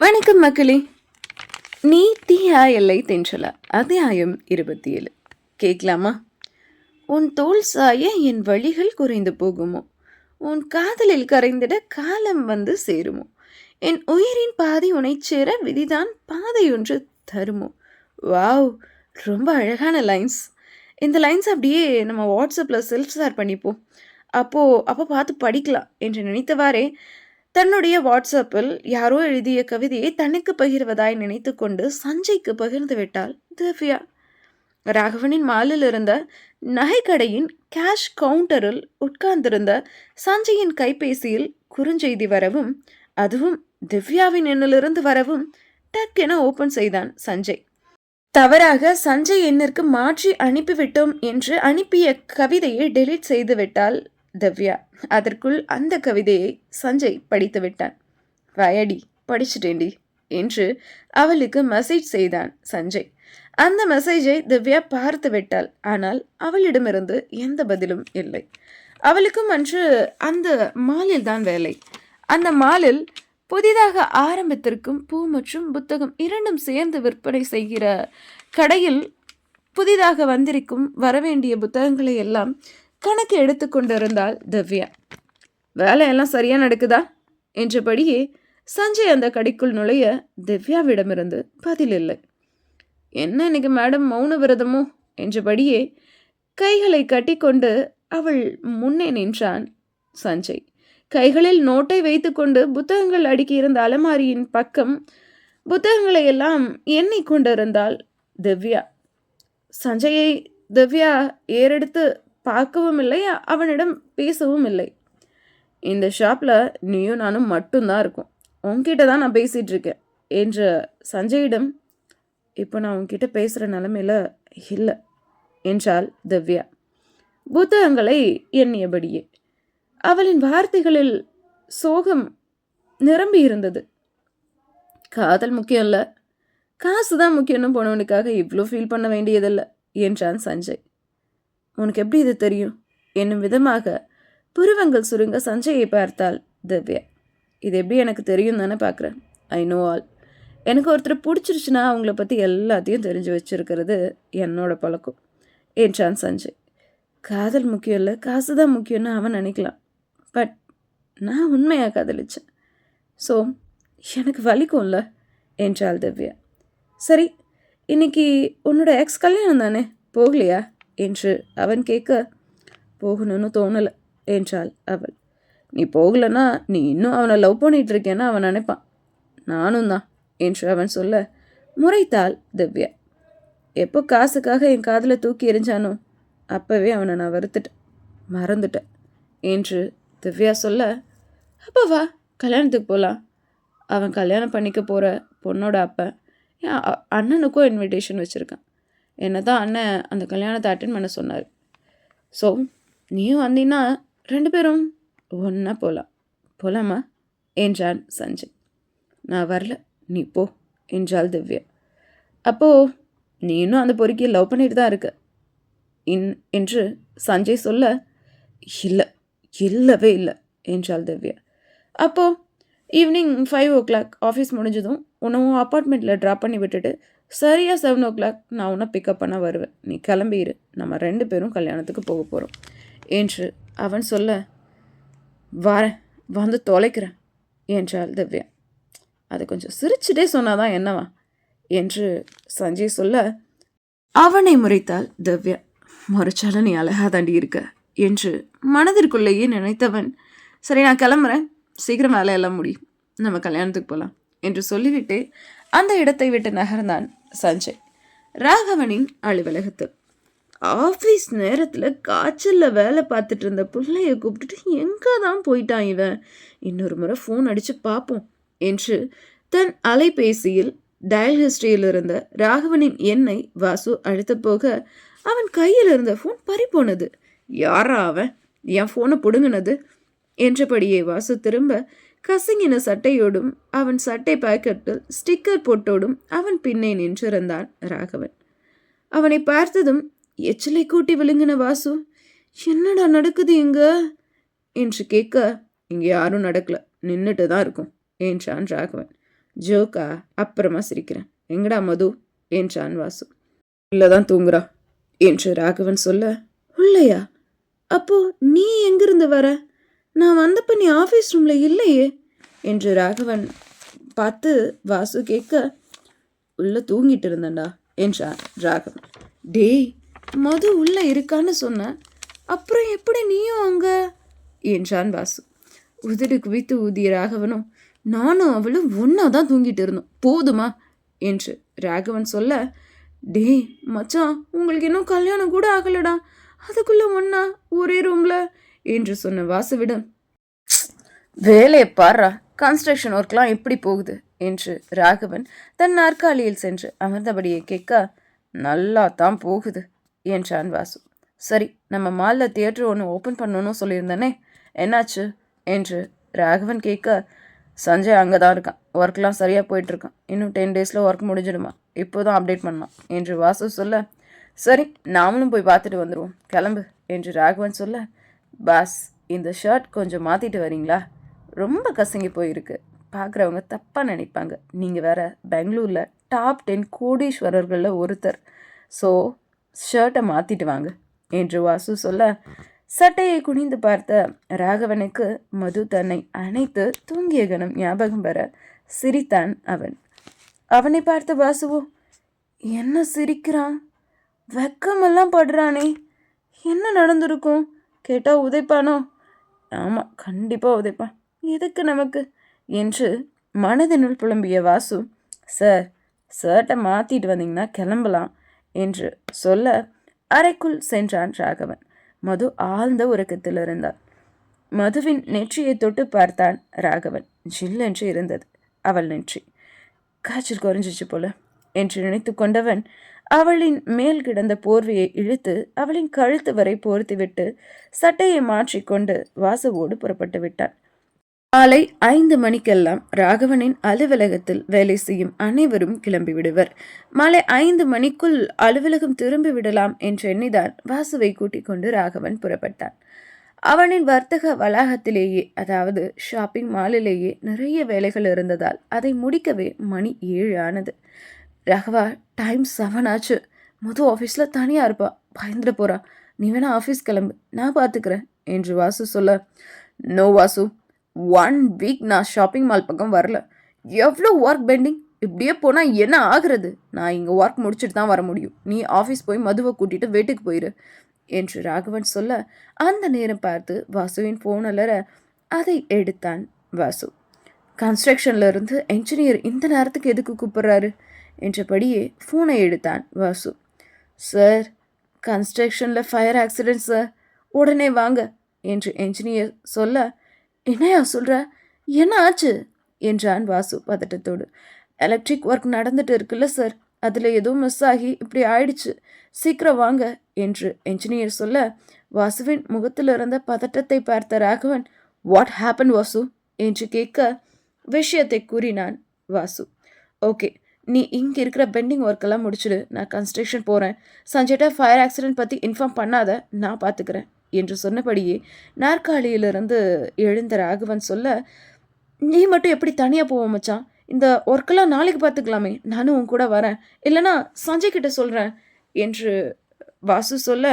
வணக்கம் மக்களே. நீ தீயா எல்லை தென்றலா அத்தியாயம் 27. கேட்கலாமா? உன் தோல் சாய என் வழிகள் குறைந்து போகுமோ, உன் காதலில் கரைந்திட காலம் வந்து சேருமோ, என் உயிரின் பாதி உனைச் சேர விதிதான் பாதையொன்று தருமோ. வாவ், ரொம்ப அழகான லைன்ஸ். இந்த லைன்ஸ் அப்படியே நம்ம வாட்ஸ்அப்பில் செல்ஃப் ஷேர் பண்ணிப்போம். அப்போ பார்த்து படிக்கலாம் என்று நினைத்தவாறே தன்னுடைய வாட்ஸ்அப்பில் யாரோ எழுதிய கவிதையை தனக்கு பகிர்வதாய் நினைத்து கொண்டு சஞ்சய்க்கு பகிர்ந்து விட்டாள் திவ்யா. ராகவனின் மாலில் இருந்த நகைக்கடையின் கேஷ் கவுண்டரில் உட்கார்ந்திருந்த சஞ்சயின் கைபேசியில் குறுஞ்செய்தி வரவும், அதுவும் திவ்யாவின் எண்ணிலிருந்து வரவும் டக்கென ஓபன் செய்தான் சஞ்சய். தவறாக சஞ்சய் எண்ணிற்கு மாற்றி அனுப்பிவிட்டோம் என்று அனுப்பிய கவிதையை டெலீட் செய்து விட்டாள் திவ்யா. அதற்குள் அந்த கவிதையை சஞ்சய் படித்து விட்டான். வயடி, படிச்சுட்டேண்டி என்று அவளுக்கு மெசேஜ் செய்தான் சஞ்சய். அந்த மெசேஜை திவ்யா பார்த்து விட்டாள். ஆனால் அவளிடமிருந்து எந்த பதிலும் இல்லை. அவளுக்கும் அன்று அந்த மாலில் தான் வேலை. அந்த மாலில் புதிதாக ஆரம்பித்திருக்கும் பூ மற்றும் புத்தகம் இரண்டும் சேர்ந்து விற்பனை செய்கிற கடையில் புதிதாக வந்திருக்கும் வரவேண்டிய புத்தகங்களை எல்லாம் கணக்கு எடுத்து கொண்டிருந்தாள் திவ்யா. வேலையெல்லாம் சரியா நடக்குதா என்றபடியே சஞ்சய் அந்த கடைக்குள் நுழைய திவ்யாவிடமிருந்து பதில் இல்லை. என்ன இன்னைக்கு மேடம் மௌன விரதமோ என்றபடியே கைகளை கட்டிக்கொண்டு அவள் முன்னே நின்றான் சஞ்சய். கைகளில் நோட்டை வைத்துக்கொண்டு புத்தகங்கள் அடுக்கியிருந்த அலமாரியின் பக்கம் புத்தகங்களை எல்லாம் எண்ணிக்கொண்டிருந்தாள் திவ்யா. சஞ்சயை திவ்யா ஏறெடுத்து பார்க்கவும் இல்லை, அவனிடம் பேசவும் இல்லை. இந்த ஷாப்பில் நீயும் நானும் மட்டும்தான் இருக்கும், உன்கிட்ட தான் நான் பேசிகிட்டு இருக்கேன் என்ற சஞ்சயிடம் இப்போ நான் உன்கிட்ட பேசுகிற நிலைமையில் இல்லை என்றாள் திவ்யா புத்தகங்களை எண்ணியபடியே. அவளின் வார்த்தைகளில் சோகம் நிரம்பி இருந்தது. காதல் முக்கியம் இல்லை, காசு தான் முக்கியம்னு போனவனுக்காக இவ்வளோ ஃபீல் பண்ண வேண்டியதில்லை என்றான் சஞ்சய். உனக்கு எப்படி இது தெரியும் என்னும் விதமாக புருவங்கள் சுருங்க சஞ்சயை பார்த்தாள் திவ்யா. இது எப்படி எனக்கு தெரியும் தானே பார்க்குறேன். I know all. எனக்கு ஒருத்தர் பிடிச்சிருச்சுன்னா அவங்கள பற்றி எல்லாத்தையும் தெரிஞ்சு வச்சுருக்கிறது என்னோட பழக்கம் என்றான் சஞ்சய். காதல் முக்கியம் இல்லை, காசு தான் முக்கியம்னு அவன் நினைக்கலாம். பட் நான் உண்மையாக காதலிச்சேன். ஸோ எனக்கு வலிக்கும்ல என்றாள் திவ்யா. சரி, இன்னைக்கு உன்னோட எக்ஸ் கல்யாணம் தானே, போகலையா என்று அவன் கேட்க, போகணும்னு தோணலை என்றாள் அவள். நீ போகலன்னா நீ இன்னும் அவனை லவ் பண்ணிட்டு இருக்கேன்னு அவன் நினைப்பான். நானும் தான் என்று அவன் சொல்ல முறைத்தாள் திவ்யா. எப்போ காசுக்காக என் காதில் தூக்கி எறிஞ்சானோ அப்போவே அவனை நான் வெறுத்துட்டேன், மறந்துட்டேன் என்று திவ்யா சொல்ல, அப்போ வா கல்யாணத்துக்கு போகலாம். அவன் கல்யாணம் பண்ணிக்க போகிற பொண்ணோட அப்பன் என் அண்ணனுக்கும் இன்விடேஷன் வச்சுருக்கான். என்ன தான் அண்ணன் அந்த கல்யாணத்தை அட்டென்ட் பண்ண சொன்னார். ஸோ நீயும் வந்தீங்கன்னா 2 பேரும் ஒன்றா போகலாமா என்றான் சஞ்சய். நான் வரல, நீ போ என்றாள் திவ்யா. அப்போது நீ இன்னும் அந்த பொறுக்கியை லவ் பண்ணிட்டு தான் இருக்க என்று சஞ்சய் சொல்ல, இல்லவே இல்லை என்றாள் திவ்யா. அப்போது ஈவினிங் 5 o'clock ஆஃபீஸ் முடிஞ்சதும் உன்னும் அப்பார்ட்மெண்ட்டில் ட்ராப் பண்ணி விட்டுட்டு சரியாக 7 o'clock நான் உன்னை பிக்கப் பண்ண வருவேன். நீ கிளம்பிடு, நம்ம 2 பேரும் கல்யாணத்துக்கு போக போகிறோம் என்று அவன் சொல்ல, வரேன், வந்து தொலைக்கிறேன் என்றாள் திவ்யா. அதை கொஞ்சம் சிரிச்சுட்டே சொன்னாதான் என்னவா என்று சஞ்சய் சொல்ல, அவனை முறைத்தாள் திவ்யா. முறைச்சாலும் நீ அழகாதாண்டி இருக்க என்று மனதிற்குள்ளேயே நினைத்தவன், சரி நான் கிளம்புறேன், சீக்கிரம் வேலையெல்லாம் முடியும், நம்ம கல்யாணத்துக்கு போகலாம் என்று சொல்லிவிட்டு அந்த இடத்தை விட்டு நகர்ந்தான் சஞ்சய். ராகவனின் அலுவலகத்தில் ஆஃபீஸ் நேரத்தில் காய்ச்சலில் வேலை பார்த்துட்டு இருந்த பிள்ளைய கூப்பிட்டுட்டு எங்கே தான் போயிட்டான் இவன், இன்னொரு முறை ஃபோன் அடித்து பார்ப்போம் என்று தன் அலைபேசியில் டயல் ஹிஸ்டரியில் இருந்த ராகவனின் எண்ணை வாசு அழுத்த போக அவன் கையில் இருந்த ஃபோன் பறிப்போனது. யாரா அவன், என் ஃபோனை பிடுங்கினது என்றபடியே வாசு திரும்ப கசங்கின சட்டையோடும் அவன் சட்டை பாக்கெட்டில் ஸ்டிக்கர் போட்டோடும் அவன் பின்னே நின்றிருந்தான் ராகவன். அவனை பார்த்ததும் எச்சிலை கூட்டி விழுங்கின வாசு, என்னடா நடக்குது இங்க என்று கேட்க, இங்கே யாரும் நடக்கல, நின்றுட்டு தான் இருக்கும் என்றான் ராகவன். ஜோக்கா? அப்புறமா சிரிக்கிறேன். எங்கடா மது என்றான் வாசு. உள்ளதான் தூங்குறா என்று ராகவன் சொல்ல, உள்ளையா? அப்போ நீ எங்கிருந்து வர? நான் வந்தப்ப நீ ஆஃபீஸ் ரூம்ல இல்லையே என்று ராகவன் பார்த்து வாசு கேட்க, உள்ள தூங்கிட்டு இருந்தேன்டா என்றான் ராகவன். டேய், மது உள்ள இருக்கான்னு சொன்ன, அப்புறம் எப்படி நீயும் அங்க என்றான் வாசு. உதடு குவித்து ஊதிய ராகவனும், நானும் அவளும் ஒன்னா தான் தூங்கிட்டு இருந்தோம், போதுமா என்று ராகவன் சொல்ல, டேய் மச்சான், உங்களுக்கு இன்னும் கல்யாணம் கூட ஆகலடா, அதுக்குள்ள ஒன்னா ஒரே ரூம்ல என்று சொன்ன வாசுவிடம், வேலையை பாரா, கன்ஸ்ட்ரக்ஷன் ஒர்க்லாம் எப்படி போகுது என்று ராகவன் தன் நாற்காலியில் சென்று அமர்ந்தபடியே கேட்க, நல்லா தான் போகுது என்றான் வாசு. சரி, நம்ம மாலில் தியேட்டர் ஒன்று ஓப்பன் பண்ணணும்னு சொல்லியிருந்தேனே, என்னாச்சு என்று ராகவன் கேட்க, சஞ்சய் அங்கே தான் இருக்கான், ஒர்க்லாம் சரியாக போயிட்டுருக்கான், இன்னும் 10 டேஸில் ஒர்க் முடிஞ்சிடுமா, இப்போ தான் அப்டேட் பண்ணான் என்று வாசு சொல்ல, சரி நாமளும் போய் பார்த்துட்டு வந்துடுவோம், கிளம்பு என்று ராகவன் சொல்ல, பாஸ் இந்த ஷர்ட் கொஞ்சம் மாற்றிட்டு வரீங்களா, ரொம்ப கசங்கி போயிருக்கு, பார்க்குறவங்க தப்பாக நினைப்பாங்க, நீங்கள் வேற பெங்களூரில் டாப் 10 கோடீஸ்வரர்களில் ஒருத்தர், ஸோ ஷர்ட்டை மாற்றிட்டு வாங்க என்று வாசு சொல்ல, சட்டையை குனிந்து பார்த்த ராகவனுக்கு மது தன்னை அணைத்து தூங்கிய கணம் ஞாபகம் பெற சிரித்தான் அவன். அவனை பார்த்த வாசுவோ, என்ன சிரிக்கிறான், வெக்கமெல்லாம் படுறானே, என்ன நடந்திருக்கும், கேட்டால் உதைப்பானோ, ஆமாம் கண்டிப்பாக உதைப்பான், எதுக்கு நமக்கு என்று மனதினுள் புலம்பிய வாசு, சார் ஷர்ட்டை மாற்றிட்டு வந்தீங்கன்னா கிளம்பலாம் என்று சொல்ல அறைக்குள் சென்றான் ராகவன். மது ஆழ்ந்த உறக்கத்தில் இருந்தாள். மதுவின் நெற்றியை தொட்டு பார்த்தான் ராகவன். ஜில்லென்று இருந்தது அவள் நெற்றி. காய்ச்சல் குறைஞ்சிச்சு போல என்று நினைத்து கொண்டவன் அவளின் மேல் கிடந்த போர்வையை இழுத்து அவளின் கழுத்து வரை போர்த்திவிட்டு சட்டையை மாற்றிக்கொண்டு வாசுவோடு புறப்பட்டு விட்டான். மாலை 5 மணிக்கெல்லாம் ராகவனின் அலுவலகத்தில் வேலை செய்யும் அனைவரும் கிளம்பி விடுவர். மாலை 5 மணிக்குள் அலுவலகம் திரும்பி விடலாம் என்று எண்ணிதான் வாசுவை கூட்டிக் கொண்டு ராகவன் புறப்பட்டான். அவனின் வர்த்தக வளாகத்திலேயே, அதாவது ஷாப்பிங் மாலிலேயே நிறைய வேலைகள் இருந்ததால் அதை முடிக்கவே மணி 7 ஆனது. ராகவா, டைம் 7 ஆச்சு, மொதல் ஆஃபீஸில் தனியாக இருப்பா, பயந்துட போறா, நீ வேணா ஆஃபீஸ் கிளம்பு, நான் பார்த்துக்கிறேன் என்று வாசு சொல்ல, நோ வாசு, 1 வீக் நான் ஷாப்பிங் மால் பக்கம் வரல, எவ்வளோ ஒர்க் பெண்டிங், இப்படியே போனால் என்ன ஆகுறது, நான் இங்கே ஒர்க் முடிச்சுட்டு தான் வர முடியும், நீ ஆஃபீஸ் போய் மதுவை கூட்டிகிட்டு வீட்டுக்கு போயிரு என்று ராகவன் சொல்ல, அந்த நேரம் பார்த்து வாசுவின் ஃபோன் அலற அதை எடுத்தான் வாசு. கன்ஸ்ட்ரக்ஷனில் இருந்து என்ஜினியர் இந்த நேரத்துக்கு எதுக்கு கூப்பிட்றாரு என்றபடியே ஃபோனை எடுத்தான் வாசு. சார், கன்ஸ்ட்ரக்ஷனில் ஃபயர் ஆக்சிடென்ட் சார், உடனே வாங்க என்று என்ஜினியர் சொல்ல, என்னையா சொல்கிற, என்ன ஆச்சு என்றான் வாசு பதட்டத்தோடு. எலக்ட்ரிக் ஒர்க் நடந்துட்டு இருக்குல்ல சார், அதில் எதுவும் மிஸ் ஆகி இப்படி ஆயிடுச்சு, சீக்கிரம் வாங்க என்று என்ஜினியர் சொல்ல, வாசுவின் முகத்தில் இருந்த பதட்டத்தை பார்த்த ராகவன், வாட் ஹேப்பன் வாசு என்று கேட்க விஷயத்தை கூறினான் வாசு. ஓகே, நீ இங்கே இருக்கிற பெண்டிங் ஒர்க்கெல்லாம் முடிச்சுடு, நான் கன்ஸ்ட்ரக்ஷன் போகிறேன், சஞ்சய்ட்ட ஃபயர் ஆக்சிடென்ட் பற்றி இன்ஃபார்ம் பண்ணாத, நான் பார்த்துக்கிறேன் என்று சொன்னபடியே நாற்காலியிலிருந்து எழுந்த ராகவன் சொல்ல, நீ மட்டும் எப்படி தனியாக போவோம் மச்சான், இந்த ஒர்க்கெல்லாம் நாளைக்கு பார்த்துக்கலாமே, நானும் உன் கூட வரேன், இல்லைனா சஞ்சய் கிட்ட சொல்கிறேன் என்று வாசு சொல்ல,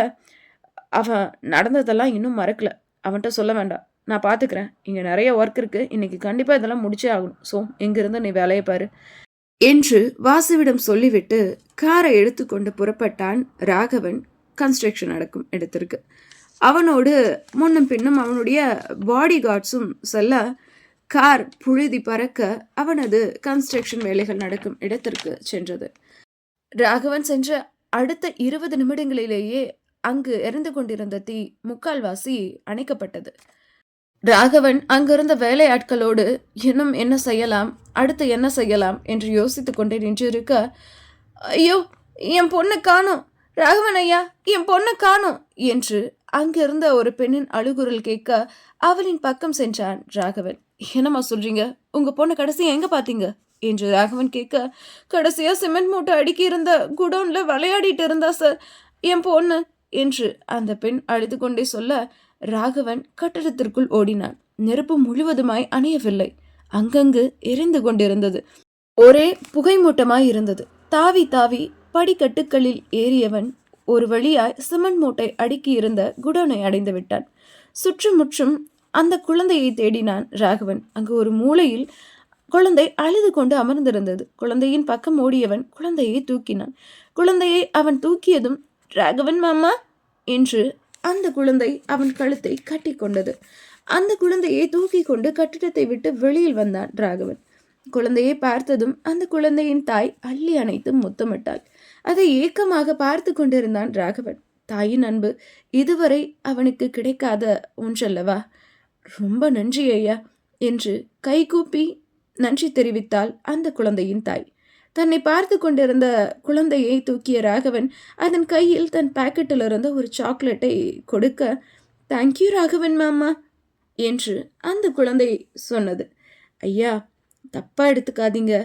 அவன் நடந்ததெல்லாம் இன்னும் மறக்கல, அவன்கிட்ட சொல்ல வேண்டாம், நான் பார்த்துக்கிறேன், இங்கே நிறைய ஒர்க் இருக்குது, இன்றைக்கி கண்டிப்பாக இதெல்லாம் முடிச்சே ஆகணும், ஸோ இங்கிருந்து நீ வேலையை பாரு என்று வாசுவிடம் சொல்லிவிட்டு காரை எடுத்துக்கொண்டு புறப்பட்டான் ராகவன் கன்ஸ்ட்ரக்ஷன் நடக்கும் இடத்திற்கு. அவனோடு முன்னும் பின்னும் அவனுடைய பாடி கார்ட்ஸும் செல்ல கார் புழுதி பறக்க அவனது கன்ஸ்ட்ரக்ஷன் வேலைகள் நடக்கும் இடத்திற்கு சென்றது. ராகவன் சென்ற அடுத்த 20 நிமிடங்களிலேயே அங்கு எரிந்து கொண்டிருந்த தீ முக்கால்வாசி அணைக்கப்பட்டது. ராகவன் அங்கிருந்த வேலையாட்களோடு இன்னும் என்ன செய்யலாம், அடுத்து என்ன செய்யலாம் என்று யோசித்து கொண்டே நின்றிருக்க, ஐயோ என் பொண்ணு காணோம், ராகவன் ஐயா என் பொண்ணு காணோம் என்று அங்கிருந்த ஒரு பெண்ணின் அழுகுரல் கேட்க அவளின் பக்கம் சென்றான் ராகவன். என்னம்மா சொல்றீங்க, உங்க பொண்ணு கடைசியா எங்க பாத்தீங்க என்று ராகவன் கேட்க, கடைசியா சிமெண்ட் மூட்டை அடுக்கி இருந்த குடோன்ல விளையாடிட்டு இருந்தா சார் என் பொண்ணு என்று அந்த பெண் அழுது கொண்டே சொல்ல, ராகவன் கட்டடத்திற்குள் ஓடினான். நெருப்பு முழுவதுமாய் அணையவில்லை, அங்கங்கு எரிந்து கொண்டிருந்தது. ஒரே புகைமூட்டமாய் இருந்தது. தாவி தாவி படிக்கட்டுகளில் ஏறியவன் ஒரு வழியாய் சிமெண்ட் மூட்டை அடுக்கி இருந்த குடோனை அடைந்து விட்டான். சுற்றுமுற்றும் அந்த குழந்தையை தேடினான் ராகவன். அங்கு ஒரு மூலையில் குழந்தை அழுது கொண்டு அமர்ந்திருந்தது. குழந்தையின் பக்கம் ஓடியவன் குழந்தையை தூக்கினான். குழந்தையை அவன் தூக்கியதும், ராகவன் மாமா என்று அந்த குழந்தை அவன் கழுத்தை கட்டி கொண்டது. அந்த குழந்தையை தூக்கி கொண்டு கட்டிடத்தை விட்டு வெளியில் வந்தான் ராகவன். குழந்தையை பார்த்ததும் அந்த குழந்தையின் தாய் அள்ளி அணைத்து முத்தமிட்டாள். அதை ஏக்கமாக பார்த்து கொண்டிருந்தான் ராகவன். தாயின் அன்பு இதுவரை அவனுக்கு கிடைக்காத ஒன்றல்லவா? ரொம்ப நன்றி ஐயா என்று கைகூப்பி நன்றி தெரிவித்தாள் அந்த குழந்தையின் தாய். தன்னை பார்த்து கொண்டிருந்த குழந்தையை தூக்கிய ராகவன் அதன் கையில் தன் பாக்கெட்டில் இருந்த ஒரு சாக்லேட்டை கொடுக்க, தேங்க்யூ ராகவன் மாமா என்று அந்த குழந்தை சொன்னது. ஐயா, தப்பா எடுத்துக்காதீங்க.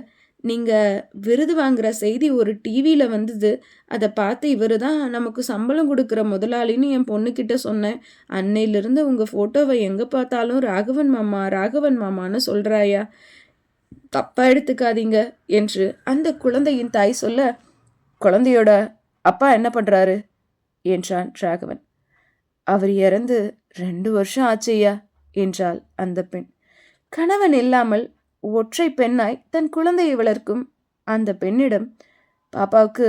நீங்கள் விருது வாங்குற செய்தி ஒரு டிவியில் வந்தது. அதை பார்த்து இவர் தான் நமக்கு சம்பளம் கொடுக்குற முதலாளின்னு என் பொண்ணுக்கிட்ட சொன்னேன். அன்னையிலிருந்து உங்கள் ஃபோட்டோவை எங்கே பார்த்தாலும் ராகவன் மாமா ராகவன் மாமான்னு சொல்கிறாயா, தப்பா எடுத்துக்காதீங்க என்று அந்த குழந்தையின் தாய் சொல்ல, குழந்தையோட அப்பா என்ன பண்ணுறாரு என்றான் ராகவன். அவர் இறந்து 2 வருஷம் ஆச்சையா என்றாள் அந்த பெண். கணவன் இல்லாமல் ஒற்றை பெண்ணாய் தன் குழந்தையை வளர்க்கும் அந்த பெண்ணிடம், பாப்பாவுக்கு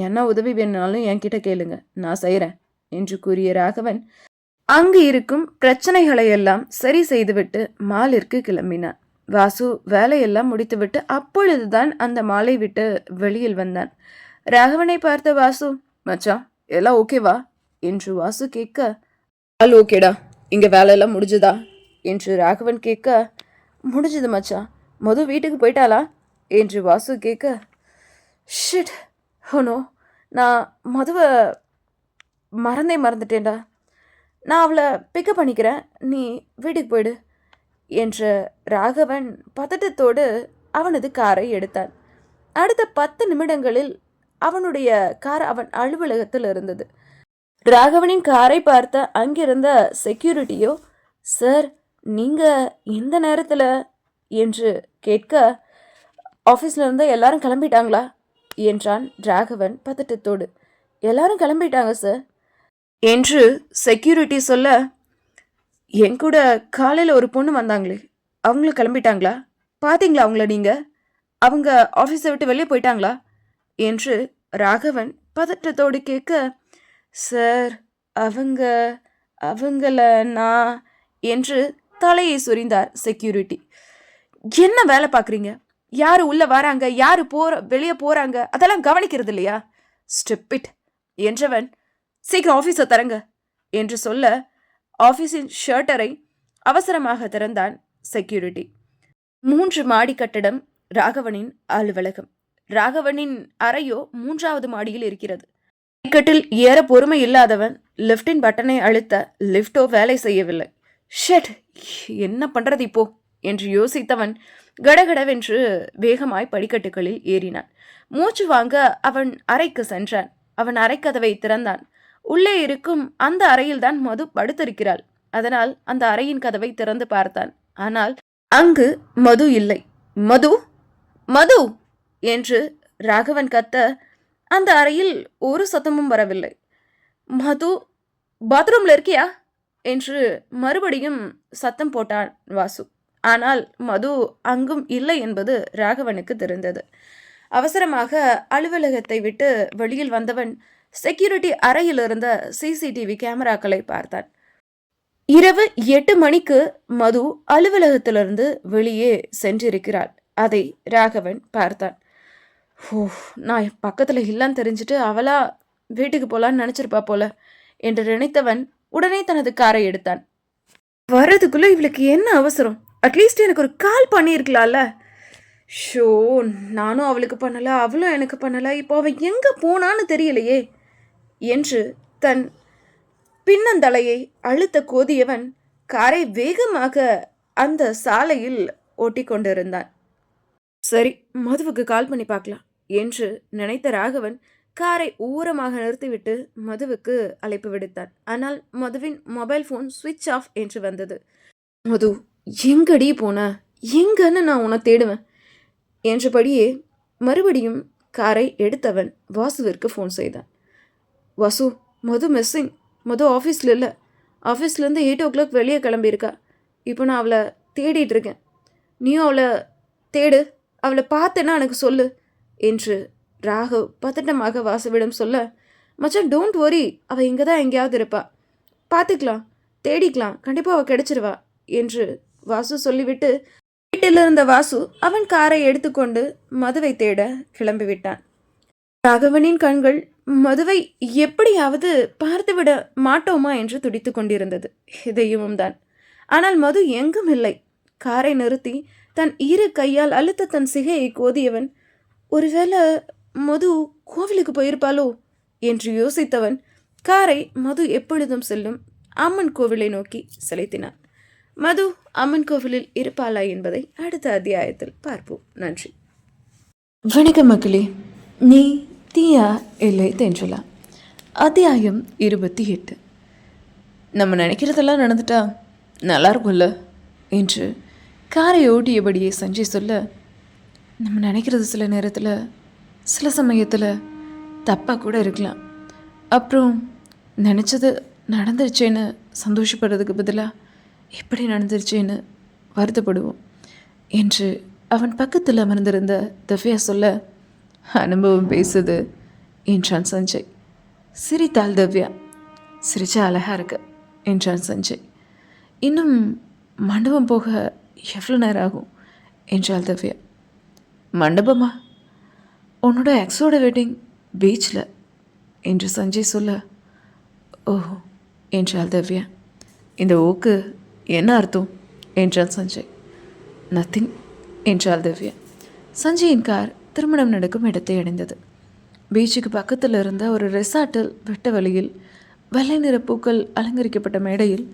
என்ன உதவி வேணாலும் என்கிட்ட கேளுங்க, நான் செய்கிறேன் என்று கூறிய ராகவன் அங்கு இருக்கும் பிரச்சனைகளை எல்லாம் சரி செய்துவிட்டு மாலிற்கு கிளம்பினான். வாசு வேலையெல்லாம் முடித்துவிட்டு அப்பொழுதுதான் அந்த மாலை விட்டு வெளியில் வந்தான். ராகவனை பார்த்த வாசு, மச்சான் எல்லாம் ஓகேவா என்று வாசு கேட்க, ஆல் ஓகேடா, இங்கே வேலையெல்லாம் முடிஞ்சுதா என்று ராகவன் கேட்க, முடிஞ்சது மச்சான், மொத வீட்டுக்கு போயிட்டாளா என்று வாசு கேட்க, ஷிட் ஹோனோ, நான் மதுவை மறந்துட்டேன்டா, நான் அவளை பிக்கப் பண்ணிக்கிறேன், நீ வீட்டுக்கு போயிடு என்ற ராகவன் பதட்டத்தோடு அவனது காரை எடுத்தான். அடுத்த 10 நிமிடங்களில் அவனுடைய கார் அவன் அலுவலகத்தில் இருந்தது. ராகவனின் காரை பார்த்த அங்கிருந்த செக்யூரிட்டியோ, சார் நீங்கள் இந்த நேரத்தில் என்று கேட்க, ஆஃபீஸில் இருந்து எல்லாரும் கிளம்பிட்டாங்களா என்றான் ராகவன் பதட்டத்தோடு. எல்லாரும் கிளம்பிட்டாங்க சார் என்று செக்யூரிட்டி சொல்ல, என் கூட காலையில் ஒரு பொண்ணு வந்தாங்களே, அவங்களும் கிளம்பிட்டாங்களா, பார்த்தீங்களா அவங்கள நீங்கள், அவங்க ஆஃபீஸை விட்டு வெளியே போயிட்டாங்களா என்று ராகவன் பதட்டத்தோடு கேட்க, சார் அவங்கள நான் என்று தலையை சொரிந்தார் செக்யூரிட்டி. என்ன வேலை பார்க்குறீங்க? யார் உள்ளே வராங்க, யார் வெளியே போகிறாங்க, அதெல்லாம் கவனிக்கிறது இல்லையா? ஸ்டூபிட் என்றவன், சீக்கிரம் ஆஃபீஸை தரங்க என்று சொல்ல ஆஃபீஸின் ஷர்ட்டரை அவசரமாக திறந்தான் செக்யூரிட்டி. 3 மாடி கட்டடம் ராகவனின் அலுவலகம். ராகவனின் அறையோ 3வது மாடியில் இருக்கிறது. டிக்கெட்டில் ஏற பொறுமை இல்லாதவன் லிஃப்டின் பட்டனை அழுத்த லிஃப்டோ வேலை செய்யவில்லை. ஷெட், என்ன பண்ணுறது இப்போ என்று யோசித்தவன் கடகடவென்று வேகமாய் படிக்கட்டுகளில் ஏறினான். மூச்சு வாங்க அவன் அறைக்கு சென்றான். அவன் அறைக்கதவை திறந்தான். உள்ளே இருக்கும் அந்த அறையில்தான் மது படுத்திருக்கிறாள். அதனால் அந்த அறையின் கதவை திறந்து பார்த்தான். ஆனால் அங்கு மது இல்லை. மது மது என்று ராகவன் கத்த அந்த அறையில் ஒரு சத்தமும் வரவில்லை. மது, பாத்ரூம்ல இருக்கியா என்று மறுபடியும் சத்தம் போட்டான் வாசு. ஆனால் மது அங்கும் இல்லை என்பது ராகவனுக்கு தெரிந்தது. அவசரமாக அலுவலகத்தை விட்டு வெளியில் வந்தவன் செக்யூரிட்டி அறையில் இருந்த சிசிடிவி கேமராக்களை பார்த்தான். இரவு 8 மணிக்கு மது அலுவலகத்திலிருந்து வெளியே சென்றிருக்கிறாள். அதை ராகவன் பார்த்தான். ஓ, நான் பக்கத்தில் இல்லைன்னு தெரிஞ்சுட்டு அவளா வீட்டுக்கு போகலான்னு நினச்சிருப்பா போல என்று நினைத்தவன் உடனே தனது காரை எடுத்தான். வர்றதுக்குள்ளே இவளுக்கு என்ன அவசரம்? அட்லீஸ்ட் எனக்கு ஒரு கால் பண்ணியிருக்கலாம்ல. ஷோ, நானும் அவளுக்கு பண்ணலை, அவளும் எனக்கு பண்ணலை, இப்போ அவள் எங்கே போனான்னு தெரியலையே என்று தன் பின்னந்தலையை அழுத்த கோதியவன் காரை வேகமாக அந்த சாலையில் ஓட்டி கொண்டிருந்தான். சரி, மதுவுக்கு கால் பண்ணி பார்க்கலாம் என்று நினைத்த ராகவன் காரை ஓரமாக நிறுத்திவிட்டு மதுவுக்கு அழைப்பு விடுத்தான். ஆனால் மதுவின் மொபைல் ஃபோன் சுவிட்ச் ஆஃப் என்று வந்தது. மது, எங்கடி போன? எங்கன்னு நான் உன்னை தேடுவேன். என்றபடியே மறுபடியும் காரை எடுத்தவன் வாசுவிற்கு ஃபோன் செய்தான். வாசு, மது மிஸ்ஸிங். மது ஆஃபீஸில் இல்லை. ஆஃபீஸ்லேருந்து 8 o'clock வெளியே கிளம்பியிருக்கா. இப்போ நான் அவளை தேடிட்டு இருக்கேன். நீயும் அவளை தேடு. அவளை பார்த்தேன்னா எனக்கு சொல்லு என்று ராகவ் பதட்டமாக வாசுவிடம் சொல்ல, மச்சான் டோன்ட் வரி, அவள் இங்கே தான் எங்கேயாவது இருப்பா, பார்த்துக்கலாம், தேடிக்கலாம், கண்டிப்பாக அவள் கிடைச்சிருவா என்று வாசு சொல்லிவிட்டு வீட்டில் இருந்த வாசு அவன் காரை எடுத்துக்கொண்டு மதுவை தேட கிளம்பிவிட்டான். ராகவனின் கண்கள் மதுவை எப்படியாவது பார்த்துவிட மாட்டோமா என்று துடித்து கொண்டிருந்தது. இதையும் தான். ஆனால் மது எங்கும் இல்லை. காரை நிறுத்தி தன் இரு கையால் அழுத்த தன் சிகையை கோதியவன், ஒருவேளை மது கோவிலுக்கு போயிருப்பாளோ என்று யோசித்தவன் காரை மது எப்பொழுதும் செல்லும் அம்மன் கோவிலை நோக்கி செலுத்தினான். மது அம்மன் கோவிலில் இருப்பாளா என்பதை அடுத்த அத்தியாயத்தில் பார்ப்போம். நன்றி. வணக்கம் மக்களே. நீ தீயா இல்லை தென்றலா? அத்தியாயம் 28. நம்ம நினைக்கிறதெல்லாம் நடந்துட்டா நல்லா இருக்கும்ல என்று காரை ஓட்டியபடியே சஞ்சய் சொல்ல, நம்ம நினைக்கிறது சில நேரத்தில் சில சமயத்தில் தப்பாக கூட இருக்கலாம். அப்புறம் நினச்சது நடந்துருச்சேன்னு சந்தோஷப்படுறதுக்கு பதிலாக எப்படி நடந்துருச்சேன்னு வருத்தப்படுவோம் என்று அவன் பக்கத்தில் அமர்ந்திருந்த திவ்யா சொல்ல, அனுபவம் பேசுது என்றான் சஞ்சய். சிரித்தாள் திவ்யா. சிரிச்சா அழகாக இருக்கு என்றான் சஞ்சய். இன்னும் மண்டபம் போக எவ்வளோ நேரம் ஆகும் என்றாள் திவ்யா. மண்டபமா? உன்னோட எக்ஸோட வெட்டிங் பீச்சில் என்று சஞ்சய் சொல்ல, ஓஹோ என்றாள் திவ்யா. இந்த ஓக்கு என்ன அர்த்தம் என்றான் சஞ்சய். நத்திங் என்றாள் திவ்யா. சஞ்சயின் கார் திருமணம் நடக்கும் இடத்தை அடைந்தது. பீச்சுக்கு பக்கத்தில் இருந்த ஒரு ரெசார்ட்டில் வெட்ட வழியில் வெள்ளை நிற பூக்கள் அலங்கரிக்கப்பட்ட மேடையில்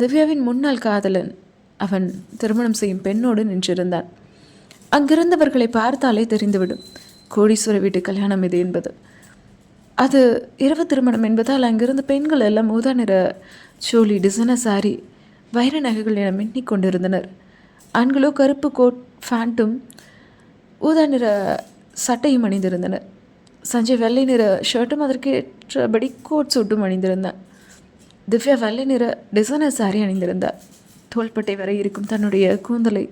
திவ்யாவின் முன்னாள் காதலன் அவன் திருமணம் செய்யும் பெண்ணோடு நின்றிருந்தான். அங்கிருந்தவர்களை பார்த்தாலே தெரிந்துவிடும் கோடீஸ்வர வீட்டு கல்யாணம் இது என்பது. அது இரவு திருமணம் என்பதால் அங்கிருந்த பெண்கள் எல்லாம் ஊதா நிற சோழி, டிசைனர் சாரி, வைர நகைகள் என மின்னிக் கொண்டிருந்தனர். ஆண்களோ கருப்பு கோட் ஃபேண்ட்டும் ஊதா நிற சட்டையும் அணிந்திருந்தனர். சஞ்சய் வெள்ளை நிற ஷர்ட்டும் அதற்கேற்றபடி கோட் சூட்டும் அணிந்திருந்தான். திவ்யா வெள்ளை நிற டிசைனர் சாரி அணிந்திருந்தார். தோள்பட்டை வரை இருக்கும் தன்னுடைய கூந்தலை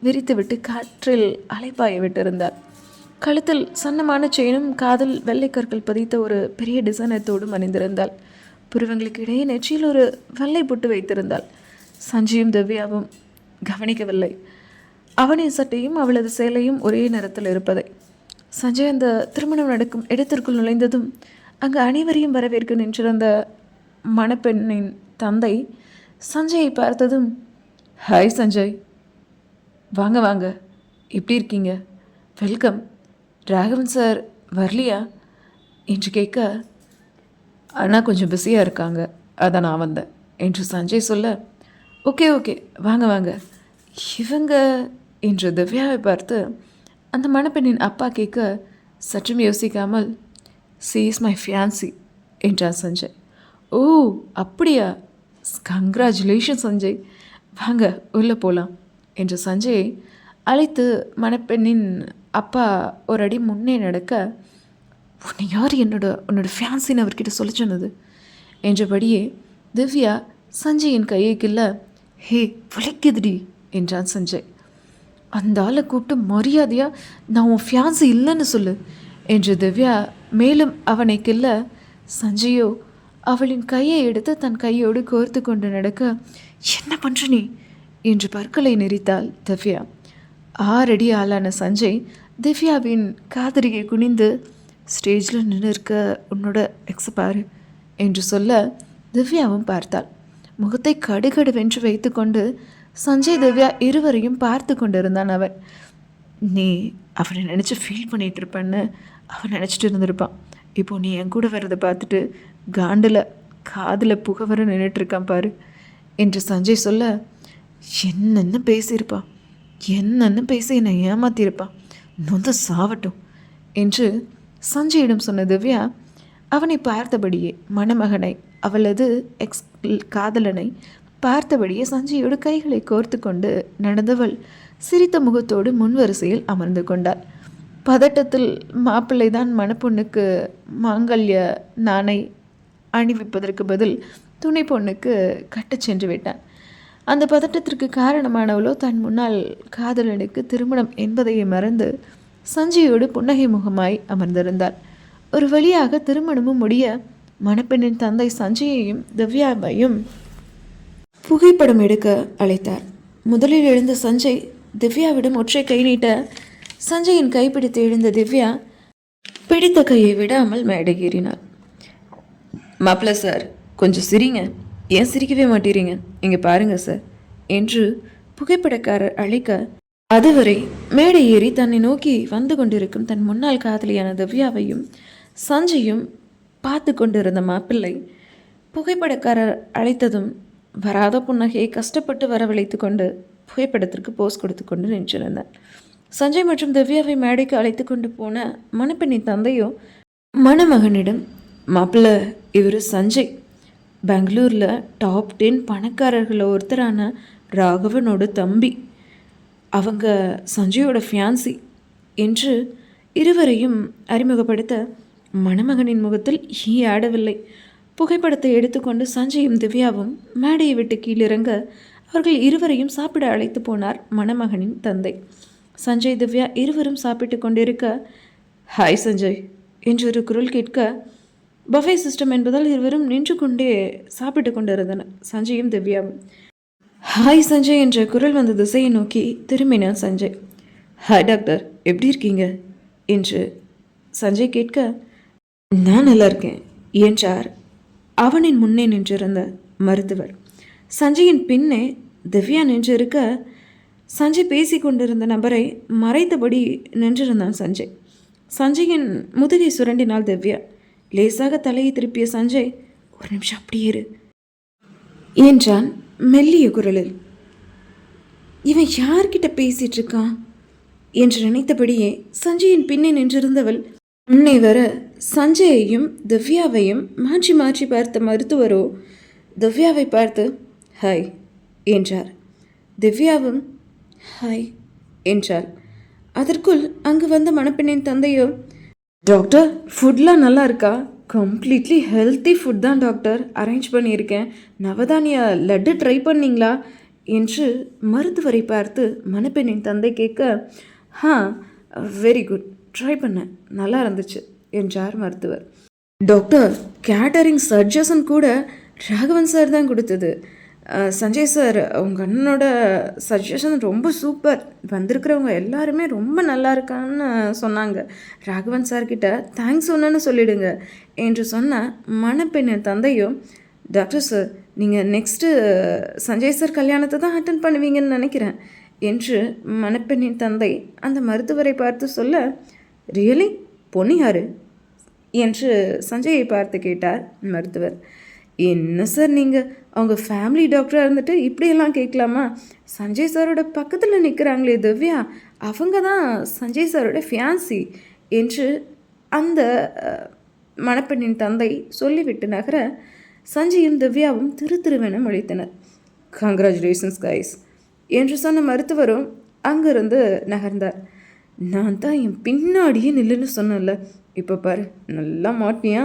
விரித்துவிட்டு காற்றில் அலைப்பாய விட்டிருந்தார். கழுத்தில் சன்னமான செயினும் காதில் வெள்ளைக்கற்கள் பதித்த ஒரு பெரிய டிசைனர் தோடும் அணிந்திருந்தாள். புருவங்களுக்கு இடையே நெற்றியில் ஒரு வெள்ளை பொட்டு வைத்திருந்தாள். சஞ்சயும் திவ்யாவும் கவனிக்கவில்லை அவனின் சட்டையும் அவளது சேலையும் ஒரே நிறத்தில் இருப்பதை. சஞ்சய் அந்த திருமணம் நடக்கும் இடத்திற்குள் நுழைந்ததும் அங்கு அனைவரையும் வரவேற்க நின்றிருந்த மணப்பெண்ணின் தந்தை சஞ்சயை பார்த்ததும், ஹாய் சஞ்சய், வாங்க வாங்க, எப்படி இருக்கீங்க, வெல்கம், ராகவன் சார் வரலையா என்று கேட்க, அண்ணா கொஞ்சம் பிஸியாக இருக்காங்க, அதான் நான் வந்தேன் என்று சஞ்சய் சொல்ல, ஓகே ஓகே வாங்க வாங்க, இவங்க என்று திவ்யாவை பார்த்து அந்த மணப்பெண்ணின் அப்பா கேட்க, சற்றும் யோசிக்காமல், சி இஸ் மை ஃபியான்சி என்றான் சஞ்சய். ஓ அப்படியா, கங்க்ராச்சுலேஷன் சஞ்சய், வாங்க உள்ளே போகலாம் என்று சஞ்சயை அழைத்து மணப்பெண்ணின் அப்பா ஒரு அடி முன்னே நடக்க, உன்னை யார் உன்னோட ஃபியான்சின்னு அவர்கிட்ட சொல்ல சொன்னது என்றபடியே திவ்யா சஞ்சயின் கையை கிள்ள, ஹே வலிக்குதுடி என்றான் சஞ்சய். அந்த ஆளை கூப்பிட்டு மரியாதையாக நான் உன் ஃபியான்சி இல்லைன்னு சொல்லு என்று திவ்யா மேலும் அவனை கிள்ள, சஞ்சயோ அவளின் கையை எடுத்து தன் கையோடு கோர்த்து கொண்டு நடக்க, என்ன பண்ணுற நீ என்று பற்களை நெறித்தாள் திவ்யா. 6 அடி ஆளான சஞ்சய் திவ்யாவின் காதலியை குனிந்து, ஸ்டேஜில் நின்று இருக்க உன்னோட எக்ஸ பாரு என்று சொல்ல திவ்யாவும் பார்த்தாள். முகத்தை கடுகடுவென்று வைத்து கொண்டு சஞ்சய் திவ்யா இருவரையும் பார்த்து கொண்டிருந்தான். அவன், நீ அவனை நினச்சி ஃபீல் பண்ணிகிட்டு இருப்பேன்னு அவன் நினச்சிட்டு இருந்திருப்பான். இப்போது நீ என் கூட வர்றதை பார்த்துட்டு காண்டில் காதில் புகை வர நின்றுட்டுருக்கான் பாரு என்று சஞ்சய் சொல்ல, என்னென்ன பேசியிருப்பான், என்னென்ன பேசி என்னை ஏமாத்தியிருப்பான், நொந்து சாவட்டும் என்று சஞ்சயிடம் சொன்ன திவ்யா அவனை பார்த்தபடியே மணமகனை, அவளது காதலனை பார்த்தபடியே சஞ்சயோடு கைகளை கோர்த்து கொண்டு நடந்தவள் சிரித்த முகத்தோடு முன்வரிசையில் அமர்ந்து கொண்டாள். பதட்டத்தில் மாப்பிள்ளை தான் மணப்பொண்ணுக்கு மாங்கல்ய நாணை அணிவிப்பதற்கு பதில் துணை பொண்ணுக்கு கட்டச் சென்று விட்டான். அந்த பதட்டத்திற்கு காரணமானவளோ தன் முன்னால் காதலனுக்கு திருமணம் என்பதையே மறந்து சஞ்சயோடு புன்னகை முகமாய் அமர்ந்திருந்தாள். ஒரு வழியாக திருமணமும் முடிய மணப்பெண்ணின் தந்தை சஞ்சயையும் திவ்யாவையும் புகைப்படம் எடுக்க அழைத்தார். முதலில் எழுந்த சஞ்சய் திவ்யாவிடம் ஒற்றை கை நீட்ட சஞ்சயின் கைப்பிடித்து எழுந்த திவ்யா பிடித்த கையை விடாமல் மேடை ஏறினார். மாப்பிள்ள சார், கொஞ்சம் சிரிங்க, ஏன் சிரிக்கவே மாட்டீறீங்க, இங்கே பாருங்க சார் என்று புகைப்படக்காரர் அழைக்க அதுவரை மேடை ஏறி தன்னை நோக்கி வந்து கொண்டிருக்கும் தன் முன்னாள் காதலியான திவ்யாவையும் சஞ்சயும் பார்த்து கொண்டிருந்த மாப்பிள்ளை புகைப்படக்காரர் அழைத்ததும் வராத புன்னகையை கஷ்டப்பட்டு வரவழைத்து கொண்டு புகைப்படத்திற்கு போஸ் கொடுத்து கொண்டு நின்றிருந்தார். சஞ்சய் மற்றும் திவ்யாவை மேடைக்கு அழைத்து கொண்டு போன மணப்பெண்ணின் தந்தையோ மணமகனிடம், மாப்பிள்ளை இவர் சஞ்சய், பெங்களூரில் டாப் 10 பணக்காரர்களில் ஒருத்தரான ராகவனோட தம்பி, அவங்க சஞ்சயோட ஃபியான்சி என்று இருவரையும் அறிமுகப்படுத்த மணமகனின் முகத்தில் ஈ ஆடவில்லை. புகைப்படத்தை எடுத்துக்கொண்டு சஞ்சயும் திவ்யாவும் மேடையை விட்டு கீழிறங்க அவர்கள் இருவரையும் சாப்பிட அழைத்து போனார் மணமகனின் தந்தை. சஞ்சய் திவ்யா இருவரும் சாப்பிட்டு கொண்டிருக்க, ஹாய் சஞ்சய் என்றொரு குரல் கேட்க, பஃபே சிஸ்டம் என்பதால் இருவரும் நின்று கொண்டே சாப்பிட்டு கொண்டிருந்தனர். சஞ்சயும் திவ்யாவும். ஹாய் சஞ்சய் என்ற குரல் வந்த திசையை நோக்கி திரும்பினான் சஞ்சய். ஹாய் டாக்டர், எப்படி இருக்கீங்க என்று சஞ்சய் கேட்க, நான் நல்லா இருக்கேன் என்றார் அவனின் முன்னே நின்றிருந்த மருத்துவர். சஞ்சயின் பின்னே திவ்யா நின்றிருக்க சஞ்சய் பேசி கொண்டிருந்த நபரை மறைத்தபடி நின்றிருந்தான் சஞ்சய். சஞ்சயின் முதுகை சுரண்டினாள் திவ்யா. லேசாக தலையை திருப்பிய சஞ்சய், ஒரு நிமிஷம் அப்படியே இரு என்றான் மெல்லிய குரலில். இவன் யார்கிட்ட பேசிட்டு இருக்கான் என்று நினைத்தபடியே சஞ்சயின் பின்னே நின்றிருந்தவள் முன்னே வர சஞ்சயையும் திவ்யாவையும் மாற்றி மாற்றி பார்த்த மருத்துவரோ திவ்யாவை பார்த்து ஹாய் என்றார். திவ்யாவும் ஹாய் என்றாள். அதற்குள் அங்கு வந்த மணப்பெண்ணின் தந்தையோ, டாக்டர் ஃபுட்லாம் நல்லா இருக்கா? கம்ப்ளீட்லி ஹெல்த்தி ஃபுட் தான் டாக்டர் அரேஞ்ச் பண்ணியிருக்கேன், நவதானியா லட்டு ட்ரை பண்ணிங்களா என்று மருத்துவரை பார்த்து மணப்பெண்ணின் தந்தை கேட்க, வெரி குட், ட்ரை பண்ணேன், நல்லா இருந்துச்சு என்றார் மருத்துவர். டாக்டர், கேட்டரிங் சஜஷன் கூட ராகவன் சார் தான் கொடுத்தது. சஞ்சய் சார், உங்கள் அண்ணனோட சஜஷன் ரொம்ப சூப்பர், வந்திருக்கிறவங்க எல்லாருமே ரொம்ப நல்லா இருக்கான்னு சொன்னாங்க. ராகவன் சார்கிட்ட தேங்க்ஸ் ஒன்றுன்னு சொல்லிடுங்க என்று சொன்ன மணப்பெண்ணின் தந்தையும், டாக்டர் சார், நீங்கள் நெக்ஸ்ட்டு சஞ்சய் சார் கல்யாணத்தை தான் அட்டன் பண்ணுவீங்கன்னு நினைக்கிறேன் என்று மணப்பெண்ணின் தந்தை அந்த மருத்துவரை பார்த்து சொல்ல, ரியலி, பொண்ணு யாரு என்று சஞ்சயை பார்த்து கேட்டார் மருத்துவர். என்ன சார் நீங்கள், அவங்க ஃபேமிலி டாக்டராக இருந்துட்டு இப்படியெல்லாம் கேட்கலாமா? சஞ்சய் சாரோட பக்கத்தில் நிற்கிறாங்களே திவ்யா, அவங்க தான் சஞ்சய் சாரோட ஃபியான்சி என்று அந்த மணப்பெண்ணின் தந்தை சொல்லிவிட்டு நகர சஞ்சயும் திவ்யாவும் திருவென முழித்தனர். கங்க்ராச்சுலேஷன்ஸ் கைஸ் என்று சொன்ன மருத்துவரும் அங்கிருந்து நகர்ந்தார். நான் தான் என் பின்னாடியே நில்லுன்னு சொன்னேன்ல, இப்போ பாரு நல்லா மாட்டினியா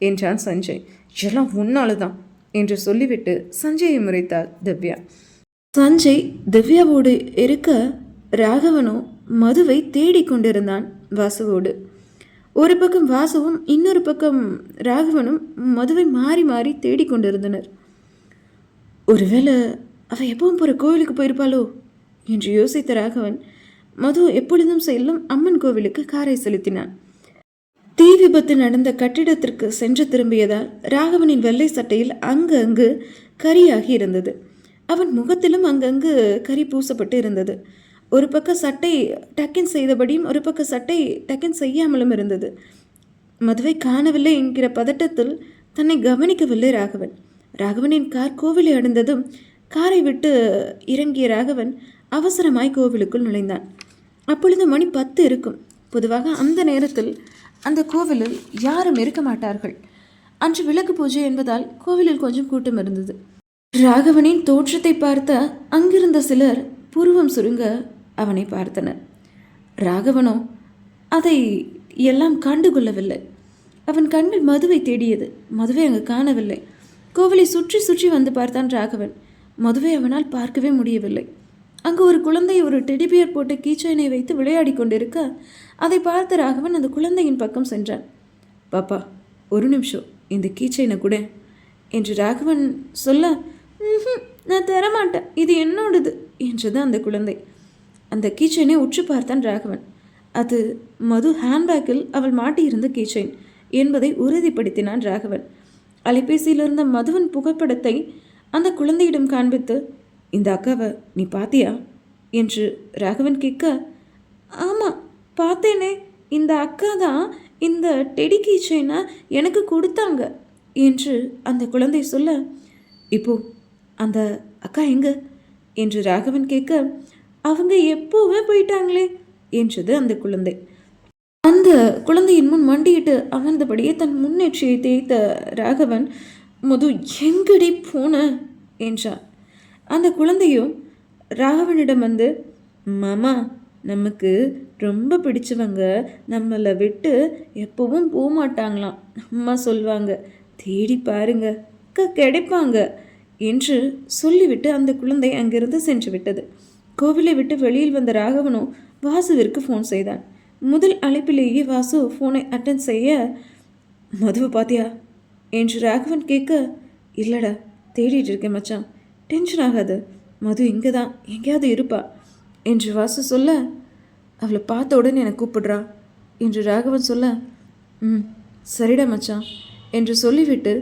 என்றான் சஞ்சய். எல்லாம் உன்னால தான் என்று சொல்லிவிட்டு சஞ்சயை முறைத்தார் திவ்யா. சஞ்சய் திவ்யாவோடு இருக்க ராகவனோ மதுவை தேடிக்கொண்டிருந்தான் வாசுவோடு. ஒரு பக்கம் வாசுவும் இன்னொரு பக்கம் ராகவனும் மதுவை மாறி மாறி தேடிக்கொண்டிருந்தனர். ஒருவேளை அவள் எப்பவும் போகிற கோவிலுக்கு போயிருப்பாளோ என்று யோசித்த ராகவன் மது எப்பொழுதும் செல்லும் அம்மன் கோவிலுக்கு காரை செலுத்தினான். தீ விபத்து நடந்த கட்டிடத்திற்கு சென்று திரும்பியதால் ராகவனின் வெள்ளை சட்டையில் அங்கு கரியாகி இருந்தது. அவன் முகத்திலும் அங்கங்கு கரி பூசப்பட்டு இருந்தது. ஒரு பக்க சட்டை டக்கின் செய்தபடியும் ஒரு பக்க சட்டை டக்கின் செய்யாமலும் இருந்தது. மதுவை காணவில்லை என்கிற பதட்டத்தில் தன்னை கவனிக்கவில்லை ராகவன். ராகவனின் கார் கோவிலை அடைந்ததும் காரை விட்டு இறங்கிய ராகவன் அவசரமாய் கோவிலுக்குள் நுழைந்தான். அப்பொழுது மணி 10 இருக்கும். பொதுவாக அந்த நேரத்தில் அந்த கோவிலில் யாரும் இருக்க மாட்டார்கள். அன்று விளக்கு பூஜை என்பதால் கோவிலில் கொஞ்சம் கூட்டம் இருந்தது. ராகவனின் தோற்றத்தை பார்த்த அங்கிருந்த சிலர் புருவம் சுருங்க அவனை பார்த்தனர். ராகவனோ அதை எல்லாம் கண்டுகொள்ளவில்லை. அவன் கண்கள் மதுவை தேடியது. மதுவை அங்கு காணவில்லை. கோவிலை சுற்றி சுற்றி வந்து பார்த்தான் ராகவன். மதுவை அவனால் பார்க்கவே முடியவில்லை. அங்கு ஒரு குழந்தை ஒரு டெடிபியர் போட்டு கீச்சைனை வைத்து விளையாடி கொண்டிருக்க அதை பார்த்த ராகவன் அந்த குழந்தையின் பக்கம் சென்றான். பாப்பா, ஒரு நிமிஷம் இந்த கீச்சைனை கூட என்று ராகவன் சொல்ல, நான் தரமாட்டேன், இது என்னோடது என்றது அந்த குழந்தை. அந்த கீச்சைனை உற்று பார்த்தான் ராகவன். அது மது ஹேண்ட்பேக்கில் அவள் மாட்டியிருந்த கீச்சைன் என்பதை உறுதிப்படுத்தினான் ராகவன். அலைபேசியில் இருந்த மதுவின் புகைப்படத்தை அந்த குழந்தையிடம் காண்பித்து, இந்த அக்காவை நீ பாத்தியா என்று ராகவன் கேட்க, ஆமாம் பார்த்தேனே, இந்த அக்கா தான் இந்த டெடி கீச்சைனை எனக்கு கொடுத்தாங்க என்று அந்த குழந்தை சொல்ல, இப்போ அந்த அக்கா எங்க என்று ராகவன் கேட்க, அவங்க எப்போவே போயிட்டாங்களே என்றது அந்த குழந்தை. அந்த குழந்தையின் முன் மண்டியிட்டு அமர்ந்தபடியே தன் முன்னேற்றியை தேய்த்த ராகவன், மது எங்கடி போன என்றான். அந்த குழந்தையும் ராகவனிடம் வந்து, மாமா, நமக்கு ரொம்ப பிடிச்சவங்க நம்மளை விட்டு எப்பவும் போக மாட்டாங்களாம், அம்மா சொல்வாங்க, தேடி பாருங்க கிடைப்பாங்க என்று சொல்லிவிட்டு அந்த குழந்தை அங்கிருந்து சென்று விட்டது. கோவிலை விட்டு வெளியில் வந்த ராகவனும் வாசுவிற்கு ஃபோன் செய்தான். முதல் அழைப்பிலேயே வாசு ஃபோனை அட்டன் செய்ய, மதுவை பாத்தியா என்று ராகவன் கேட்க, இல்லைடா, தேடிட்டு இருக்கேன் மச்சான், டென்ஷன் ஆகாது, மது இங்கே தான் எங்கேயாவது இருப்பா என்று வாசு சொல்ல, அவளை பார்த்த உடனே என்னை கூப்பிடுறா என்று ராகவன் சொல்ல, சரிடா மச்சான் என்று சொல்லிவிட்டு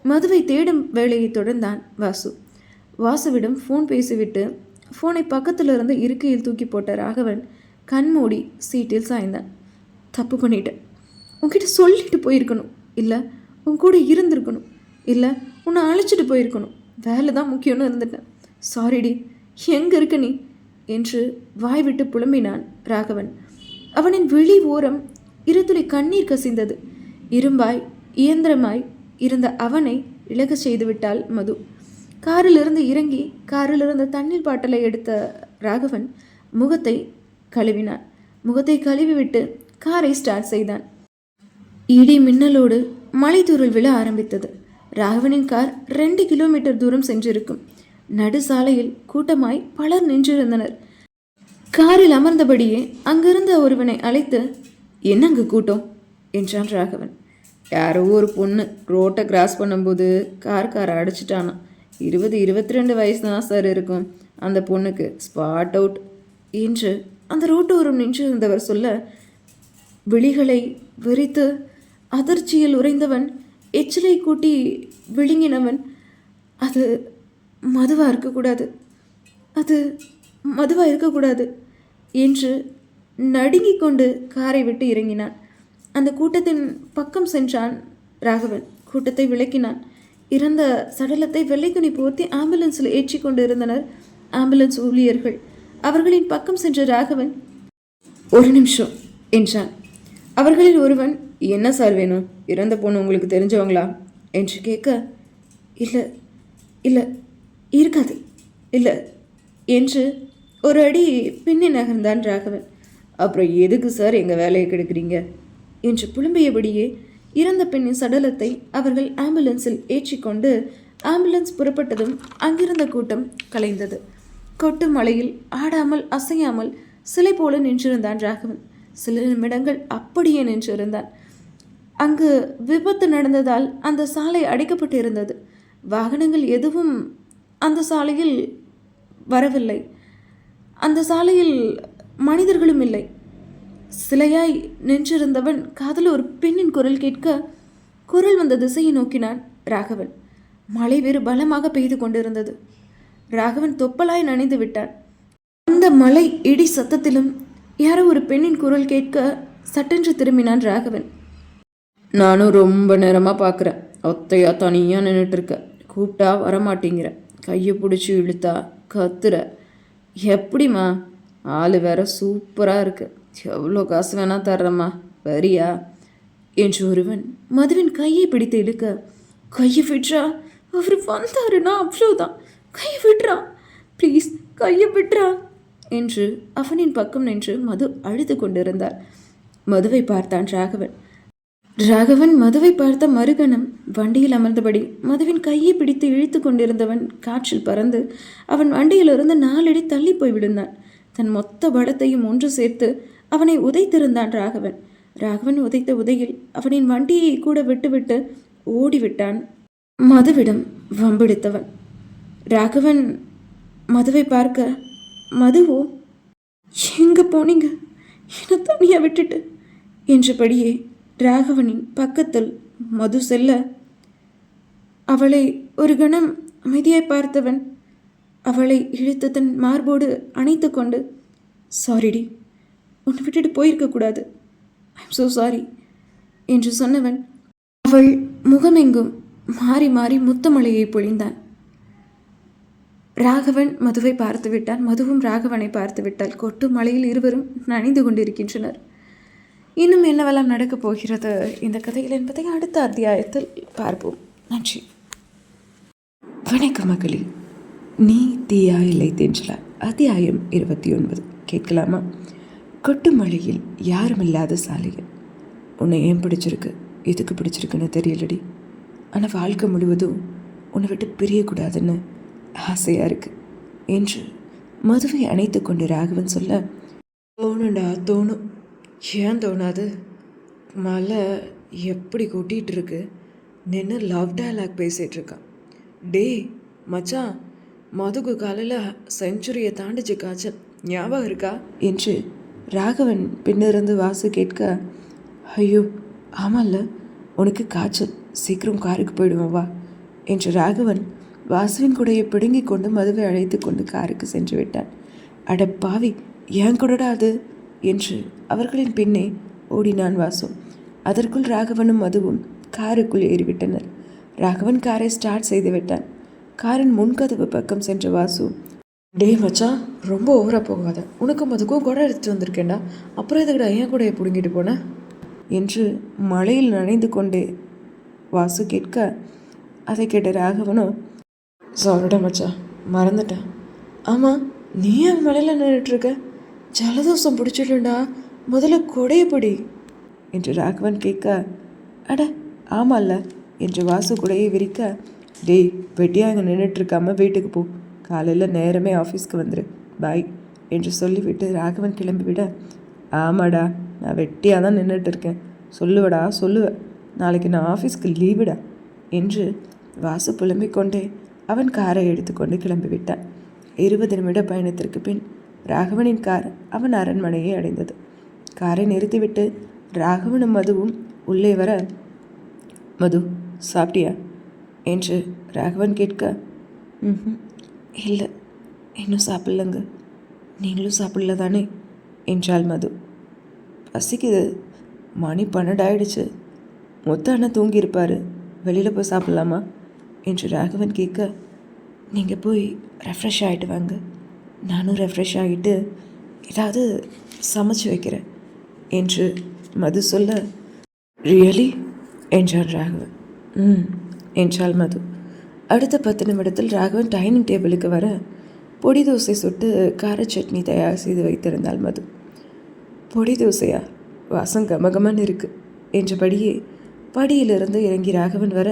மதுவை தேடும் வேலையை தொடர்ந்தான் வாசு. வாசுவிடம் ஃபோன் பேசிவிட்டு ஃபோனை பக்கத்தில் இருந்து இருக்கையில் தூக்கி போட்ட ராகவன் கண்மூடி சீட்டில் சாய்ந்தான். தப்பு பண்ணிட்டேன், உன்கிட்ட சொல்லிட்டு போயிருக்கணும், இல்லை உன் கூட இருந்திருக்கணும், இல்லை உன்னை அழைச்சிட்டு போயிருக்கணும், வேலை தான் முக்கியம்னு இருந்துட்டேன், சாரிடி, எங்கே இருக்க நீ என்று வாய்விட்டு புலம்பினான் ராகவன். அவனின் விழி ஓரம் இருதுளி கண்ணீர் கசிந்தது. இரும்பாய் இயந்திரமாய் இருந்த அவனை இழக செய்துவிட்டாள் மது. காரிலிருந்து இறங்கி காரிலிருந்த தண்ணீர் பாட்டலை எடுத்த ராகவன் முகத்தை கழுவினான். முகத்தை கழுவிவிட்டு காரை ஸ்டார்ட் செய்தான். இடி மின்னலோடு மலைத்தூரல் விழ ஆரம்பித்தது. ராகவனின் கார் 2 கிலோமீட்டர் தூரம் சென்றிருக்கும். நடு சாலையில் கூட்டமாய் பலர் நின்றிருந்தனர். காரில் அமர்ந்தபடியே அங்கிருந்த ஒருவனை அழைத்து, என்னங்க கூட்டம் என்றான் ராகவன். யாரோ ஒரு பொண்ணு ரோட்டை கிராஸ் பண்ணும்போது காரை அடிச்சிட்டானா, 20-22 வயசு தான் சார் இருக்கும் அந்த பொண்ணுக்கு, ஸ்பாட் அவுட் என்று அந்த ரோட்டோரம் நின்றிருந்தவர் சொல்ல, விழிகளை விரித்து அதிர்ச்சியில் உறைந்தவன் எச்சிலை கூட்டி விழுங்கினவன், அது மதுவாக இருக்கக்கூடாது, அது மதுவாக இருக்கக்கூடாது என்று நடுங்கிக் கொண்டு காரை விட்டு இறங்கினான். அந்த கூட்டத்தின் பக்கம் சென்றான் ராகவன். கூட்டத்தை விளக்கினான். இறந்த சடலத்தை வெள்ளைத்துணி போர்த்தி ஆம்புலன்ஸில் ஏற்றி கொண்டு இருந்தனர் ஆம்புலன்ஸ் ஊழியர்கள். அவர்களின் பக்கம் சென்ற ராகவன், ஒரு நிமிஷம் என்றான். அவர்களில் ஒருவன், என்ன சார் வேணும், இறந்த பொண்ணு உங்களுக்கு தெரிஞ்சவங்களா என்று கேட்க, இல்லை இல்லை இருக்காது இல்லை என்று ஒரு அடி பின்னி நகர்ந்தான் ராகவன். அப்புறம் எதுக்கு சார் எங்கள் வேலையை கெடுக்கிறீங்க என்று புலம்பியபடியே இறந்த பெண்ணின் சடலத்தை அவர்கள் ஆம்புலன்ஸில் ஏற்றிக்கொண்டு ஆம்புலன்ஸ் புறப்பட்டதும் அங்கிருந்த கூட்டம் கலைந்தது. கொட்டு மலையில் ஆடாமல் அசையாமல் சிலை போல நின்றிருந்தான் ராகவன். சில நிமிடங்கள் அப்படியே நின்றிருந்தான். அங்கு விபத்து நடந்ததால் அந்த சாலை அடைக்கப்பட்டு இருந்தது. வாகனங்கள் எதுவும் அந்த சாலையில் வரவில்லை. அந்த சாலையில் மனிதர்களும் இல்லை. சிலையாய் நின்றிருந்தவன் காதில் ஒரு பெண்ணின் குரல் கேட்க, குரல் வந்த திசையை நோக்கினான் ராகவன். மழை வேறு பலமாக பெய்து கொண்டிருந்தது. ராகவன் தொப்பலாய் நனைந்து விட்டான். அந்த மழை இடி சத்தத்திலும் யாரோ ஒரு பெண்ணின் குரல் கேட்க சட்டென்று திரும்பினான் ராகவன். நானும் ரொம்ப நேரமாக பார்க்குறேன், ஒத்தையா தனியாக நின்றுட்டு இருக்க, கூப்பிட்டா வரமாட்டேங்கிற, கையை பிடிச்சி இழுத்தா கத்துற, எப்படிம்மா, ஆள் வேற சூப்பராக இருக்கு, எவ்வளோ காசு வேணா தர்றம்மா, வரியா என்று ஒருவன் மதுவின் கையை பிடித்து இழுக்க, கையை விட்றா அவர் வந்தாருன்னா அவ்வளோதான், கையை விடுறா, ப்ளீஸ் கையை விடுறா என்று அவனின் பக்கம் நின்று மது அழுது கொண்டிருந்தார். மதுவை பார்த்தான் ராகவன். ராகவன் மதுவை பார்த்த மறுகணம் வண்டியில் அமர்ந்தபடி மதுவின் கையை பிடித்து இழுத்து கொண்டிருந்தவன் காற்றில் பறந்து அவன் வண்டியிலிருந்து 4 அடி தள்ளி போய் விழுந்தான். தன் மொத்த பலத்தையும் ஒன்று சேர்த்து அவனை உதைத்திருந்தான் ராகவன். ராகவன் உதைத்த உதையில் அவனின் வண்டியை கூட விட்டுவிட்டு ஓடிவிட்டான் மதுவிடம் வம்பிடித்தவன். ராகவன் மதுவை பார்க்க, மதுவோ, எங்க போனீங்க, என்னை தனியா விட்டுட்டு என்றபடியே ராகவனின் பக்கத்தில் மது செல்ல அவளை ஒரு கணம் அமைதியாய் பார்த்தவன் அவளை இழுத்து தன் மார்போடு அணைத்து கொண்டு, சாரிடி, உன்னை விட்டுட்டு போயிருக்கக்கூடாது, ஐம் ஸோ சாரி என்று சொன்னவன் அவள் முகமெங்கும் மாறி மாறி முத்தமலையை பொழிந்தான். ராகவன் மதுவை பார்த்து விட்டான், மதுவும் ராகவனை பார்த்து விட்டால் கொட்டு மலையில் இருவரும் நனைந்து கொண்டிருக்கின்றனர். இன்னும் என்னவெல்லாம் நடக்கப் போகிறது இந்த கதையில் என்பதை அடுத்த அத்தியாயத்தில் பார்ப்போம். நன்றி. வணக்கம் மகளே. நீ தீயா இல்லை தென்றலா, அத்தியாயம் 29 கேட்கலாமா? கொட்டு மழையில் யாரும் இல்லாத சாலையில். உன்னை ஏன் பிடிச்சிருக்கு, எதுக்கு பிடிச்சிருக்குன்னு தெரியலடி, ஆனால் வாழ்க்கை முழுவதும் உன்னை விட்டு பிரியக்கூடாதுன்னு ஆசையாக இருக்கு என்று மதுவை அணைத்து கொண்டு ராகவன் சொல்ல, தோணுண்டா தோணும், ஏன் தோணாது? மழை எப்படி கொட்டிகிட்டு இருக்கு, நின்று லவ் டயலாக் பேசிகிட்டு இருக்கான். டே மச்சான், மதுக்கு காலையில் செஞ்சுரியை தாண்டிச்சு காய்ச்சல், ஞாபகம் இருக்கா என்று ராகவன் பின்னிருந்து வாசு கேட்க, ஐயோ ஆமாம்ல, உனக்கு காய்ச்சல், சீக்கிரம் காருக்கு போயிடுவேன் வா என்று ராகவன் வாசுவின் கூடையை பிடுங்கி கொண்டு மதுவை அழைத்து கொண்டு காருக்கு சென்று விட்டான். அட பாவி, ஏன் கூடடா அது என்று அவர்களின் பின்னே ஓடினான் வாசு. அதற்குள் ராகவனும் மதுவும் காருக்குள் ஏறிவிட்டனர். ராகவன் காரை ஸ்டார்ட் செய்து விட்டான். காரின் முன்கதவு பக்கம் சென்ற வாசு, டே மச்சான், ரொம்ப ஓவராக போகாத, உனக்கும் மதுக்கும் கூட எடுத்துட்டு வந்திருக்கேன்டா, அப்புறம் எதுக்கடா ஏன் கூட பிடுங்கிட்டு போன என்று மழையில் நனைந்து கொண்டே வாசு கேட்க, அதை கேட்ட ராகவனும், சாரிடா மச்சான், மறந்துட்டேன். ஆமாம், நீ ஏன் மழையில் நின்றுட்டுருக்க, ஜலதோஷம் பிடிச்சிடுண்டா, முதல்ல கொடையப்படி என்று ராகவன் கேட்க, அட ஆமாம்ல என்று வாசு குடையை விரிக்க, டேய் வெட்டியாக இங்கே நின்றுட்டுருக்காம வீட்டுக்கு போ, காலையில் நேரமே ஆஃபீஸ்க்கு வந்துடு, பாய் என்று சொல்லிவிட்டு ராகவன் கிளம்பிவிட, ஆமாடா நான் வெட்டியாக தான் நின்றுட்டு இருக்கேன், சொல்லுவடா சொல்லுவேன், நாளைக்கு நான் ஆஃபீஸ்க்கு லீவுடா என்று வாசு புலம்பிக் கொண்டே அவன் காரை எடுத்துக்கொண்டு கிளம்பிவிட்டான். 20 நிமிட பயணத்திற்கு பின் ராகவனின் கார் அவன் அரண்மனையை அடைந்தது. காரை நிறுத்திவிட்டு ராகவனும் மதுவும் உள்ளே வர, மது சாப்பிட்டியா என்று ராகவன் கேட்க, இல்லை இன்னும் சாப்பிட்லங்க, நீங்களும் சாப்பிடல தானே என்றாள் மது. பசிக்குது, மணி 12 ஆயிடுச்சு, மொத்த அண்ணன் தூங்கியிருப்பார், வெளியில் போய் சாப்பிட்லாமா என்று ராகவன் கேட்க, நீங்கள் போய் ரெஃப்ரெஷ் ஆகிட்டு வாங்க, நானும் ரெஃப்ரெஷ் ஆகிட்டு ஏதாவது சமைச்சு வைக்கிறேன் என்று மது சொல்ல, ரியலி என்றான் ராகவன். என்றாள் மது. அடுத்த 10 நிமிடத்தில் ராகவன் டைனிங் டேபிளுக்கு வர பொடி தோசை சுட்டு கார சட்னி தயார் செய்து வைத்திருந்தாள் மது. பொடி தோசையா, வாசம் கமகமன்னு இருக்கு என்றபடியே படியிலிருந்து இறங்கி ராகவன் வர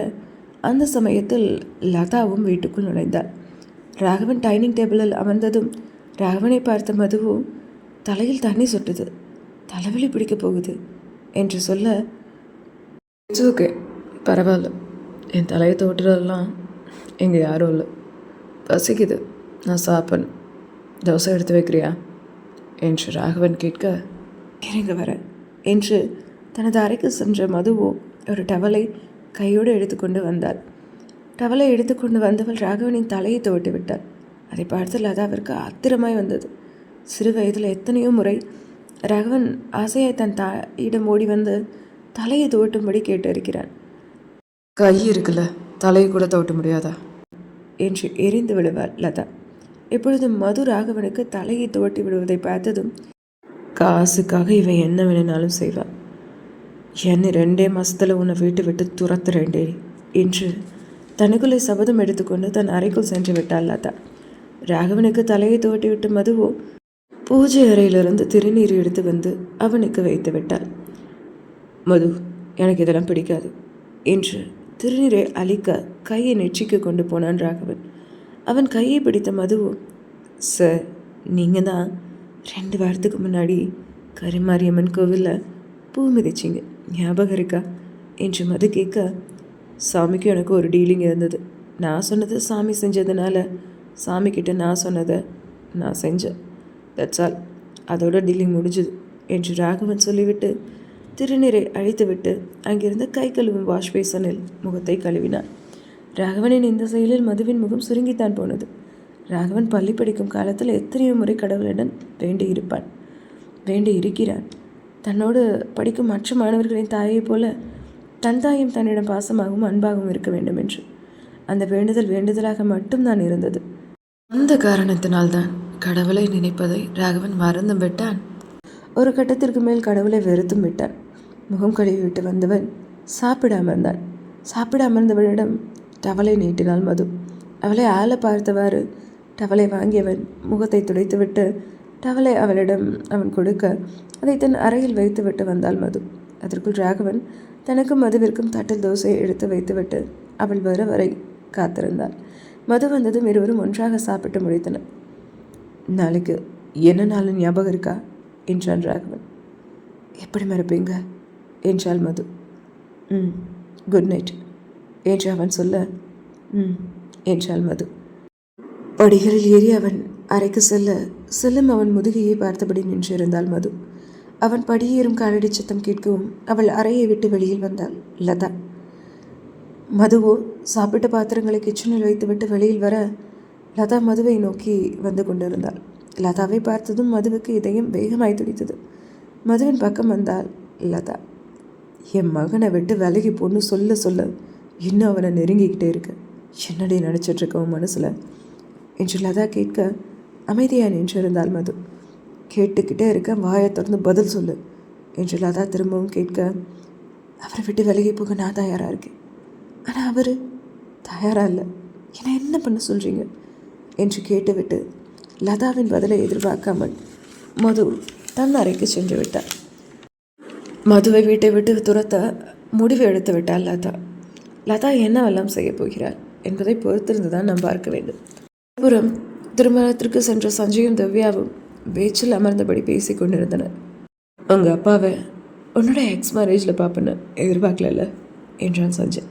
அந்த சமயத்தில் லதாவும் வீட்டுக்குள் நுழைந்தாள். ராகவன் டைனிங் டேபிளில் அமர்ந்ததும் ராகவனை பார்த்த மதுவோ, தலையில் தண்ணி சொட்டுது, தலைவலி பிடிக்க போகுது என்று சொல்ல, இட்ஸ் ஓகே, பரவாயில்ல, என் தலையை தோட்டுறதெல்லாம் இங்கே யாரும் இல்லை, பசிக்குது, நான் சாப்பிடணும், தோசை எடுத்து வைக்கிறியா என்று ராகவன் கேட்க, இறங்க வர என்று தனது அறைக்கு சென்ற மதுவோ ஒரு டவலை கையோடு எடுத்துக்கொண்டு வந்தாள். டவலை எடுத்துக்கொண்டு வந்தவள் ராகவனின் தலையை துவட்டு விட்டாள். அதை பார்த்து லதாவிற்கு ஆத்திரமாய் வந்தது. சிறு வயதில் எத்தனையோ முறை ராகவன் ஆசையாய் தன் தாயிடம் ஓடி வந்து தலையை துவட்டும்படி கேட்டிருக்கிறான். கை இருக்குல்ல, தலையை கூட துவட்ட முடியாதா என்று எரிந்து விடுவாள் லதா. இப்பொழுது மது ராகவனுக்கு தலையை துவட்டி விடுவதை பார்த்ததும், காசுக்காக இவன் என்ன வேணுனாலும் செய்வான், என்ன 2 மாதத்தில் உன்னை வீட்டு விட்டு துரத்துறேன்டே என்று தனக்குள்ளே சபதம் எடுத்துக்கொண்டு தன் அறைக்குள் சென்று விட்டாள் லதா. ராகவனுக்கு தலையை துவட்டி விட்டு மதுவோ பூஜை அறையிலிருந்து திருநீர் எடுத்து வந்து அவனுக்கு வைத்து விட்டாள். மது, எனக்கு இதெல்லாம் பிடிக்காது என்று திருநீரை அழிக்க கையை நெற்றிக்கு கொண்டு போனான் ராகவன். அவன் கையை பிடித்த மதுவோ, சார், நீங்கள் தான் 2 வாரத்துக்கு முன்னாடி கருமாரியம்மன் கோவிலில் பூ மிதிச்சிங்க, ஞாபகம் இருக்கா என்று மது கேட்க, சாமிக்கு எனக்கு ஒரு டீலிங் இருந்தது. நான் சொன்னது சாமி செஞ்சதுனால சாமிக்கிட்ட நான் சொன்னதை நான் செஞ்சேன். That's all. அதோட டீலிங் முடிஞ்சுது என்று ராகவன் சொல்லிவிட்டு திருநீரை அழித்துவிட்டு அங்கிருந்த கை கழுவும் வாஷ் பேசனில் முகத்தை கழுவினார். ராகவனின் இந்த செயலில் மதுவின் முகம் சுருங்கித்தான் போனது. ராகவன் பள்ளி படிக்கும் காலத்தில் எத்தனையோ முறை கடவுளிடம் வேண்டி இருக்கிறான். தன்னோடு படிக்கும் மற்ற மாணவர்களின் தாயைப் போல தன் தாயும் தன்னிடம் பாசமாகவும் அன்பாகவும் இருக்க வேண்டும் என்று. அந்த வேண்டுதலாக மட்டும்தான் இருந்தது. அந்த காரணத்தினால்தான் கடவுளை நினைப்பதை ராகவன் மறந்தும் விட்டான். ஒரு கட்டத்திற்கு மேல் கடவுளை வெறுத்தும் விட்டான். முகம் கழுவி விட்டு வந்தவன் சாப்பிட அமர்ந்தவளிடம் டவலை நீட்டினாள் மது. அவளை ஆள பார்த்தவாறு டவலை வாங்கியவன் முகத்தை துடைத்துவிட்டு டவலை அவளிடம் அவன் கொடுக்க அதை தன் அறையில் வைத்து விட்டு வந்தாள் மது. அதற்குள் ராகவன் தனக்கும் மதுவிற்கும் தட்டில் தோசையை எடுத்து வைத்துவிட்டு அவள் வர வரை காத்திருந்தாள். மது வந்ததும் இருவரும் ஒன்றாக சாப்பிட்டு முடித்தனர். நாளைக்கு என்ன நாள் ஞாபகம் இருக்கா என்றான் ராகவன். எப்படி மறப்பீங்க என்றாள் மது. குட் நைட் என்று அவன் சொல்ல என்றாள் மது. படிகளில் ஏறி அவன் அறைக்கு செல்லும் அவன் முதுகையை பார்த்தபடி நின்றிருந்தாள் மது. அவன் படியேறும் காலடி சத்தம் கேட்கவும் அவள் அறையை விட்டு வெளியில் வந்தாள் லதா. மதுவோ சாப்பிட்ட பாத்திரங்களை கிச்சனில் வைத்துவிட்டு வெளியில் வர லதா மதுவை நோக்கி வந்து கொண்டிருந்தாள். லதாவை பார்த்ததும் மதுவுக்கு இதயம் வேகமாய் துடித்தது. மதுவின் பக்கம் வந்தாள் லதா. என் மகனை விட்டு விலகி போன்னு சொல்ல இன்னும் அவனை நெருங்கிக்கிட்டே இருக்கு. என்னடி நினச்சிட்ருக்கவன் மனசில் என்று லதா கேட்க அமைதியாக நின்றிருந்தாள் மது. கேட்டுக்கிட்டே இருக்க, வாயை திறந்து பதில் சொல்லு என்று லதா திரும்பவும் கேட்க, அவரை விட்டு விலகி போக நான் தயாராக இருக்கேன், ஆனால் அவர் தயாராக இல்லை, என்னை என்ன பண்ண சொல்கிறீங்க என்று கேட்டுவிட்டு லதாவின் பதிலை எதிர்பார்க்காமல் மது தன் அறைக்கு சென்று விட்டார். மதுவை வீட்டை விட்டு துரத்த முடிவு எடுத்து விட்டாள் லதா என்னவெல்லாம் செய்ய போகிறாள் என்பதை பொறுத்திருந்து தான் நாம் பார்க்க வேண்டும். புறம் திருமணத்திற்கு சென்ற சஞ்சயும் திவ்யாவும் பேச்சில் அமர்ந்தபடி பேசி கொண்டிருந்தனர். உங்கள் அப்பாவை உன்னோட எக்ஸ் மேரேஜில் பார்ப்பேன்னு எதிர்பார்க்கல என்றான் சஞ்சய்.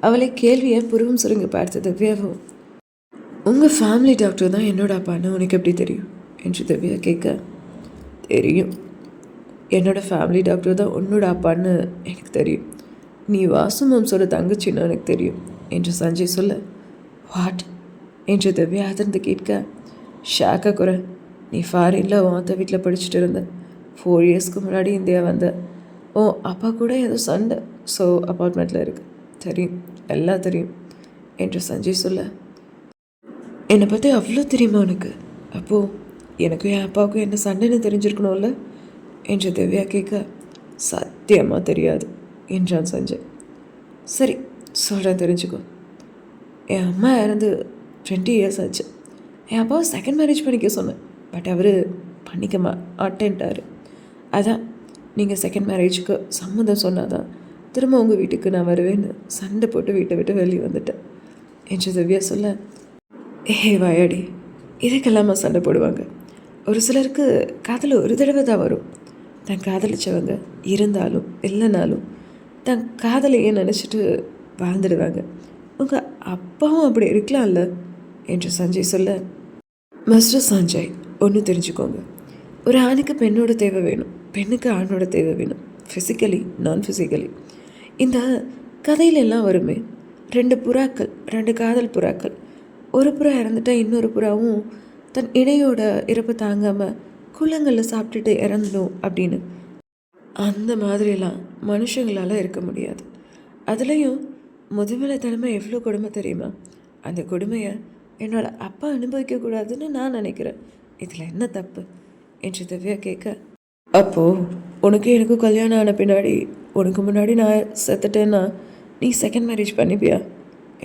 அவளை கேள்வியை புருவம் சுருங்க பார்த்த திவ்யாவும், உங்கள் ஃபேமிலி டாக்டர் தான் என்னோட அப்பான்னு உனக்கு எப்படி தெரியும் என்று திவ்யா கேட்க, தெரியும், என்னோடய ஃபேமிலி டாக்டர் தான் உன்னோட அப்பான்னு எனக்கு தெரியும், நீ வாசு மாம்சோட தங்கச்சின்னு எனக்கு தெரியும் என்று சஞ்சய் சொல்ல, வாட் என்று திவ்யா அதிர்ந்து கேட்க, ஷாக்கா குறை, நீ ஃபாரினில் உன் வீட்டில் படிச்சுட்டு இருந்த, 4 இயர்ஸ்க்கு முன்னாடி இந்தியா வந்த, ஓ அப்பா கூட ஏதோ சண்டை, ஸோ அப்பார்ட்மெண்ட்டில் இருக்கு, தெரியும், எல்லாம் தெரியும் என்று சஞ்சய் சொல்ல, என்னை பற்றி அவ்வளோ தெரியுமா உனக்கு? அப்போது எனக்கும் என் அப்பாவுக்கும் என்ன சண்டைன்னு தெரிஞ்சிருக்கணும்ல என்று திவ்யா கேட்க, சத்தியமாக தெரியாது என்றான் சஞ்சய். சரி சொல்கிறேன், தெரிஞ்சுக்கோ. என் அம்மா இறந்து 20 இயர்ஸ் ஆச்சு. என் அப்பாவை செகண்ட் மேரேஜ் பண்ணிக்க சொன்னேன், பட் அவர் பண்ணிக்க மாட்டேன்ட்டார். அதான் நீங்கள் செகண்ட் மேரேஜுக்கு சம்மந்தம் சொன்னாதான் திரும்ப உங்கள் வீட்டுக்கு நான் வருவேன்னு சண்டை போட்டு வீட்டை விட்டு வெளியே வந்துட்டேன் என்று திவ்யா சொல்ல, வாயாடி, இதுக்கெல்லாமா சண்டை போடுவாங்க? ஒரு சிலருக்கு காதல் ஒரு தடவை தான் வரும். தன் காதலிச்சவங்க இருந்தாலும் இல்லைனாலும் தன் காதலையே நினச்சிட்டு வாழ்ந்துடுவாங்க. உங்கள் அப்பாவும் அப்படி இருக்கலாம்ல என்று சஞ்சய் சொல்ல, மிஸ்டர் சஞ்சய், ஒன்று தெரிஞ்சுக்கோங்க, ஒரு ஆணுக்கு பெண்ணோட தேவை வேணும், பெண்ணுக்கு ஆணோட தேவை வேணும், ஃபிசிக்கலி நான் ஃபிசிக்கலி. இந்த கதையிலெல்லாம் வருமே, 2 காதல் புறாக்கள், ஒரு புறா இறந்துட்டால் இன்னொரு புறாவும் தன் இணையோட இறப்பு தாங்காமல் குளங்களில் சாப்பிட்டுட்டு இறந்துடும் அப்படின்னு. அந்த மாதிரிலாம் மனுஷங்களால் இருக்க முடியாது. அதுலேயும் முதுமலைத்தனமை எவ்வளோ கொடுமை தெரியுமா? அந்த கொடுமையை என்னோடய அப்பா அனுபவிக்கக்கூடாதுன்னு நான் நினைக்கிறேன். இதில் என்ன தப்பு என்று திவ்யா கேட்க, அப்போது உனக்கு எனக்கும் கல்யாணம் ஆன பின்னாடி, உனக்கு முன்னாடி நான் செத்துட்டேன்னா நீ செகண்ட் மேரேஜ் பண்ணிப்பியா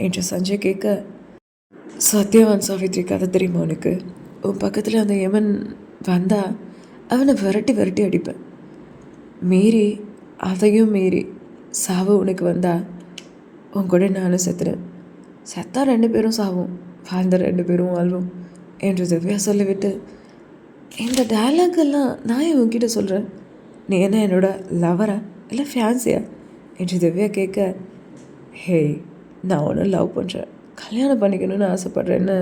என்று சஞ்சய் கேட்க, சத்யவான் சாவித்ரி கதை தெரியுமா உனக்கு? உன் பக்கத்தில் அந்த யமன் வந்தா அவனை விரட்டி விரட்டி அடிப்பேன். மீறி அதையும் மீறி சாவு உனக்கு வந்தா உன் கூட நானும் செத்துறேன். செத்தா 2 பேரும் சாவும், வாழ்ந்த 2 பேரும் வாழ்வோம் என்று திவ்யா சொல்லிவிட்டு, இந்த டயலாக்கெல்லாம் நான் ஏன் உன்கிட்ட சொல்கிறேன்? நீ என்ன என்னோட லவரா இல்லை ஃபேன்சியா என்று திவ்யா கேட்க, ஹே, நான் ஒன்று லவ் பண்ணுறேன், கல்யாணம் பண்ணிக்கணும்னு ஆசைப்பட்றேன்னு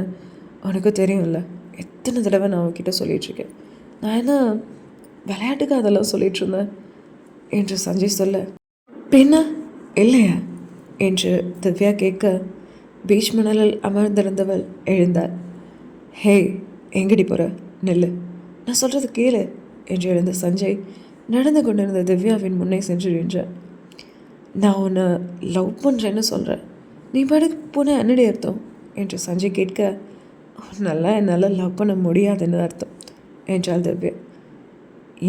உனக்கு தெரியும்ல. எத்தனை தடவை நான் உன்கிட்ட சொல்லிகிட்ருக்கேன். நான் என்ன விளையாட்டுக்கு அதெல்லாம் சொல்லிகிட்ருந்தேன் என்று சஞ்சய் சொல்ல, பின்ன இல்லையா என்று திவ்யா கேட்க, பீச் மணலில் அமர்ந்திருந்தவள் எழுந்தாள். ஹே, எங்கடி போகிற? நெல்லு, நான் சொல்கிறது கேளு என்று எழுந்த சஞ்சய் நடந்து கொண்டிருந்த திவ்யாவின் முன்னே சென்று நின்றான். நான் உன்னை லவ் பண்ணுறேன்னு சொல்கிறேன், நீ பாட்டுக்கு போன என்னடி அர்த்தம் என்று சஞ்சய் கேட்க, நல்லா என்னால் லவ் பண்ண முடியாதுன்னு அர்த்தம் என்றாள் திவ்யா.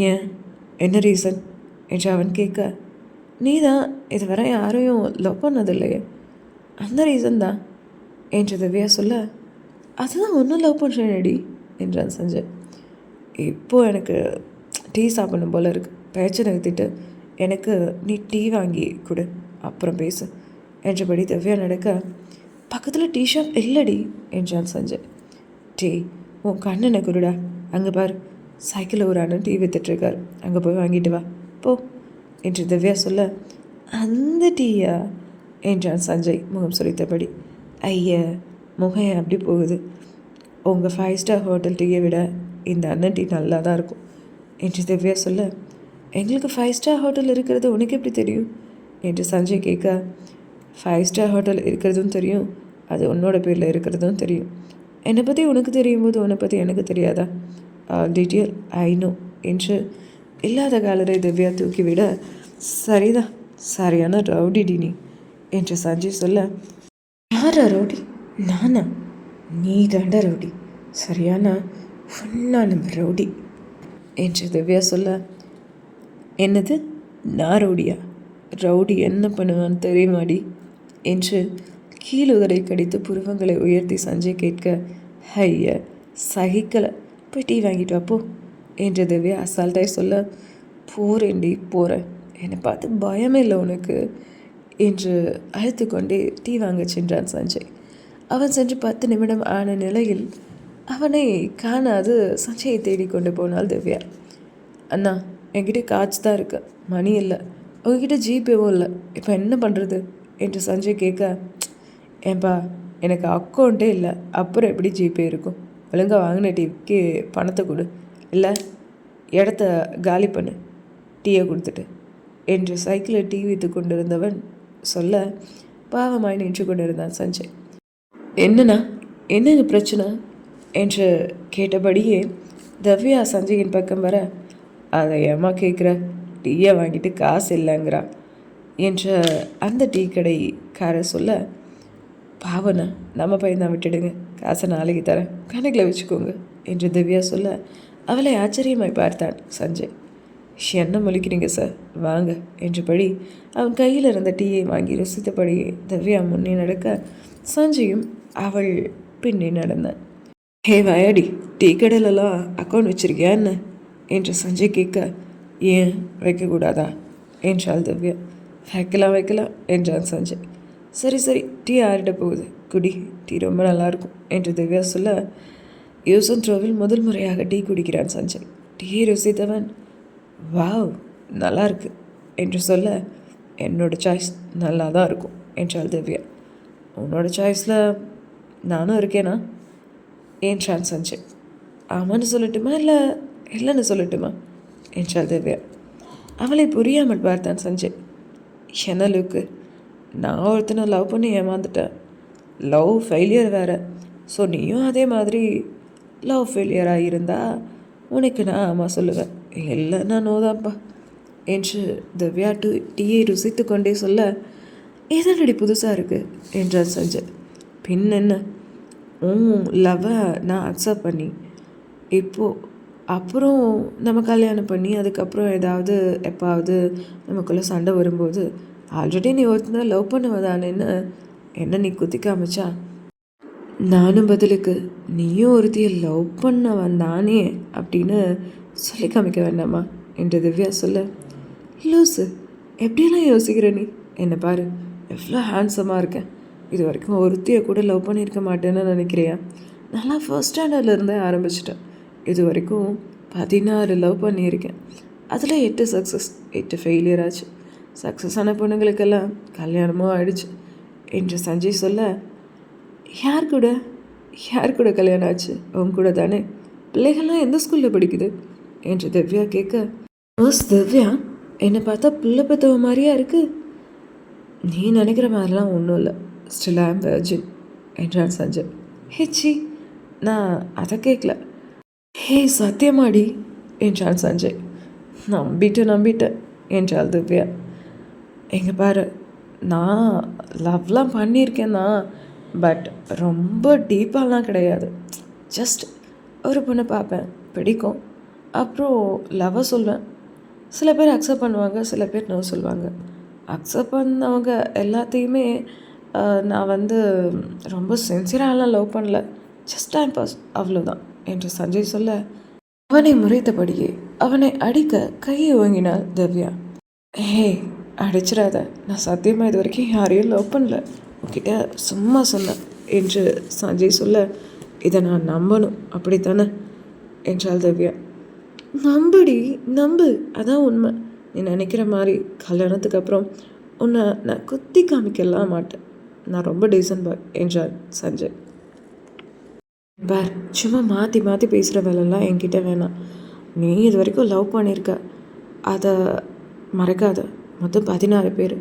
ஏன், என்ன ரீசன் என்று அவன் கேட்க, நீ தான் இதுவரை யாரையும் லவ் பண்ணதில்லையே, அந்த ரீசன் தான் என்று திவ்யா சொல்ல, அதுதான் ஒன்றும் லவ் பண்ணுறேனடி என்றான் சஞ்சய். இப்போது எனக்கு டீ சாப்பிடணும் போல் இருக்குது, பேச்சை நிறுத்திட்டு எனக்கு நீ டீ வாங்கி கொடு, அப்புறம் பேசு என்றபடி திவ்யா நடக்க, பக்கத்தில் டீ ஷாப் இல்லடி என்றான் சஞ்சய். டீ உன் கண்ணனை குருடா, அங்கே பாரு, சைக்கிளில் ஒரு அண்ணன் டீ விற்றுட்ருக்கார், அங்கே போய் வாங்கிட்டு வா போ என்று திவ்யா சொல்ல, அந்த டீயா என்றான் சஞ்சய் முகம் சுரித்தபடி. ஐயா, முகம் அப்படி போகுது, உங்கள் 5 ஸ்டார் ஹோட்டல் டீயை விட இந்த அண்ணன் டீ நல்லா தான் இருக்கும் என்று திவ்யா சொல்ல, எங்களுக்கு 5 ஸ்டார் ஹோட்டல் இருக்கிறது உனக்கு எப்படி தெரியும் என்று சஞ்சய் கேட்க, 5 ஸ்டார் ஹோட்டல் இருக்கிறதும் தெரியும், அது உன்னோட பேரில் இருக்கிறதும் தெரியும். என்னை பற்றி உனக்கு தெரியும் போது உன்னை பற்றி எனக்கு தெரியாதா? டீட்டெயில் ஐ நோ என்று இல்லாத காலரை திவ்யா தூக்கிவிட, சரிதான், சரியான ரவுடி நீ என்று சஞ்சய் சொல்ல, யாரா ரவுடி? நானா? நீ தாண்டா ரவுடி, சரியான ஃபுல்லான ரவுடி என்று திவ்யா சொல்ல, என்னது நான் ரவுடியா? ரவுடி என்ன பண்ணுவான்னு தெரியுமாடி என்று கீழுதரை கடித்து புருவங்களை உயர்த்தி சஞ்சய் கேட்க, ஐய சகிக்கலை, போய் டீ வாங்கிட்டு வாப்போ என்று திவ்யா அசால்ட்டாய் சொல்ல, போகிறேன்டி போகிறேன், என்னை பார்த்து பயமே இல்லை உனக்கு என்று அழைத்து கொண்டே டீ வாங்க சென்றான் சஞ்சய். அவன் சென்று 10 நிமிடம் ஆன நிலையில் அவனை காணாது சஞ்சயை தேடிக்கொண்டு போனாள் திவ்யா. அண்ணா, என்கிட்ட காய்ச்சி தான் இருக்கு, மணி இல்லை, உங்ககிட்ட ஜிபேவும் இல்லை, இப்போ என்ன பண்ணுறது என்று சஞ்சய் கேட்க, ஏன்பா, எனக்கு அக்கௌண்ட்டே இல்லை, அப்புறம் எப்படி ஜிபே இருக்கும்? ஒழுங்காக வாங்கின டீக்கு பணத்தை கொடு, இல்லை இடத்த காலி பண்ணு, டீயை கொடுத்துட்டு என்று சைக்கிளில் டீ வைத்து கொண்டிருந்தவன் சொல்ல, பாவமாய் நின்று கொண்டிருந்தான் சஞ்சய். என்னண்ணா, என்னங்க பிரச்சனை என்று கேட்டபடியே திவ்யா சஞ்சயின் பக்கம் வர, அதை ஏமா கேட்குற, டீயை வாங்கிட்டு காசு இல்லைங்கிறா என்ற அந்த டீ கடைக்கார சொல்ல, பாவண்ணா, நம்ம பையன் தான், விட்டுடுங்க, காசை நாளைக்கு தரேன், கணக்கில் வச்சுக்கோங்க என்று திவ்யா சொல்ல, அவளை ஆச்சரியமாய் பார்த்தான் சஞ்சய். என்ன முழிக்கிறீங்க சார், வாங்க என்றபடி அவன் கையில் இருந்த டீயை வாங்கி ருசித்தபடி திவ்யா முன்னே நடக்க, சஞ்சயும் அவள் பின்னே நடந்தான். ஹே வாயாடி, டீ கடையிலலாம் அக்கௌண்ட் வச்சுருக்கியா என்ன என்று சஞ்சய் கேட்க, ஏன் வைக்கக்கூடாதா என்றாள் திவ்யா. வைக்கலாம் என்றான் சஞ்சய். சரி சரி, டீ ஆறிட போகுது, குடி, டீ ரொம்ப நல்லாயிருக்கும் என்று திவ்யா சொல்ல, யூசன் த்ரோவில் முதல் முறையாக டீ குடிக்கிறான் சஞ்சய். டீயை ருசித்தவன், வாவ், நல்லா இருக்கு என்று சொல்ல, என்னோடய சாய்ஸ் நல்லா தான் இருக்கும் என்றாள் திவ்யா. உன்னோட சாய்ஸில் நானும் இருக்கேனா என்றான் சஞ்சய். ஆமான்னு சொல்லட்டுமா இல்லை இல்லைன்னு சொல்லட்டுமா என்றாள் திவ்யா. அவளை புரியாமல் பார்த்தான் சஞ்சய். என்ன லுக்கு, நான் ஒருத்தனை லவ் பண்ணி ஏமாந்துட்டேன், லவ் ஃபெயிலியர் வேறு, ஸோ நீயும் அதே மாதிரி லவ் ஃபெயிலியராக இருந்தால் உனக்கு நான் ஆமாம் சொல்லுவேன், இல்லை நான் நோதான்ப்பா என்று திவ்யா டீயை ருசித்து கொண்டே சொல்ல, ஏதானடி புதுசாக இருக்குது என்றான் சஞ்சய். பின் என்ன, லவ்வை நான் அக்செப்ட் பண்ணி இப்போது அப்புறம் நம்ம கல்யாணம் பண்ணி அதுக்கப்புறம் ஏதாவது எப்பாவது நமக்குள்ளே சண்டை வரும்போது, ஆல்ரெடி நீ ஒருத்தனை லவ் பண்ணுவதானேன்னு என்ன நீ குத்தி காமிச்சா நானும் பதிலுக்கு நீயும் ஒருத்தியை லவ் பண்ண வந்தானே அப்படின்னு சொல்லி காமிக்க வேண்டாமா என்று திவ்யா சொல்ல, லூசு எப்படியெல்லாம் யோசிக்கிற நீ, என்னை பாரு எவ்வளோ ஹேண்ட்ஸமாக இருக்கேன், இது வரைக்கும் ஒருத்தியை கூட லவ் பண்ணியிருக்க மாட்டேன்னு நினைக்கிறியா? நல்லா ஃபர்ஸ்ட் ஸ்டாண்டர்ட்லேருந்தே ஆரம்பிச்சிட்டேன். இது வரைக்கும் 16 லவ் பண்ணியிருக்கேன். அதில் 8 சக்ஸஸ் 8 ஃபெயிலியர் ஆச்சு. சக்ஸஸ் ஆன பொண்ணுங்களுக்கெல்லாம் கல்யாணமும் ஆயிடுச்சு என்று சஞ்சய் சொல்ல, யார் கூட கல்யாணம் ஆச்சு? அவங்க கூட தானே. பிள்ளைகள்லாம் எந்த ஸ்கூலில் படிக்குது என்று திவ்யா கேட்க, மிஸ் திவ்யா என்னை பார்த்தா பிள்ளை பெற்றவ மாதிரியா இருக்கு. நீ நினைக்கிற மாதிரிலாம் ஒன்றும் இல்லை, ஸ்டில் ஐ ஆம் வெர்ஜின் என்றான் சஞ்சய். ஹேச்சி நான் அதை கேட்கல. ஹே சத்தியமாடி என்றான் சஞ்சய். நம்பிட்டேன் என்றாள் திவ்யா. எங்கே பாரு, நான் லவ்லாம் பண்ணியிருக்கேன் தான், பட் ரொம்ப டீப்பாலாம் கிடையாது. ஜஸ்ட் ஒரு பொண்ணை பார்ப்பேன், பிடிக்கும், அப்புறம் லவ்வை சொல்வேன். சில பேர் அக்செப்ட் பண்ணுவாங்க, சில பேர் நோ சொல்லுவாங்க. அக்செப்ட் பண்ணவங்க எல்லாத்தையுமே நான் ரொம்ப சின்சியராகலாம் லவ் பண்ணல, ஜஸ்ட் டைம் பாஸ், அவ்வளோதான் என்று சஞ்சய் சொல்ல, அவனை முறைத்தபடியே அவனை அடிக்க கையை ஓங்கினாள் திவ்யா. ஹே அடிச்சிடாத, நான் சத்தியமாக இது வரைக்கும் யாரையும் லவ் பண்ணல, உன்கிட்ட சும்மா சொன்னேன் என்று சஞ்சய் சொல்ல, இதை நான் நம்பணும் அப்படித்தானே என்றாள் திவ்யா. நம்பு, அதான் உண்மை. நீ நினைக்கிற மாதிரி கல்யாணத்துக்கு அப்புறம் உன்னை நான் குத்தி காமிக்கலாம் மாட்டேன். நான் ரொம்ப டீசன்ட் பாய் என்றார் சஞ்சய். பார், சும்மா மாற்றி பேசுகிற வேலைலாம் என்கிட்ட வேணாம். நீ இது வரைக்கும் லவ் பண்ணியிருக்க, அதை மறக்காத. மொத்தம் 16 பேர்.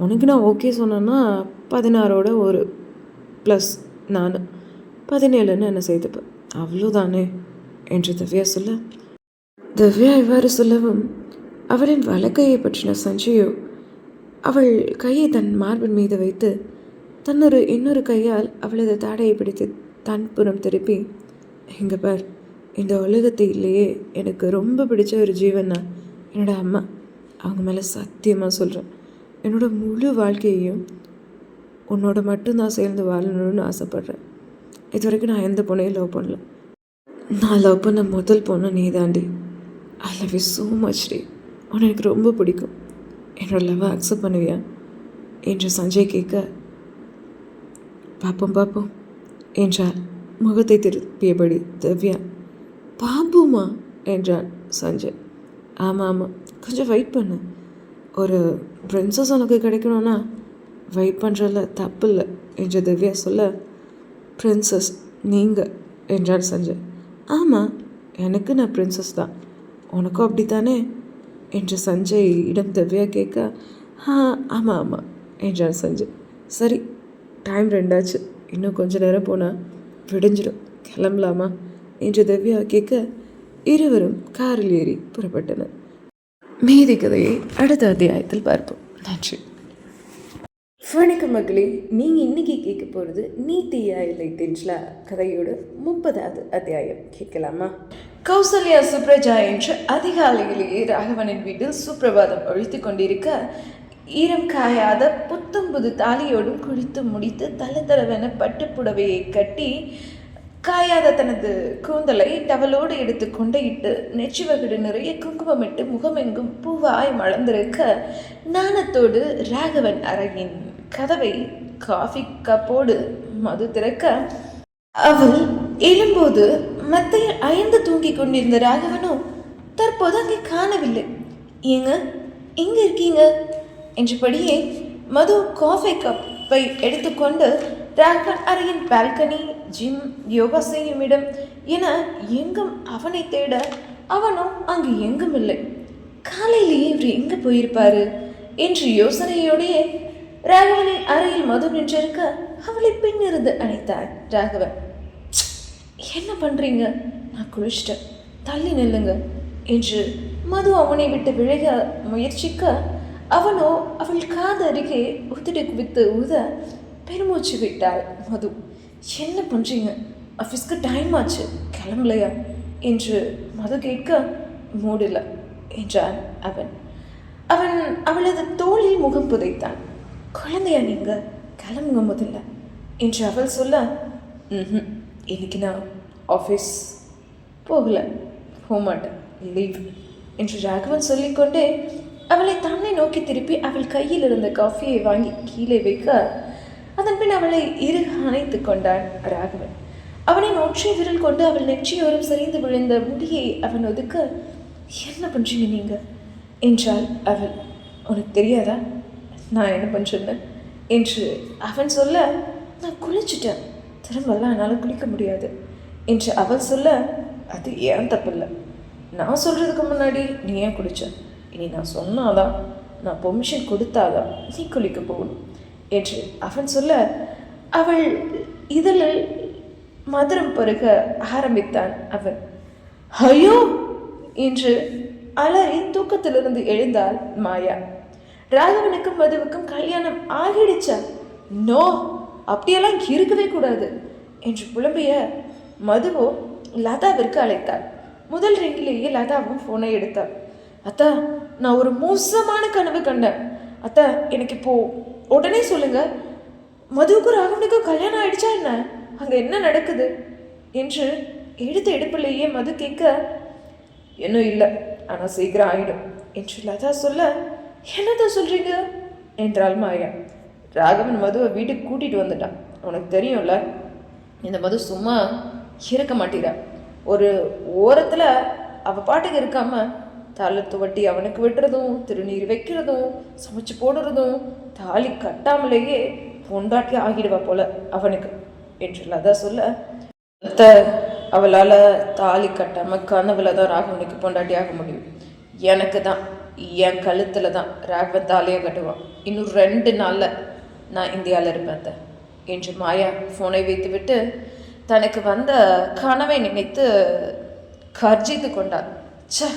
உனக்கு நான் ஓகே சொன்னேன்னா 16ஓட ஒரு ப்ளஸ் நான் 17ன்னு என்னை சேர்த்துப்பேன், அவ்வளோதானே என்று திவ்யா சொல்ல, திவ்யா இவ்வாறு சொல்லவும் அவளின் வலக்கையை பற்றின சஞ்சயோ அவள் கையை தன் மார்பின் மீது வைத்து இன்னொரு கையால் அவளது தாடையை பிடித்து தன் புறம் திருப்பி, இங்கே பார், இந்த உலகத்திலேயே எனக்கு ரொம்ப பிடிச்ச ஒரு ஜீவன்னா என்னோடய அம்மா. அவங்க மேலே சத்தியமாக சொல்கிறேன், என்னோடய முழு வாழ்க்கையையும் உன்னோட மட்டும்தான் சேர்ந்து வாழணும்னு ஆசைப்பட்றேன். இது வரைக்கும் நான் எந்த பொண்ணையும் லவ் பண்ணல. நான் லவ் பண்ண முதல் பொண்ணு நீ தாண்டி. I love you so much டி. உன்னை எனக்கு ரொம்ப பிடிக்கும். என்னோட லவ்வை அக்செப்ட் பண்ணுவியா என்று சஞ்சய் கேட்க, பார்ப்போம் என்றார் முகத்தை திருப்பியபடி திவ்யா. பாப்புமா என்றான் சஞ்சய். ஆமாம், கொஞ்சம் வெயிட் பண்ணு. ஒரு பிரின்சஸ் உனக்கு கிடைக்கணும்னா வெயிட் பண்ணுறதில்ல தப்பு இல்லை என்று திவ்யா சொல்ல, பிரின்சஸ் நீங்கள் என்றார் சஞ்சய். ஆமாம், எனக்கு நான் பிரின்சஸ் தான், உனக்கும் அப்படித்தானே என்று சஞ்சய் இடம் திவ்யா கேட்க, ஆமாம் என்றார் சஞ்சய். சரி, டைம் 2 ஆச்சு, இன்னும் கொஞ்ச நேரம் போனால் விடிஞ்சிடும், கிளம்பலாமா என்று திவ்யா கேட்க, இருவரும் காரில் ஏறி புறப்பட்டனர். மீதி கதையை அடுத்த அத்தியாயத்தில் பார்ப்போம். நன்றி. வணக்கம் மகளே, நீங்கள் இன்றைக்கி கேட்க போகிறது நீதியா இல்லை தென்ஸ்லா கதையோட 30வது அத்தியாயம். கேட்கலாமா? கௌசல்யா சுப்ரஜா என்று அதிகாலையிலேயே ராகவனின் வீட்டில் சுப்பிரபாதம் ஒழித்து கொண்டிருக்க, ஈரம் காயாத புது தாலியோடும் குளித்து முடித்து தளதளவென பட்டுப்புடவையை கட்டி காயாத தனது கூந்தலை டவலோடு எடுத்து கொண்டையிட்டு நெற்றி வகுடு நிறைய குங்குமமிட்டு முகமெங்கும் பூவாய் மலர்ந்திருக்க, நாணத்தோடு ராகவன் அறையின் கதவை காஃபி கப்போடு மது திறக்க, அவள் எழும்போது மெத்தையில் அயர்ந்து தூங்கிக் கொண்டிருந்த ராகவனோ தற்போது அங்கே காணவில்லை. ஏங்க எங்கே இருக்கீங்க என்றபடியே மது காஃபி கப்பை எடுத்துக்கொண்டு ராகவன் அறையின் பால்கனி, ஜிம், யோகா செய்யும் இடம் என எங்கும் அவனை தேட, அவனோ அங்கு எங்கும் இல்லை. காலையிலேயே இவர் எங்கே போயிருப்பாரு என்று யோசனையோடையே ராகவனின் அறையில் மது நின்றிருக்க, அவளை பின்னிருந்து அணைத்தாள் ராகவன். என்ன பண்ணுறீங்க? நான் குளிச்சிட்டேன், தள்ளி நில்லுங்க என்று மது அவனை விட்டு விலக முயற்சிக்க, அவனோ அவள் காது அருகே உதடி குவித்து ஊத பெருமூச்சு விட்டாள் மது. என்ன பண்ணுறீங்க? ஆஃபீஸ்க்கு டைம் ஆச்சு, கிளம்பலையா என்று மது கேட்க, மூடில்லை என்றான் அவன். அவளது தோளில் முகம் புதைத்தான். குழந்தையா நீங்கள்? கிளம்புங்க முதல்ல என்று அவள் சொல்ல, இன்னைக்கு நான் ஆஃபீஸ் போகல, போகமாட்டேன், லீவ் என்று ராகவன் சொல்லிக்கொண்டே அவளை தன்னை நோக்கி திருப்பி அவள் கையில் இருந்த காஃபியை வாங்கி கீழே வைக்க, அதன் பின் அவளை இறுக அணைத்து கொண்டான் ராகவன். அவனின் ஒற்றை விரல் கொண்டு அவள் நெற்றியோரம் சரிந்து விழுந்த முடியை அவன் ஒதுக்க, என்ன பண்ணுறீங்க நீங்கள் என்றாள் அவள். உனக்கு தெரியாதா நான் என்ன பண்ணுறேன்னு என்று அவன் சொல்ல, நான் குளிச்சுட்டேன், திரும்பலாம் என்னால் குளிக்க முடியாது என்று அவள் சொல்ல, அது ஏன் தப்பில்லை, நான் சொல்கிறதுக்கு முன்னாடி நீ ஏன் குளிச்ச, இனி நான் சொன்னாதான், நான் பெர்மிஷன் கொடுத்தாதான் நீ குளிக்க போகணும் என்று அவன் சொல்ல, அவள் இதழில் மதுரம் பருக ஆரம்பித்தான் அவன். ஐயோ என்று அலறி தூக்கத்திலிருந்து எழுந்தாள் மாயா. ராகவனுக்கும் மதுவுக்கும் கல்யாணம் ஆகிடுச்சா? நோ, அப்படியெல்லாம் இருக்கவே கூடாது என்று புலம்பிய மதுவோ லதாவிற்கு அழைத்தாள். முதல் ரிங்கிலேயே லதாவும் ஃபோனை எடுத்தாள். அத்தா, நான் ஒரு மோசமான கனவு கண்டேன் அத்தா, எனக்கு இப்போ உடனே சொல்லுங்க, மதுவுக்கும் ராகவனுக்கும் கல்யாணம் ஆயிடுச்சா என்ன, அங்கே என்ன நடக்குது என்று எடுத்த எடுப்பிலேயே மது கேட்க, இன்னும் இல்லை, ஆனால் சீக்கிரம் ஆகிடும் என்று லதா சொல்ல, என்னதான் சொல்கிறீங்க என்றாள் மாயா. ராகவன் மதுவை வீட்டுக்கு கூட்டிகிட்டு வந்துட்டான். உனக்கு தெரியும்ல, இந்த மது சும்மா இருக்க மாட்டேறா. ஒரு ஓரத்தில் அவள் பாட்டுக்கு இருக்காம தலை துவட்டி அவனுக்கு விட்டுறதும், திருநீர் வைக்கிறதும், சமைச்சு போடுறதும், தாலி கட்டாமலேயே பொண்டாட்டி ஆகிடுவா போல அவனுக்கு என்று லதா சொல்ல, அவளால் தாலி கட்டாமல் கனவுல தான் ராகவனுக்கு பொண்டாட்டி ஆக முடியும். எனக்கு தான் என் கழுத்தில் தான் ராகவன் தாலியை கட்டுவான். இன்னும் 2 நாளில் நான் இந்தியாவில் இருப்பேன் என்று மாயா ஃபோனை வைத்துவிட்டு தனக்கு வந்த கனவை நினைத்து கர்ஜித்து கொண்டார். ச,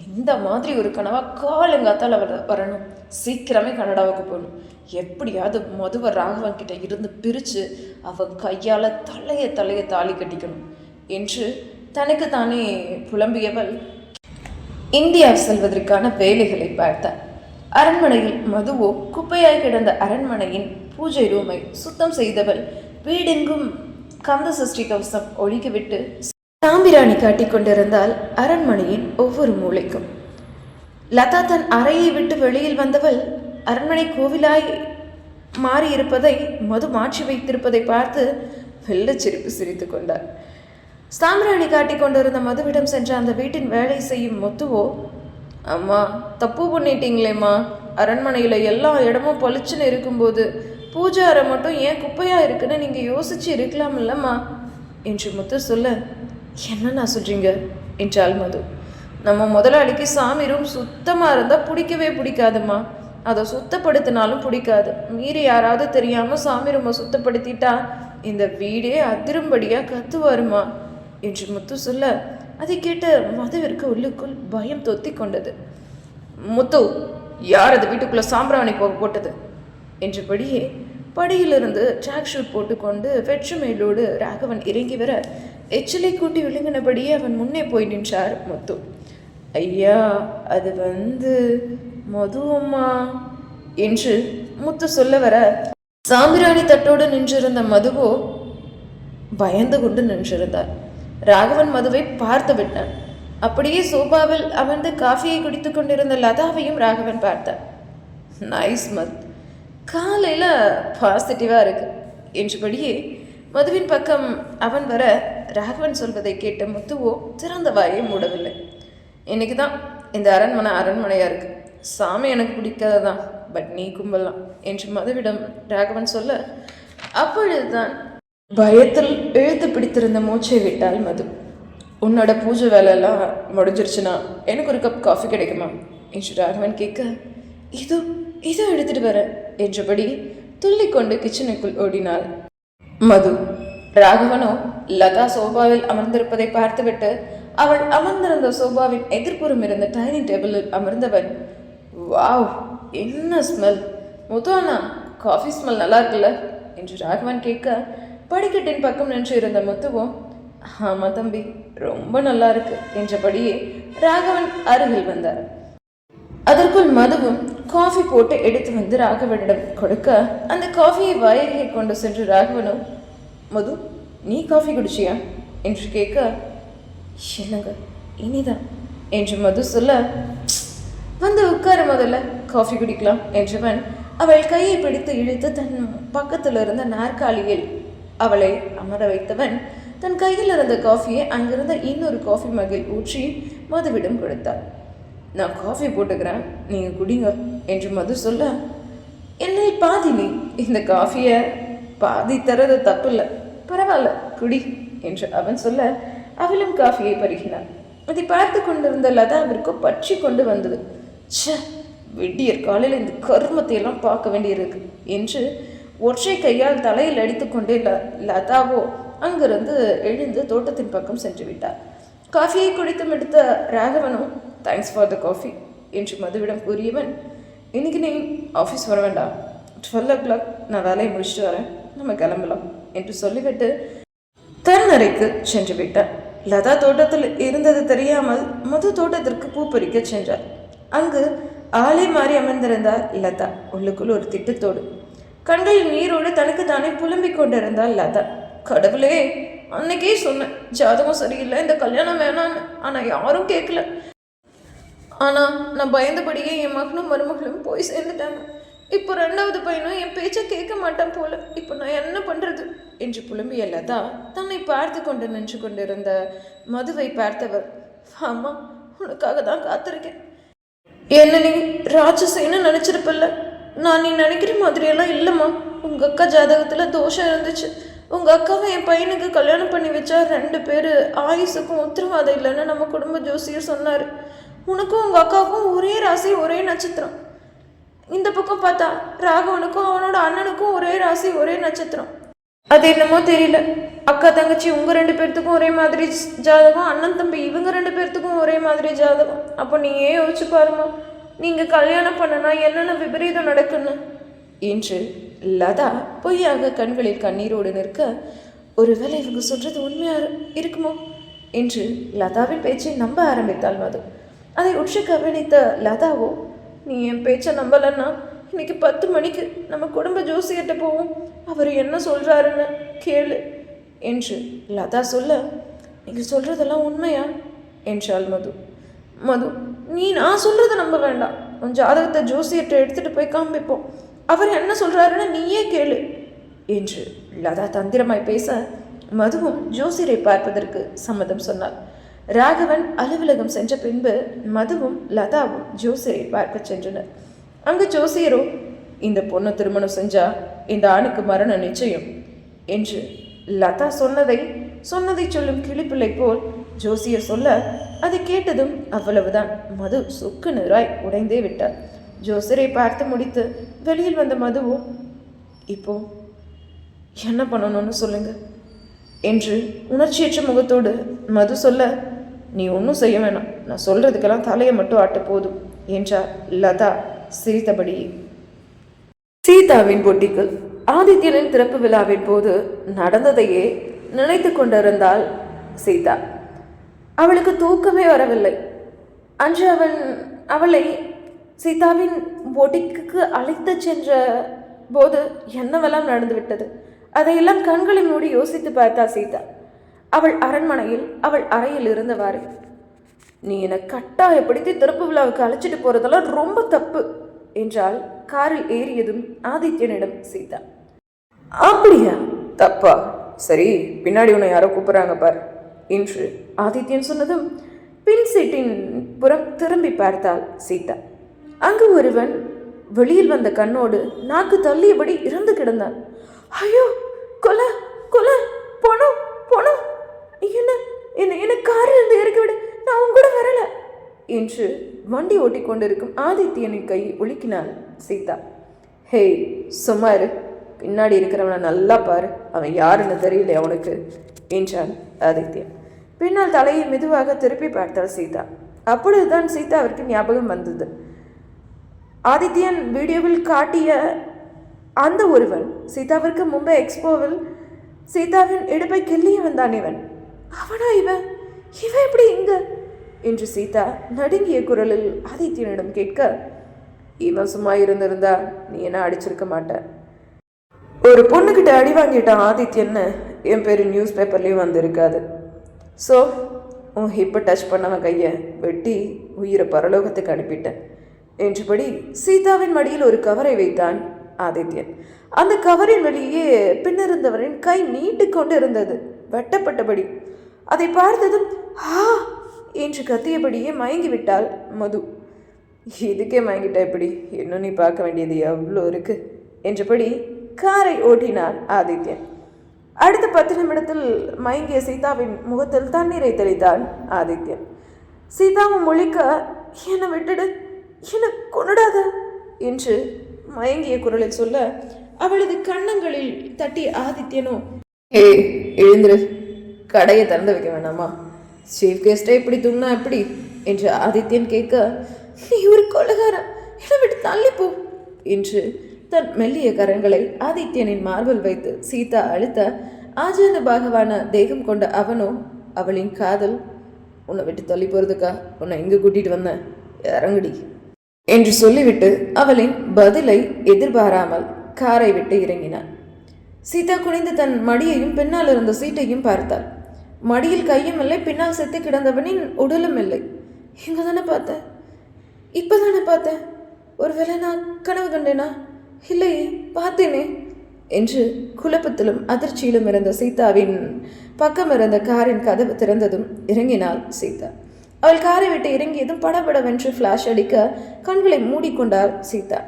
இந்த மாதிரி ஒரு கனவாக காலங்காத்தால் வரணும், சீக்கிரமே கனடாவுக்கு போகணும், எப்படியாவது மதுவை ராகவன் கிட்ட இருந்து பிரித்து அவன் கையால் தலையை தாலி கட்டிக்கணும் என்று தனக்கு தானே புலம்பியவள் இந்தியா செல்வதற்கான வேலைகளை பார்த்தாள். அரண்மனையில் மதுவோ குப்பையாய் கிடந்த அரண்மனையின் பூஜை ரூமை சுத்தம் செய்தவள் வீடெங்கும் கந்த சஷ்டி கவசம் ஒழிக்கிவிட்டு சாம்பிராணி காட்டிக் கொண்டிருந்தால் அரண்மனையின் ஒவ்வொரு மூளைக்கும். லதா தன் அறையை விட்டு வெளியில் வந்தவள் அரண்மனை கோவிலாய் மாறியிருப்பதை மது மாற்றி வைத்திருப்பதை பார்த்து வெள்ளச்சிரிப்பு சிரித்து கொண்டார். சாம்பிராணி காட்டிக் கொண்டிருந்த மதுவிடம் சென்ற அந்த வீட்டின் வேலை செய்யும் முத்துவோ, அம்மா தப்பு பண்ணிட்டீங்களேம்மா, அரண்மனையில் எல்லா இடமும் பளிச்சுன்னு இருக்கும்போது பூஜை அறை மட்டும் ஏன் குப்பையாக இருக்குன்னு நீங்கள் யோசிச்சு இருக்கலாம் இல்லைம்மா என்று முத்து சொல்ல, என்னண்ணா சொல்கிறீங்க என்றாள் மது. நம்ம முதலாளிக்கு சாமி ரூம் சுத்தமாக இருந்தால் பிடிக்கவே பிடிக்காதுமா, அதை சுத்தப்படுத்தினாலும் பிடிக்காது, மீறி யாராவது தெரியாமல் சாமி ரூமை சுத்தப்படுத்திட்டா இந்த வீடே அதிரும்படியாக கத்துவாருமா என்று முத்து சொல்ல, அதை கேட்டு மதுவிற்கு உள்ளுக்குள் பயம் தொத்தி கொண்டது. முத்து, யார் அது வீட்டுக்குள்ளே சாம்பிராணி போட்டது என்றபடியே படியிலிருந்து ட்ராக் ஷூட் போட்டுக்கொண்டு வெற்று மேலோடு ராகவன் இறங்கி வர எச்சிலை கூட்டி விழுங்கினபடியே அவன் முன்னே போய் நின்றார் முத்து. ஐயா, அது மது அம்மா என்று முத்து சொல்ல வர சாம்பிராணி தட்டோடு நின்றிருந்த மதுவோ பயந்து கொண்டு நின்றிருந்தார். ராகவன் மதுவை பார்த்து விட்டான். அப்படியே சோபாவில் அமர்ந்து காஃபியை குடித்து கொண்டிருந்த லதாவையும் ராகவன் பார்த்தான். நைஸ் மத், காலையில் பாசிட்டிவாக இருக்கு என்றபடியே மதுவின் பக்கம் அவன் வர ராகவன் சொல்வதை கேட்ட முத்துவோ திறந்த வாயை மூடவில்லை. இன்னைக்கு தான் இந்த அரண்மனையாக இருக்கு, சாமி எனக்கு பிடிக்காததான், பட் நீ கும்பலாம் என்று மதுவிடம் ராகவன் சொல்ல, அப்பொழுதுதான் பயத்தில் இழுத்து பிடித்திருந்த மூச்சை விட்டாள் மது. உன்னோட பூஜை வேலையெல்லாம் முடிஞ்சிருச்சுன்னா எனக்கு ஒரு கப் காஃபி கிடைக்குமா என்று ராகவன் கேட்க, இதோ எடுத்துட்டு வர என்றபடி துள்ளிக்கொண்டு கிச்சனுக்குள் ஓடினாள் மது. ராகவனோ லதா சோபாவில் அமர்ந்திருப்பதை பார்த்துவிட்டு அவள் அமர்ந்திருந்த சோபாவின் எதிர்ப்புறம் இருந்த டைனிங் டேபிளில் அமர்ந்தவன், வாவ் என்ன ஸ்மெல், முத்துவானா காஃபி ஸ்மெல் நல்லா இருக்குல்ல என்று ராகவன் கேட்க, படிக்கட்டின் பக்கம் நின்று இருந்த முத்துவும், ஆமாம் தம்பி ரொம்ப நல்லா இருக்கு என்றபடியே ராகவன் அருகில் வந்தார். அதற்குள் மதுவும் காஃபி போட்டு எடுத்து வந்து ராகவனிடம் கொடுக்க அந்த காஃபியை வாயிலே கொண்டு சென்று ராகவனும், மது நீ காஃபி குடிச்சியா என்று கேட்க, இல்லைங்க இனிதான் என்று மது சொல்ல, வந்து உட்கார முதல்ல காஃபி குடிக்கலாம் என்றவன் அவள் கையை பிடித்து இழுத்து தன் பக்கத்தில் இருந்த நாற்காலியில் அவளை அமர வைத்தவன் தன் கையில் இருந்த காஃபியை அங்கிருந்த இன்னொரு காஃபி மகில் ஊற்றி மதுவிடம் கொடுத்தார். நான் காஃபி போட்டுக்கிறேன், நீங்கள் குடிங்க என்று மது சொல்ல, என்னில் பாதி நீ இந்த காஃபியை பாதி தரது தப்பு இல்லை, பரவாயில்ல குடி என்று அவன் சொல்ல அவளும் காஃபியை பருகினாள். அதை பார்த்து கொண்டிருந்த லதாவிற்கு பற்றி கொண்டு வந்தது. ச விடியற் காலையில் இந்த கர்மத்தை எல்லாம் பார்க்க வேண்டியிருக்கு என்று ஒற்றை கையால் தலையில் அடித்து கொண்டே லதாவோ அங்கிருந்து எழுந்து தோட்டத்தின் பக்கம் சென்று விட்டார். காஃபியை குடித்து எடுத்த ராகவனும் தேங்க்ஸ் ஃபார் த காஃபி என்று மதுவிடம் கூறியவன், இன்னைக்கு நீ ஆஃபீஸ் வர வேண்டாம், 12 o'clock நான் வேலையை முடிச்சுட்டு வரேன், நம்ம கிளம்பலாம் என்று சொல்லிவிட்டு தன் அறைக்கு சென்று விட்டார். லதா தோட்டத்தில் இருந்தது தெரியாமல் மது தோட்டத்திற்கு பூ பறிக்க சென்றார். அங்கு ஆளை மாறி அமர்ந்திருந்தாள் லதா, உள்ளுக்குள் ஒரு திட்டத்தோடு. கண்களில் நீரோடு தனக்கு தானே புலம்பிக் கொண்டிருந்தாள் லதா. கடவுளே, அன்னைக்கே சொன்னேன் ஜாதகம் சரியில்லை, இந்த கல்யாணம் வேணான்னு, ஆனால் யாரும் கேட்கல. ஆனால் நான் பயந்தபடியே என் மகனும் மருமகளும் போய் சேர்ந்துட்டாங்க. இப்போ 2வது பையனும் என் பேச்சை கேட்க மாட்டான் போல, இப்போ நான் என்ன பண்ணுறது என்று புலம்பிய லதா தன்னை பார்த்து கொண்டு நின்று கொண்டிருந்த மதுவை பார்த்தவர், அம்மா உனக்காக தான் காத்திருக்கேன். என்ன நீ ராட்சசன்னு நினச்சிருப்பில்ல, நான் நீ நினைக்கிற மாதிரியெல்லாம் இல்லைம்மா. உங்கள் அக்கா ஜாதகத்தில் தோஷம் இருந்துச்சு. உங்கள் அக்காவை என் பையனுக்கு கல்யாணம் பண்ணி வச்சா 2 பேர் ஆயுசுக்கும் உத்தரவாதம் இல்லைன்னு நம்ம குடும்ப ஜோசியர் சொன்னார். உனக்கும் உங்கள் அக்காவுக்கும் ஒரே ராசி ஒரே நட்சத்திரம். இந்த பக்கம் பார்த்தா ராகவனுக்கும் அவனோட அண்ணனுக்கும் ஒரே ராசி ஒரே நட்சத்திரம். அது என்னமோ தெரியல, அக்கா தங்கச்சி உங்கள் 2 பேர்த்துக்கும் ஒரே மாதிரி ஜாதகம், அண்ணன் தம்பி இவங்க 2 பேர்த்துக்கும் ஒரே மாதிரி ஜாதகம். அப்போ நீயே யோசிச்சு பாருமா, நீங்கள் கல்யாணம் பண்ணனா என்னென்ன விபரீதம் நடக்குன்னு என்று லதா பொய்யாக கண்களில் கண்ணீரோடு நிற்க, ஒருவேளை இவங்க சொல்கிறது உண்மையாக இருக்குமோ என்று லதாவின் பேச்சை நம்ப ஆரம்பித்தாள் மது. அதை உற்று கவனித்த லதாவோ, நீ என் பேச்சை நம்பலன்னா இன்னைக்கு 10 மணிக்கு நம்ம குடும்ப ஜோசியர்கிட்ட போவோம், அவர் என்ன சொல்கிறாருன்னு கேளு என்று லதா சொல்ல, நீங்கள் சொல்கிறதெல்லாம் உண்மையா என்றாள் மது. மது, நீ நான் சொல்கிறத நம்ப வேண்டாம், உன் ஜாதகத்தை ஜோசியர்கிட்ட எடுத்துகிட்டு போய் காமிப்போம், அவர் என்ன சொல்கிறாருன்னு நீயே கேளு என்று லதா தந்திரமாய் பேச, மதுவும் ஜோசியரை பார்ப்பதற்கு சம்மதம் சொன்னாள். ராகவன் அலுவலகம் சென்ற பின்பு மதுவும் லதாவும் ஜோசியரை பார்க்க சென்றனர். அங்கு ஜோசியரோ, இந்த பொண்ணை திருமணம் செஞ்சா இந்த ஆணுக்கு மரணம் நிச்சயம் என்று லதா சொன்னதை சொல்லும் கிளிப்பிள்ளை போல் ஜோசியர் சொல்ல, அதை கேட்டதும் அவ்வளவுதான். மது சொக்கு நிறாய் உடைந்தே விட்டார். ஜோசியரை பார்த்து முடித்து வெளியில் வந்த மதுவோ, இப்போ என்ன பண்ணணும்னு சொல்லுங்க என்று உணர்ச்சியற்ற முகத்தோடு மது சொல்ல, நீ ஒன்றும் செய்ய வேணாம், நான் சொல்றதுக்கெல்லாம் தலையை மட்டும் ஆட்ட போதும் என்றார் லதா சிரித்தபடி. சீதாவின் பொட்டிக்கு ஆதித்யனின் திறப்பு விழாவின் போது நடந்ததையே நினைத்து கொண்டிருந்தாள் சீதா. அவளுக்கு தூக்கமே வரவில்லை. அன்று அவளை சீதாவின் பொட்டிக்கு அழைத்து சென்ற போது என்னவெல்லாம் நடந்துவிட்டது, அதையெல்லாம் கண்களை மூடி யோசித்து பார்த்தா சீதா. அவள் அரண்மனையில் அவள் அறையில் இருந்தவாறு, நீ என்னை கட்டாயப்படுத்தி திறப்பு விழாவுக்கு அழைச்சிட்டு போறதெல்லாம் ரொம்ப தப்பு என்றால் காரில் ஏறியதும் ஆதித்யனிடம் சீதா. அப்படியா, தப்பா? சரி, பின்னாடி உன்னை யாரோ கூப்பிடுறாங்க பார் என்று ஆதித்யன் சொன்னதும் பின் சீட்டின் புறம் திரும்பி பார்த்தாள் சீதா. அங்கு ஒருவன் வெளியில் வந்த கண்ணோடு நாக்கு தள்ளியபடி இறந்து கிடந்தான். ஐயோ, கொலை கொலை, போனோம் போனோம், என்ன காரில் இருந்து இறக்கிவிடு, நான் உங்க கூட வரல என்று வண்டி ஓட்டி கொண்டிருக்கும் ஆதித்யனின் கையை உலுக்கினாள் சீதா. ஹே சுமாரு, பின்னாடி இருக்கிறவனை நல்லா பாரு, அவன் யாருன்னு தெரியல அவனுக்கு என்றான் ஆதித்யன். பின்னால் தலையை மெதுவாக திருப்பி பார்த்தாள் சீதா. அப்பொழுதுதான் சீதாவிற்கு ஞாபகம் வந்தது. ஆதித்யன் வீடியோவில் காட்டிய அந்த ஒருவன் சீதாவிற்கு மும்பை எக்ஸ்போவில் சீதாவின் இடுப்பை கிள்ளிய வந்தான். அவனா இவன் எப்படி இங்க என்று சீதா நடுங்கிய குரலில் ஆதித்யனிடம் கேட்க, இவன் சும்மா இருந்திருந்தா நீ என்ன அடிச்சிருக்க மாட்ட. ஒரு பொண்ணுக்கிட்ட அடி வாங்கிட்டான் ஆதித்யன்னு என் பேர் நியூஸ் பேப்பர்லேயும் வந்திருக்காது. ஸோ உன் ஹிப்பை டச் பண்ணவன் கையை வெட்டி உயிரை பரலோகத்துக்கு அனுப்பிட்டேன் என்றபடி சீதாவின் மடியில் ஒரு கவரை வைத்தான் ஆதித்யன். அந்த கவரின் வெளியே பின்னிருந்தவரின் கை நீட்டு கொண்டு இருந்தது, வெட்டப்பட்டபடி. அதை பார்த்ததும் ஹா என்று கத்தியபடியே மயங்கி விட்டாள் மது. இதுக்கே மயங்கிட்ட எப்படி, இன்னும் நீ பார்க்க வேண்டியது எவ்வளோ இருக்கு என்றபடி காரை ஓட்டினான் ஆதித்யன். அடுத்த 10 நிமிடத்தில் மயங்கிய சீதாவின் முகத்தில் தண்ணீரை தெளித்தான் ஆதித்யன். சீதாவும் முழிக்க, என்னை விட்டுடு, என்னை கொண்டாத என்று மயங்கிய குரலில் சொல்ல, அவளது கன்னங்களில் தட்டி ஆதித்யனோ, ஏ எழுந்துரு, கடையை திறந்து வைக்க வேணாமா, சீஃப் கெஸ்டை இப்படி தூங்கினா எப்படி என்று ஆதித்யன் கேட்க, நீ ஒரு கொலகாரன், என்னை விட்டு தள்ளிப்போ என்று தன் மெல்லிய கரங்களை ஆதித்யனின் மார்பில் வைத்து சீதா அழுத்த, ஆஜான பாகவான தேகம் கொண்ட அவனோ அவளின் காதல், உன்னை விட்டு தள்ளி போறதுக்கா உன்னை இங்கு கூட்டிட்டு வந்த, இறங்குடி என்று சொல்லிவிட்டு அவளின் பதிலை எதிர்பாராமல் காரை விட்டு இறங்கினான். சீதா குனிந்து தன் மடியையும் பின்னால் இருந்த சீட்டையும் பார்த்தாள். மடியில் கையும் இல்லை, பின்னால் செத்து கிடந்தவனின் உடலும் இல்லை. எங்க தானே பார்த்தேன், இப்பதானே பார்த்தேன், ஒருவேளை நான் கனவு கண்டேனா, இல்லையே பார்த்தேனே என்று குழப்பத்திலும் அதிர்ச்சியிலும் இருந்த சீதாவின் பக்கம் இருந்த காரின் கதவு திறந்ததும் இறங்கினாள் சீதா. அவள் காரை விட்டு இறங்கியதும் படபடவென்று ஃப்ளாஷ் அடிக்க கண்களை மூடிக்கொண்டாள் சீதா.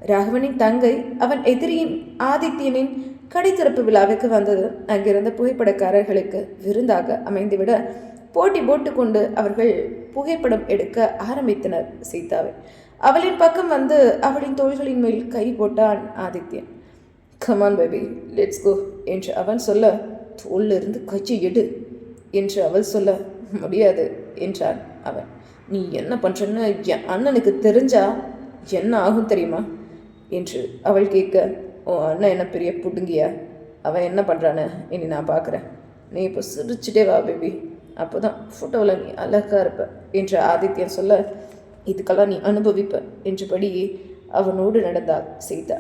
ராகவனின் தங்கை அவன் எதிரியின் ஆதித்யனின் கடை திறப்பு விழாவுக்கு வந்தது. அங்கிருந்த புகைப்படக்காரர்களுக்கு விருந்தாக அமைந்துவிட போட்டி போட்டுக்கொண்டு அவர்கள் புகைப்படம் எடுக்க ஆரம்பித்தனர் சீதாவை. அவளின் பக்கம் வந்து அவளின் தோள்களின் மேல் கை போட்டான் ஆதித்யன். கமான் பேபி, லெட்ஸ் கோ என்று அவன் சொல்ல, தோளிலிருந்து கையை எடு என்று அவள் சொல்ல, முடியாது என்றான் அவன். நீ என்ன பண்ணுறன்னு என் அண்ணனுக்கு தெரிஞ்சா என்ன ஆகும் தெரியுமா என்று அவள் கேட்க, ஓ அண்ணன் என்ன பெரிய புடுங்கியா, அவன் என்ன பண்ணுறான்னு இனி நான் பார்க்குறேன், நீ இப்போ சிரிச்சுட்டே வா பேபி, அப்போ தான் ஃபோட்டோவில் நீ அழகாக இருப்ப என்று ஆதித்யன் சொல்ல, இதுக்கெல்லாம் நீ அனுபவிப்ப என்றபடி அவனோடு நடந்தாள் சீதா.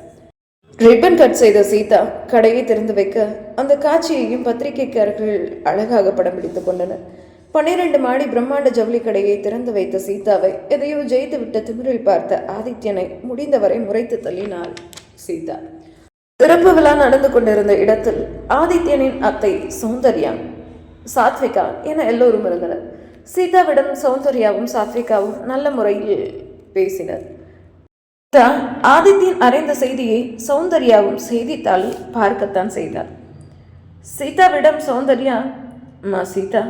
ரிப்பன் கட் செய்த சீதா கடையை திறந்து வைக்க அந்த காட்சியையும் பத்திரிகைக்காரர்கள் அழகாக படம் பிடித்து கொண்டனர். 12 மாடி பிரம்மாண்ட ஜவுளி கடையை திறந்து வைத்த சீதாவை எதையோ ஜெயித்து விட்ட திமிரில் பார்த்த ஆதித்யனை முடிந்தவரை முறைத்து தள்ளினாள் சீதா. திறப்பு விழா நடந்து கொண்டிருந்த இடத்தில் ஆதித்யனின் அத்தை சௌந்தர்யா, சாத்விகா என எல்லோரும் இருந்தனர். சீதாவிடம் சௌந்தர்யாவும் சாத்விகாவும் நல்ல முறையில் பேசினர். ஆதித்யன் அறிந்த செய்தியை சௌந்தர்யாவும் செய்தித்தாளில் பார்க்கத்தான் செய்தார். சீதாவிடம் சௌந்தர்யா, அம்மா சீதா,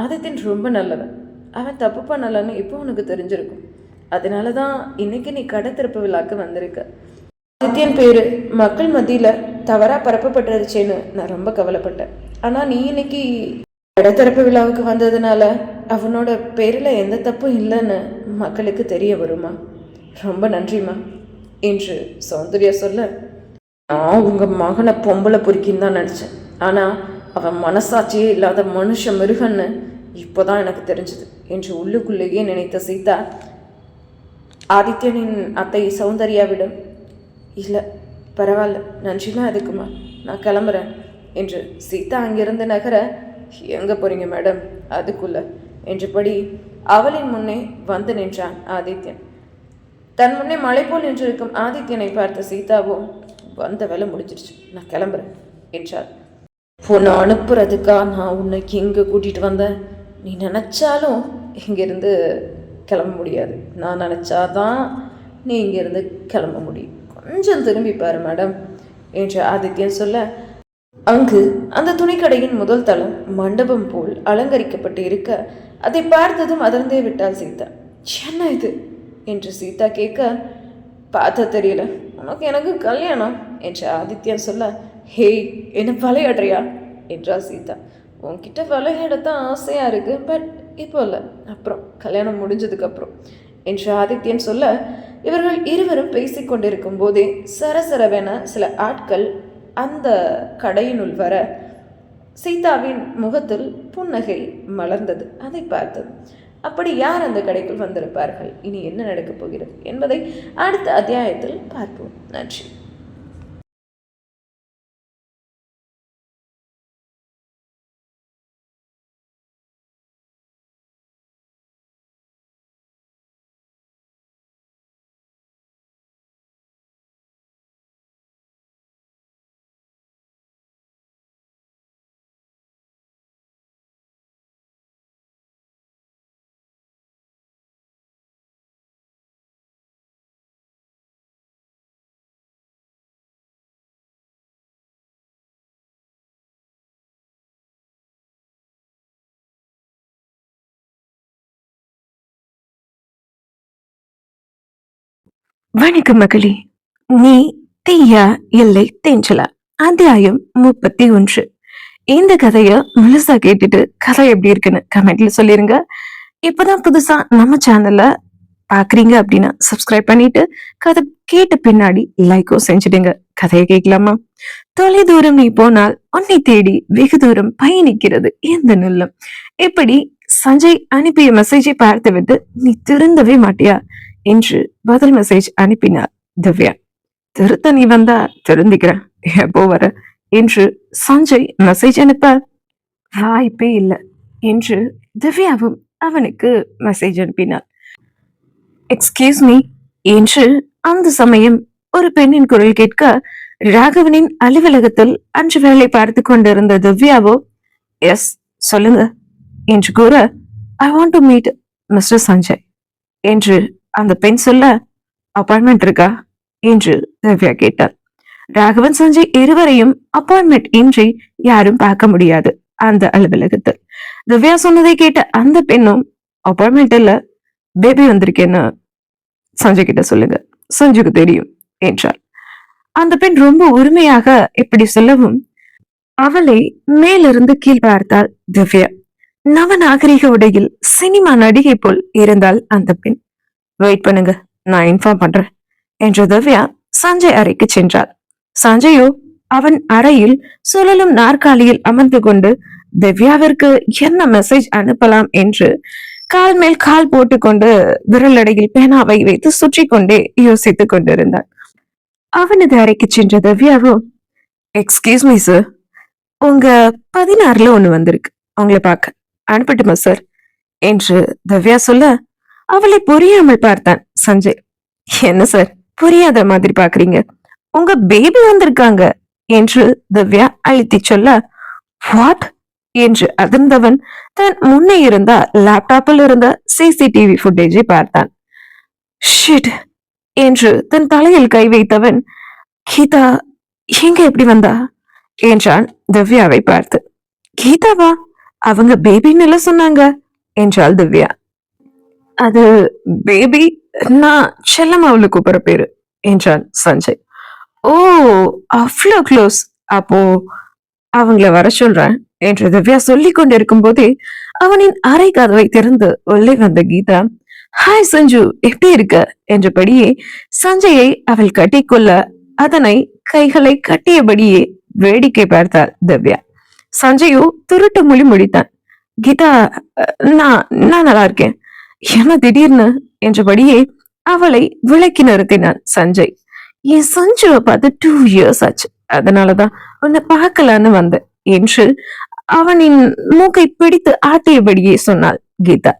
ஆதித்யன் ரொம்ப நல்லவன், அவன் தப்பு பண்ணலன்னு இப்போ உனக்கு தெரிஞ்சிருக்கும், அதனால தான் இன்னைக்கு நீ கடை திறப்பு விழாக்கு வந்திருக்க. ஆதித்யன் பேரு மக்கள் மத்தியில் தவறாக பரப்பப்பட்டுருச்சேன்னு நான் ரொம்ப கவலைப்பட்டேன். ஆனால் நீ இன்னைக்கு கடை திறப்பு விழாவுக்கு வந்ததுனால அவனோட பேரில் எந்த தப்பும் இல்லைன்னு மக்களுக்கு தெரிய வருமா? ரொம்ப நன்றிம்மா என்று சௌந்தர்யா சொல்ல, நான் உங்கள் மகனை பொம்பளை பொறுக்கின்னு தான் நினச்சேன், ஆனால் அவன் மனசாட்சியே இல்லாத மனுஷ மிருகன்னு இப்போதான் எனக்கு தெரிஞ்சது என்று உள்ளுக்குள்ளேயே நினைத்த சீதா ஆதித்யனின் அத்தை சௌந்தர்யாவிடம், இல்லை பரவாயில்ல, நன்றிலாம் எதுக்குமா, நான் கிளம்புறேன் என்று சீதா அங்கிருந்து நகர, எங்கே போகிறீங்க மேடம் அதுக்குள்ள என்றபடி அவளின் முன்னே வந்து நின்றான் ஆதித்யன். தன் முன்னே மலை போல் நின்றிருக்கும் ஆதித்யனை பார்த்த சீதாவோ, வந்த வேலை முடிஞ்சிருச்சு, நான் கிளம்புறேன் என்றார். உன்னை அனுப்புறதுக்கா நான் உன்னை இங்கே கூட்டிகிட்டு வந்தேன், நீ நினச்சாலும் இங்கேருந்து கிளம்ப முடியாது, நான் நினச்சாதான் நீ இங்கேருந்து கிளம்ப முடியும், கொஞ்சம் திரும்பி பாரு மேடம் என்று ஆதித்யன் சொல்ல, அங்கு அந்த துணிக்கடையின் முதல் தளம் மண்டபம் போல் அலங்கரிக்கப்பட்டு இருக்க அதை பார்த்ததும் அதிர்ந்தே விட்டாள் சீதா. என்ன இது என்று சீதா கேட்க, பார்த்தா தெரியல, உனக்கு எனக்கு கல்யாணம் என்று ஆதித்யன் சொல்ல, ஹேய் என்ன விளையாடுறியா என்றாள் சீதா. உன்கிட்ட விளையாடத்தான் ஆசையாக இருக்குது, பட் இப்போ இல்லை, அப்புறம் கல்யாணம் முடிஞ்சதுக்கப்புறம் என்று ஆதித்யன் சொல்ல, இவர்கள் இருவரும் பேசிக்கொண்டிருக்கும் போதே சரசரவென சில ஆட்கள் அந்த கடையினுள் வர சீதாவின் முகத்தில் புன்னகை மலர்ந்தது. அதை பார்த்தது அப்படி யார் அந்த கடைக்குள் வந்திருப்பார்கள்? இனி என்ன நடக்கப் போகிறது என்பதை அடுத்த அத்தியாயத்தில் பார்ப்போம். நன்றி. வணக்கம் மகளே. நீ தீயா இல்லை தேஞ்சலா? அத்தியாயம் 31. இந்த கதைய முழுசா கேட்டுட்டு கதை எப்படி இருக்குன்னு கமெண்ட்ல சொல்லிருங்க. இப்பதான் புதுசா நம்ம சேனல்ல பாக்குறீங்க அப்படின்னா சப்ஸ்கிரைப் பண்ணிட்டு கதை கேட்ட பின்னாடி லைக்கும் செஞ்சுடுங்க. கதையை கேட்கலாமா? தொலை தூரம் நீ போனால் உன்னை தேடி வெகு தூரம் பயணிக்கிறது எந்த நுல்லும். இப்படி சஞ்சய் அனுப்பிய மெசேஜை பார்த்துவிட்டு நீ திருந்தவே மாட்டியா என்று பதில் மெசேஜ் அனுப்பினார் திவ்யா. திருத்த நீ வந்தா திருந்திக்கிறேன், எப்போ வர என்று சஞ்சய் மெசேஜ் அனுப்ப வாய்ப்பே இல்லை என்று திவ்யாவும் அவனுக்கு மெசேஜ் அனுப்பினார். எக்ஸ்கியூஸ் மீ என்று அந்த சமயம் ஒரு பெண்ணின் குரல் கேட்க ராகவனின் அலுவலகத்தில் அன்று வேலை பார்த்து கொண்டிருந்த திவ்யாவோ எஸ் சொல்லுங்க என்று கூற I want to meet mister Sanjay என்று அந்த பெண் சொல்ல அப்பாயின்மெண்ட் இருக்கா என்று திவ்யா கேட்டார். ராகவன் சஞ்சய் இருவரையும் அப்பாயின்மெண்ட் இன்றி யாரும் பார்க்க முடியாது அந்த அலுவலகத்தில். திவ்யா சொன்னதை கேட்ட அந்த பெண்ணும் அப்பாயின்மெண்ட் இல்ல, பேபி வந்திருக்கேன்னு சஞ்சய் கிட்ட சொல்லுங்க, சஞ்சுக்கு தெரியும் என்றார். அந்த பெண் ரொம்ப உரிமையாக இப்படி சொல்லவும் அவளை மேலிருந்து கீழ் பார்த்தாள் திவ்யா. நவநாகரிக உடையில் சினிமா நடிகை போல் இருந்தால் அந்த பெண். வெயிட் பண்ணுங்க, நான் இன்ஃபார்ம் பண்றேன் என்று திவ்யா சஞ்சய் அறைக்கு சென்றாள். சஞ்சயோ அவன் அறையில் சுழலும் நாற்காலியில் அமர்ந்து கொண்டு திவ்யாவிற்கு என்ன மெசேஜ் அனுப்பலாம் என்று கால் மேல் கால் போட்டுக்கொண்டு விரலடையில் பேனாவை வைத்து சுற்றி கொண்டே யோசித்துக் கொண்டிருந்தான். அவனது அறைக்கு சென்ற திவ்யாவோ எக்ஸ்கியூஸ் மீ சார், உங்க 16ல ஒண்ணு வந்திருக்கு, உங்களை பார்க்க அனுப்பட்டுமா சார் என்று திவ்யா சொல்ல அவளை புரியாமல் பார்த்தான் சஞ்சய். என்ன சார் புரியாத மாதிரி பாக்குறீங்க, உங்க பேபி வந்திருக்காங்க என்று திவ்யா அழுத்தி சொல்ல வாட் என்று அதிர்ந்தவன் தன் முன்னே இருந்த லேப்டாப்பில் இருந்த சிசிடிவி ஃபுட்டேஜை பார்த்தான். ஷிட் என்று தன் தலையில் கை வைத்தவன் கீதா எங்க எப்படி வந்தா என்றான் திவ்யாவை பார்த்து. கீதாவா? அவங்க பேபின்னு சொன்னாங்க என்றாள் திவ்யா. அது பேபி, நான் செல்லம் அவளு கூப்பிடுற பேரு என்றான் சஞ்சய். ஓ அவ்வளோ க்ளோஸ், அப்போ அவங்கள வர சொல்றேன் என்று திவ்யா சொல்லிக் கொண்டிருக்கும் போதே அவனின் அறை கதவை திறந்து உள்ளே வந்த கீதா ஹாய் சஞ்சு எப்படி இருக்க என்றபடியே சஞ்சயை அவள் கட்டிக்கொள்ள அதனை கைகளை கட்டியபடியே வேடிக்கை பார்த்தாள் திவ்யா. சஞ்சயோ துருட்டு மொழி முடித்தான். கீதா நான் நான் நல்லா இருக்கேன், என்ன திடீர்னு என்றபடியே அவளை விளக்கி நிறுத்தினான் சஞ்சய். என் சஞ்சுவை பார்த்து 2 years ஆச்சு, அதனாலதான் உன்னை பார்க்கலான்னு வந்தேன் என்று அவனின் மூக்கை பிடித்து ஆட்டியபடியே சொன்னாள் கீதா.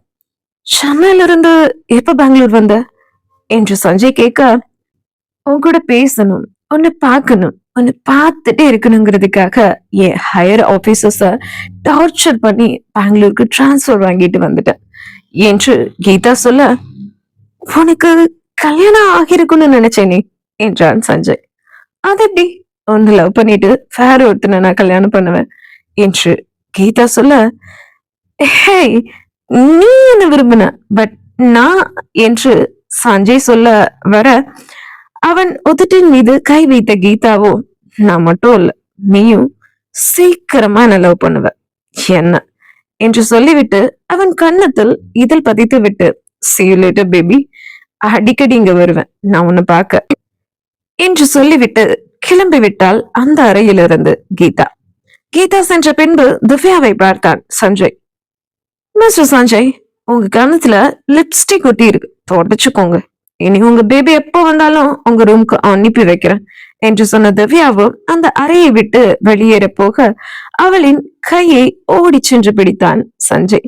சென்னையில இருந்து எப்ப பெங்களூர் வந்த என்று சஞ்சய் கேட்க உன் கூட பேசணும், உன்னை பார்க்கணும், உன்னை பார்த்துட்டே இருக்கணுங்கிறதுக்காக என் ஹையர் ஆபீசர்ஸ டார்ச்சர் பண்ணி பெங்களூருக்கு டிரான்ஸ்பர் வாங்கிட்டு வந்துட்டேன் என்று கீதா சொல்ல உனக்கு கல்யாணம் ஆகிருக்குன்னு நினைச்சேனே என்றான் சஞ்சய். அது எப்படி, உன்னை லவ் பண்ணிட்டு வேற ஒருத்தனை நான் கல்யாணம் பண்ணுவேன் என்று கீதா சொல்ல ஹே நீ என்ன விரும்பின பட் நான் என்று சஞ்சய் சொல்ல வர அவன் உதட்டின் மீது கை வைத்த கீதாவோ நான் மட்டும் இல்ல நீயும் சீக்கிரமா என்ன லவ் பண்ணுவ என்ன என்று சொல்லிவிட்டு அவன் கன்னத்தில் இதழ் பதித்து விட்டு see you later baby, அடிக்கடி இங்க வருவேன் நான் உன்னை பார்க்க என்று சொல்லிவிட்டு கிளம்பி விட்டால் அந்த அறையிலிருந்து கீதா. கீதா சென்ற பின்பு திவ்யாவை பார்த்தான் சஞ்சய். மிஸ்டர் சஞ்சய், உங்க கணத்துல லிப்ஸ்டிக் ஒட்டி இருக்கு, தொடச்சுக்கோங்க. இனி உங்க பேபி எப்போ வந்தாலும் உங்க ரூம்க்கு அனுப்பி வைக்கிறேன் என்று சொன்ன திவ்யாவும் அந்த அறையை விட்டு வெளியேற போக அவளின் கையை ஓடி சென்று பிடித்தான் சஞ்சய்.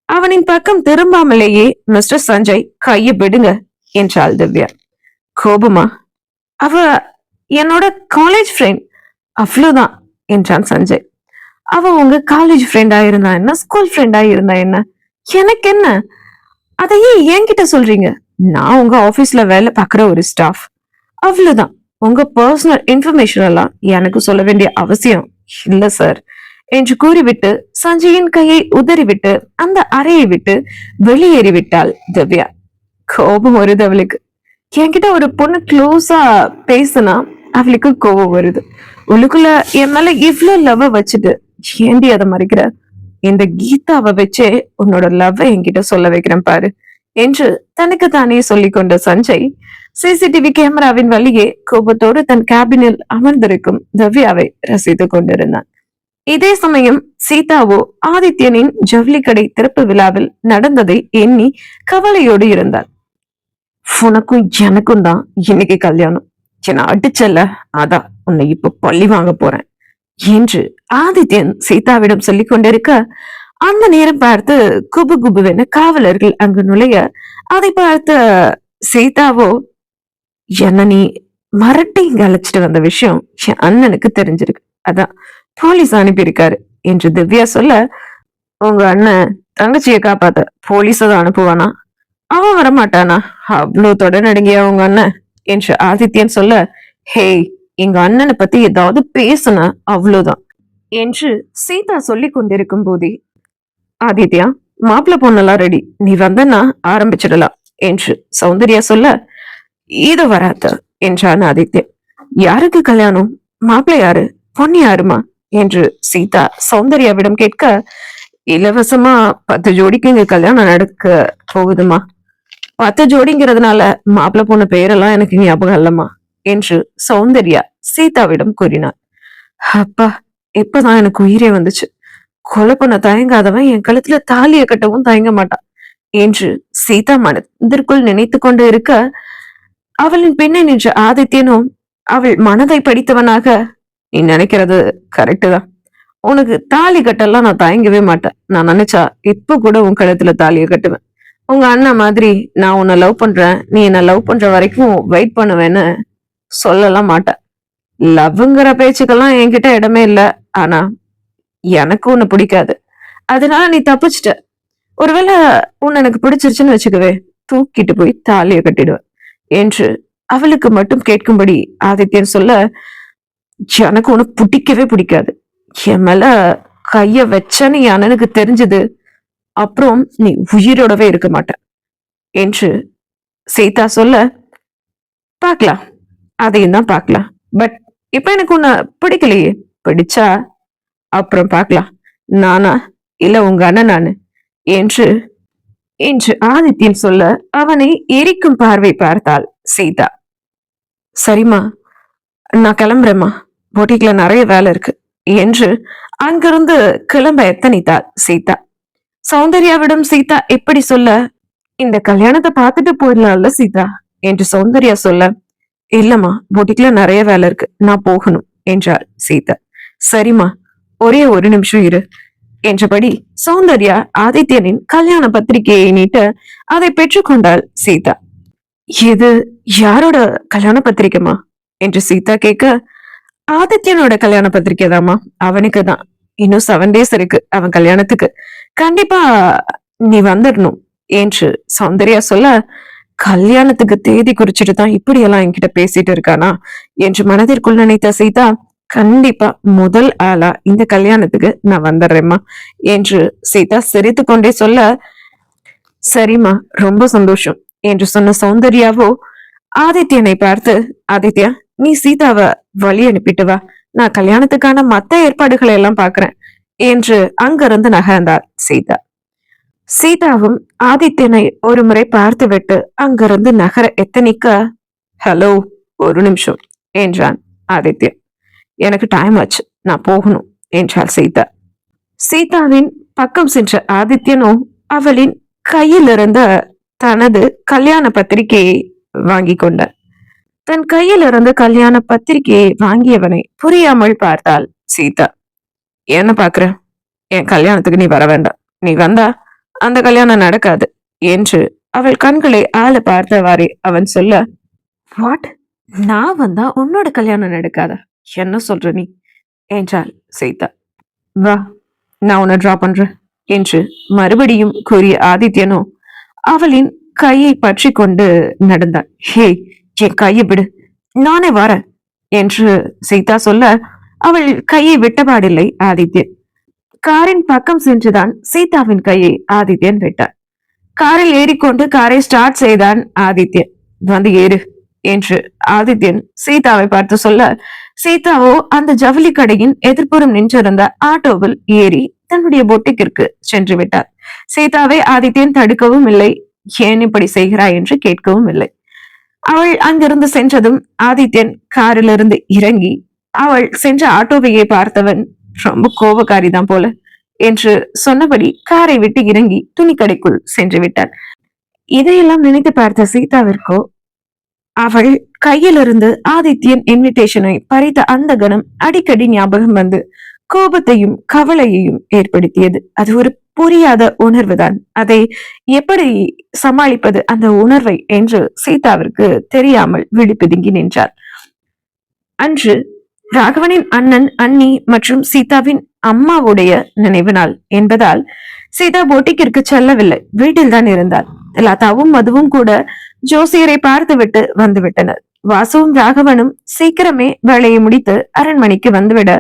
அவனின் பக்கம் திரும்பாமலேயே, மிஸ்டர் சஞ்சய், கையை விடுங்க என்றாள் திவ்யா. கோபமா? அவ என்னோட காலேஜ் ஃப்ரெண்ட், அவ்வளவுதான் என்றான் சஞ்சய். அவ உங்க காலேஜ் ஃப்ரெண்டா இருந்தா என்ன, ஸ்கூல் ஃப்ரெண்டா இருந்தா என்ன, எனக்கு என்ன? அதையே என்கிட்ட சொல்றீங்க? நான் உங்க ஆபீஸ்ல வேலை பார்க்குற ஒரு ஸ்டாஃப், அவ்வளவுதான். உங்க பர்சனல் இன்ஃபர்மேஷன் எல்லாம் எனக்கு சொல்ல வேண்டிய அவசியம் இல்ல சார் என்று கூறிவிட்டு சஞ்சயின் கையை உதறிவிட்டு அந்த அறையை விட்டு வெளியேறிவிட்டாள் திவ்யா. கோபம் வருது அவளுக்கு. என்கிட்ட ஒரு பொண்ணு க்ளோஸா பேசுனா அவளுக்கு கோபம் வருது. உள்ளுக்குள்ள என் மேல இவ்வளவு லவ் வச்சுட்டு ஏண்டி அதை மறைக்கிற? இந்த கீதாவை வச்சே உன்னோட லவ் என்கிட்ட சொல்ல வைக்கிறேன் பாரு என்று தனக்கு தானே சொல்லிக் கொண்ட சஞ்சய் சிசிடிவி கேமராவின் வழியே கோபத்தோடு தன் கேபினில் அமர்ந்திருக்கும் திவ்யாவை ரசித்துக் கொண்டிருந்தான். இதே சமயம் சீதாவோ ஆதித்யனின் ஜவுளி கடை திறப்பு விழாவில் நடந்ததை எண்ணி கவலையோடு இருந்தாள். உனக்கும் எனக்கும் தான் இன்னைக்கு கல்யாணம். என்ன அடிச்சல்ல, அதான் உன்னை இப்ப பள்ளி வாங்க போறேன் என்று ஆதித்யன் சீதாவிடம் சொல்லிக் கொண்டிருக்க அந்த நேரம் பார்த்து குபு குபுவென காவலர்கள் அங்கு நுழைய அதை பார்த்த சீதாவோ, என்ன நீ மரட்டி இங்க அழைச்சிட்டு வந்த விஷயம் என் அண்ணனுக்கு தெரிஞ்சிருக்கு, அதான் போலீஸ் அனுப்பியிருக்காரு என்று திவ்யா சொல்ல, உங்க அண்ணன் தங்கச்சியை காப்பாத்த போலீஸ தான் அனுப்புவானா? அவன் வரமாட்டானா? அவ்வளவு தொடநடுங்கியா உங்க அண்ணன் என்று ஆதித்யன் சொல்ல, ஹே, எங்க அண்ணனை பத்தி ஏதாவது பேசுன அவ்வளவுதான் என்று சீதா சொல்லிக் கொண்டிருக்கும் போதே, ஆதித்யா, மாப்பிள்ள பொண்ணெல்லாம் ரெடி, நீ வந்தனா ஆரம்பிச்சிடலாம் என்று சௌந்தர்யா சொல்ல, இது வராத என்றான் ஆதித்யன். யாருக்கு கல்யாணம்? மாப்பிள்ள யாரு? பொண்ணு யாருமா என்று சீதா சௌந்தர்யாவிடம் கேட்க, இலவசமா 10 ஜோடிக்கு இங்க கல்யாணம் நடக்க போகுதுமா. 10 ஜோடிங்கிறதுனால மாப்பிள்ள பொண்ணு பெயரெல்லாம் எனக்கு ஞாபகம் இல்லம்மா என்று சௌந்தர்யா சீதாவிடம் கூறினார். அப்பா, இப்பதான் எனக்கு உயிரே வந்துச்சு. கொலை பண்ண தயங்காதவன் என் கழுத்துல தாலிய கட்டவும் தயங்க மாட்டான் என்று சீதா மனதிற்குள் நினைத்து கொண்டு இருக்க, அவளின் பின்னே நின்ற ஆதித்யனும் அவள் மனதை படித்தவனாக, நீ நினைக்கிறது கரெக்டு தான். உனக்கு தாலி கட்டெல்லாம் நான் தயங்கவே மாட்டேன். நான் நினைச்சா இப்ப கூட உன் கழுத்துல தாலியை கட்டுவேன். உங்க அண்ணன் மாதிரி நான் உன்னை லவ் பண்றேன், நீ என்ன லவ் பண்ற வரைக்கும் வெயிட் பண்ணுவேன்னு சொல்லலாம் மாட்டேன். லவ்ங்கிற பேச்சுக்கெல்லாம் என்கிட்ட இடமே இல்ல. ஆனா எனக்கு உன்னை பிடிக்காது, அதனால நீ தப்பிச்சிட்ட. ஒருவேளை உன்னை எனக்கு பிடிச்சிருச்சுன்னு வச்சுக்கவே, தூக்கிட்டு போய் தாலியை கட்டிடுவேன் என்று அவளுக்கு மட்டும் கேட்கும்படி ஆதித்யன் சொல்ல, எனக்கு உன்னை பிடிக்கவே பிடிக்காது. என் மேல கைய வச்சன்னு என் அண்ணனுக்கு தெரிஞ்சது, அப்புறம் நீ உயிரோடவே இருக்க மாட்ட என்று சீதா சொல்ல, பார்க்கலாம், அதையும் தான் பார்க்கலாம். பட் இப்ப எனக்கு உன்னை பிடிக்கலையே. பிடிச்சா அப்புறம் பார்க்கலாம், நானா இல்ல உங்க அண்ணன் நானு என்று என்று ஆதித்யன் சொல்ல அவனை எரிக்கும் பார்வை பார்த்தாள் சீதா. சரிம்மா, நான் கிளம்புறேம்மா, போட்டிக்குல நிறைய வேலை இருக்கு என்று அங்கிருந்து கிளம்ப எத்தனித்தாள் சீதா. சௌந்தர்யாவிடம் சீதா எப்படி சொல்ல, இந்த கல்யாணத்தை பார்த்துட்டு போயிடலாம்ல சீதா என்று சௌந்தர்யா சொல்ல, இல்லம்மா, போட்டிக்குல நிறைய வேலை இருக்கு, நான் போகணும் என்றாள் சீதா. சரிம்மா, ஒரே ஒரு நிமிஷம் இரு என்றபடி சௌந்தர்யா ஆதித்யனின் கல்யாண பத்திரிகையை நீட்ட அதை பெற்றுக்கொண்டாள் சீதா. இது யாரோட கல்யாண பத்திரிக்கைமா என்று சீதா கேட்க, ஆதித்யனோட கல்யாண பத்திரிக்கை தாமா, அவனுக்கு தான். இன்னும் 7 days இருக்கு அவன் கல்யாணத்துக்கு, கண்டிப்பா நீ வந்துடணும் என்று சௌந்தர்யா சொல்ல, கல்யாணத்துக்கு தேதி குறிச்சிட்டு தான் இப்படியெல்லாம் என்கிட்ட பேசிட்டு இருக்கானா என்று மனதிற்குள் நினைத்த சீதா, கண்டிப்பா முதல் ஆளா இந்த கல்யாணத்துக்கு நான் வந்துடுறேம்மா என்று சீதா சிரித்து கொண்டே சொல்ல, சரிம்மா, ரொம்ப சந்தோஷம் என்று சொன்ன சௌந்தர்யாவோ ஆதித்யனை பார்த்து, ஆதித்யா, நீ சீதாவை வழி அனுப்பிட்டு வா, நான் கல்யாணத்துக்கான மத்த ஏற்பாடுகளை எல்லாம் பாக்குறேன் என்று அங்கிருந்து நகர்ந்தார் சீதா. சீதாவும் ஆதித்யனை ஒரு முறை பார்த்துவிட்டு அங்கிருந்து நகர எத்தனிக்க, ஹலோ, ஒரு நிமிஷம் என்றான் ஆதித்யன். எனக்கு டைம் ஆச்சு, நான் போகணும், என்றாள் சீதா. சீதாவின் பக்கம் சென்ற ஆதித்யனோ அவளின் கையில் இருந்த தனது கல்யாண பத்திரிகையை வாங்கி கொண்டார். தன் கையில் இருந்து கல்யாண பத்திரிகையை வாங்கியவனை புரியாமல் பார்த்தாள் சீதா. என்ன பாக்குற? என் கல்யாணத்துக்கு நீ வர வேண்டாம். நீ வந்தா அந்த கல்யாணம் நடக்காது என்று அவள் கண்களை ஆள பார்த்தவாறே அவன் சொல்ல, வாட்? நான் வந்தா உன்னோட கல்யாணம் நடக்காதா? என்ன சொல்ற நீ என்றாள் சீதா. வா, நான் உன்னை டிரா பண்றேன் என்று மறுபடியும் கூறிய ஆதித்யனோ அவளின் கையை பற்றி கொண்டு நடந்தான். ஹே, என் கையை விடு, நானே வரேன் என்று சீதா சொல்ல அவள் கையை விட்டபாடில்லை ஆதித்யன். காரின் பக்கம் சென்றுதான் சீதாவின் கையை ஆதித்யன் விட்டார். காரில் ஏறிக்கொண்டு காரை ஸ்டார்ட் செய்தான் ஆதித்யன். வந்து ஏறு என்று ஆதித்யன் சீதாவை பார்த்து சொல்ல, சீதாவோ அந்த ஜவுளி கடையின் எதிர்ப்புறம் நின்றிருந்த ஆட்டோவில் ஏறி தன்னுடைய பொட்டிக்கிற்கு சென்று விட்டார். சீதாவை ஆதித்யன் தடுக்கவும் இல்லை, ஏன் இப்படி செய்கிறாய் என்று கேட்கவும் இல்லை. அவள் அங்கிருந்து சென்றதும் ஆதித்யன் காரிலிருந்து இறங்கி அவள் சென்ற ஆட்டோவையே பார்த்தவன், ரொம்ப கோபக்காரிதான் போல என்று சொன்னபடி காரை விட்டு இறங்கி துணிக்கடைக்குள் சென்று விட்டான். இதையெல்லாம் நினைத்து பார்த்த சீதாவிற்கோ அவள் கையிலிருந்து ஆதித்யன் இன்விடேஷனை பறித்த அந்த கணம் அடிக்கடி ஞாபகம் வந்து கோபத்தையும் கவலையையும் ஏற்படுத்தியது. அது ஒரு புரியாத உணர்வுதான். அதை எப்படி சமாளிப்பது அந்த உணர்வை என்று சீதாவிற்கு தெரியாமல் விழிப்பிதுங்கி நின்றார். அன்று ராகவனின் அண்ணன், அண்ணி மற்றும் சீதாவின் அம்மாவுடைய நினைவு நாள் என்பதால் சீதா போட்டிக்கிற்கு செல்லவில்லை, வீட்டில் தான் இருந்தார். லதாவும் மதுவும் கூட ஜோசியரை பார்த்துவிட்டு வந்து விட்டனர். வாசுவும் ராகவனும் சீக்கிரமே வேலையை முடித்து அரண்மனைக்கு வந்துவிட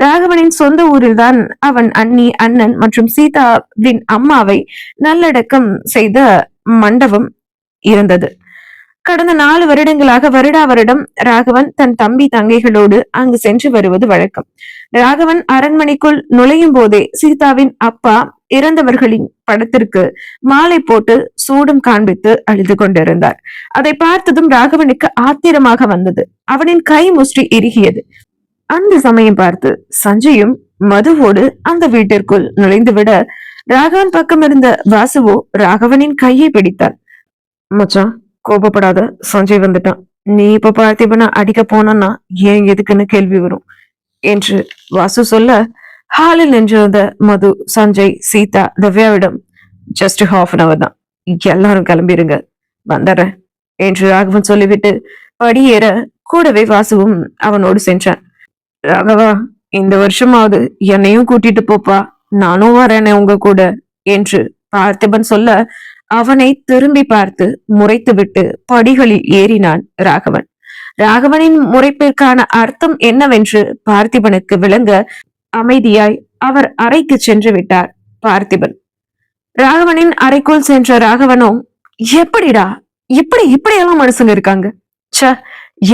ராகவனின் சொந்த ஊரில் தான் அவன் அண்ணி, அண்ணன் மற்றும் சீதாவின் அம்மாவை நல்லடக்கம் செய்த மண்டபம் இருந்தது. கடந்த 4 வருடங்களாக வருடா வருடம் ராகவன் தன் தம்பி தங்கைகளோடு அங்கு சென்று வருவது வழக்கம். ராகவன் அரண்மனைக்குள் நுழையும் போதே சீதாவின் அப்பா இறந்தவர்களின் படத்திற்கு மாலை போட்டு சூடம் காண்பித்து அழுது கொண்டிருந்தார். அதை பார்த்ததும் ராகவனுக்கு ஆத்திரமாக வந்தது. அவனின் கை முஷ்டி இறுகியது. அந்த சமயம் பார்த்து சஞ்சயும் மதுவோடு அந்த வீட்டிற்குள் நுழைந்துவிட ராகவன் பக்கம் இருந்த வாசுவோ ராகவனின் கையை பிடித்தார். மச்சான், கோபப்படாத, சஞ்சய் வந்துட்டான். நீ இப்ப பார்த்திபனை அடிக்க போனா ஏன் எதுக்குன்னு கேள்வி வரும் என்று வாசு சொல்ல, ஹாலில் நின்றிருந்த மது, சஞ்சய், சீதா, திவ்யாவிடம் ஜஸ்ட் ஹாஃப் அன் அவர் தான், எல்லாரும் கிளம்பிருங்க, வந்துடுறேன் என்று ராகவன் சொல்லிவிட்டு படியேற கூடவே வாசுவும் அவனோடு சென்றான். ராகவா, இந்த வருஷமாவது என்னையும் கூட்டிட்டு போப்பா, நானும் வரேனே உங்க கூட என்று பார்த்திபன் சொல்ல அவனை திரும்பி பார்த்து முறைத்துவிட்டு படிகளில் ஏறினான் ராகவன். ராகவனின் முறைப்பிற்கான அர்த்தம் என்னவென்று பார்த்திபனுக்கு விளங்க அமைதியாய் அவர் அறைக்கு சென்று விட்டார் பார்த்திபன். ராகவனின் அறைக்குள் சென்ற ராகவனோ, எப்படிடா இப்படியெல்லாம் மனுஷங்க இருக்காங்க, ச,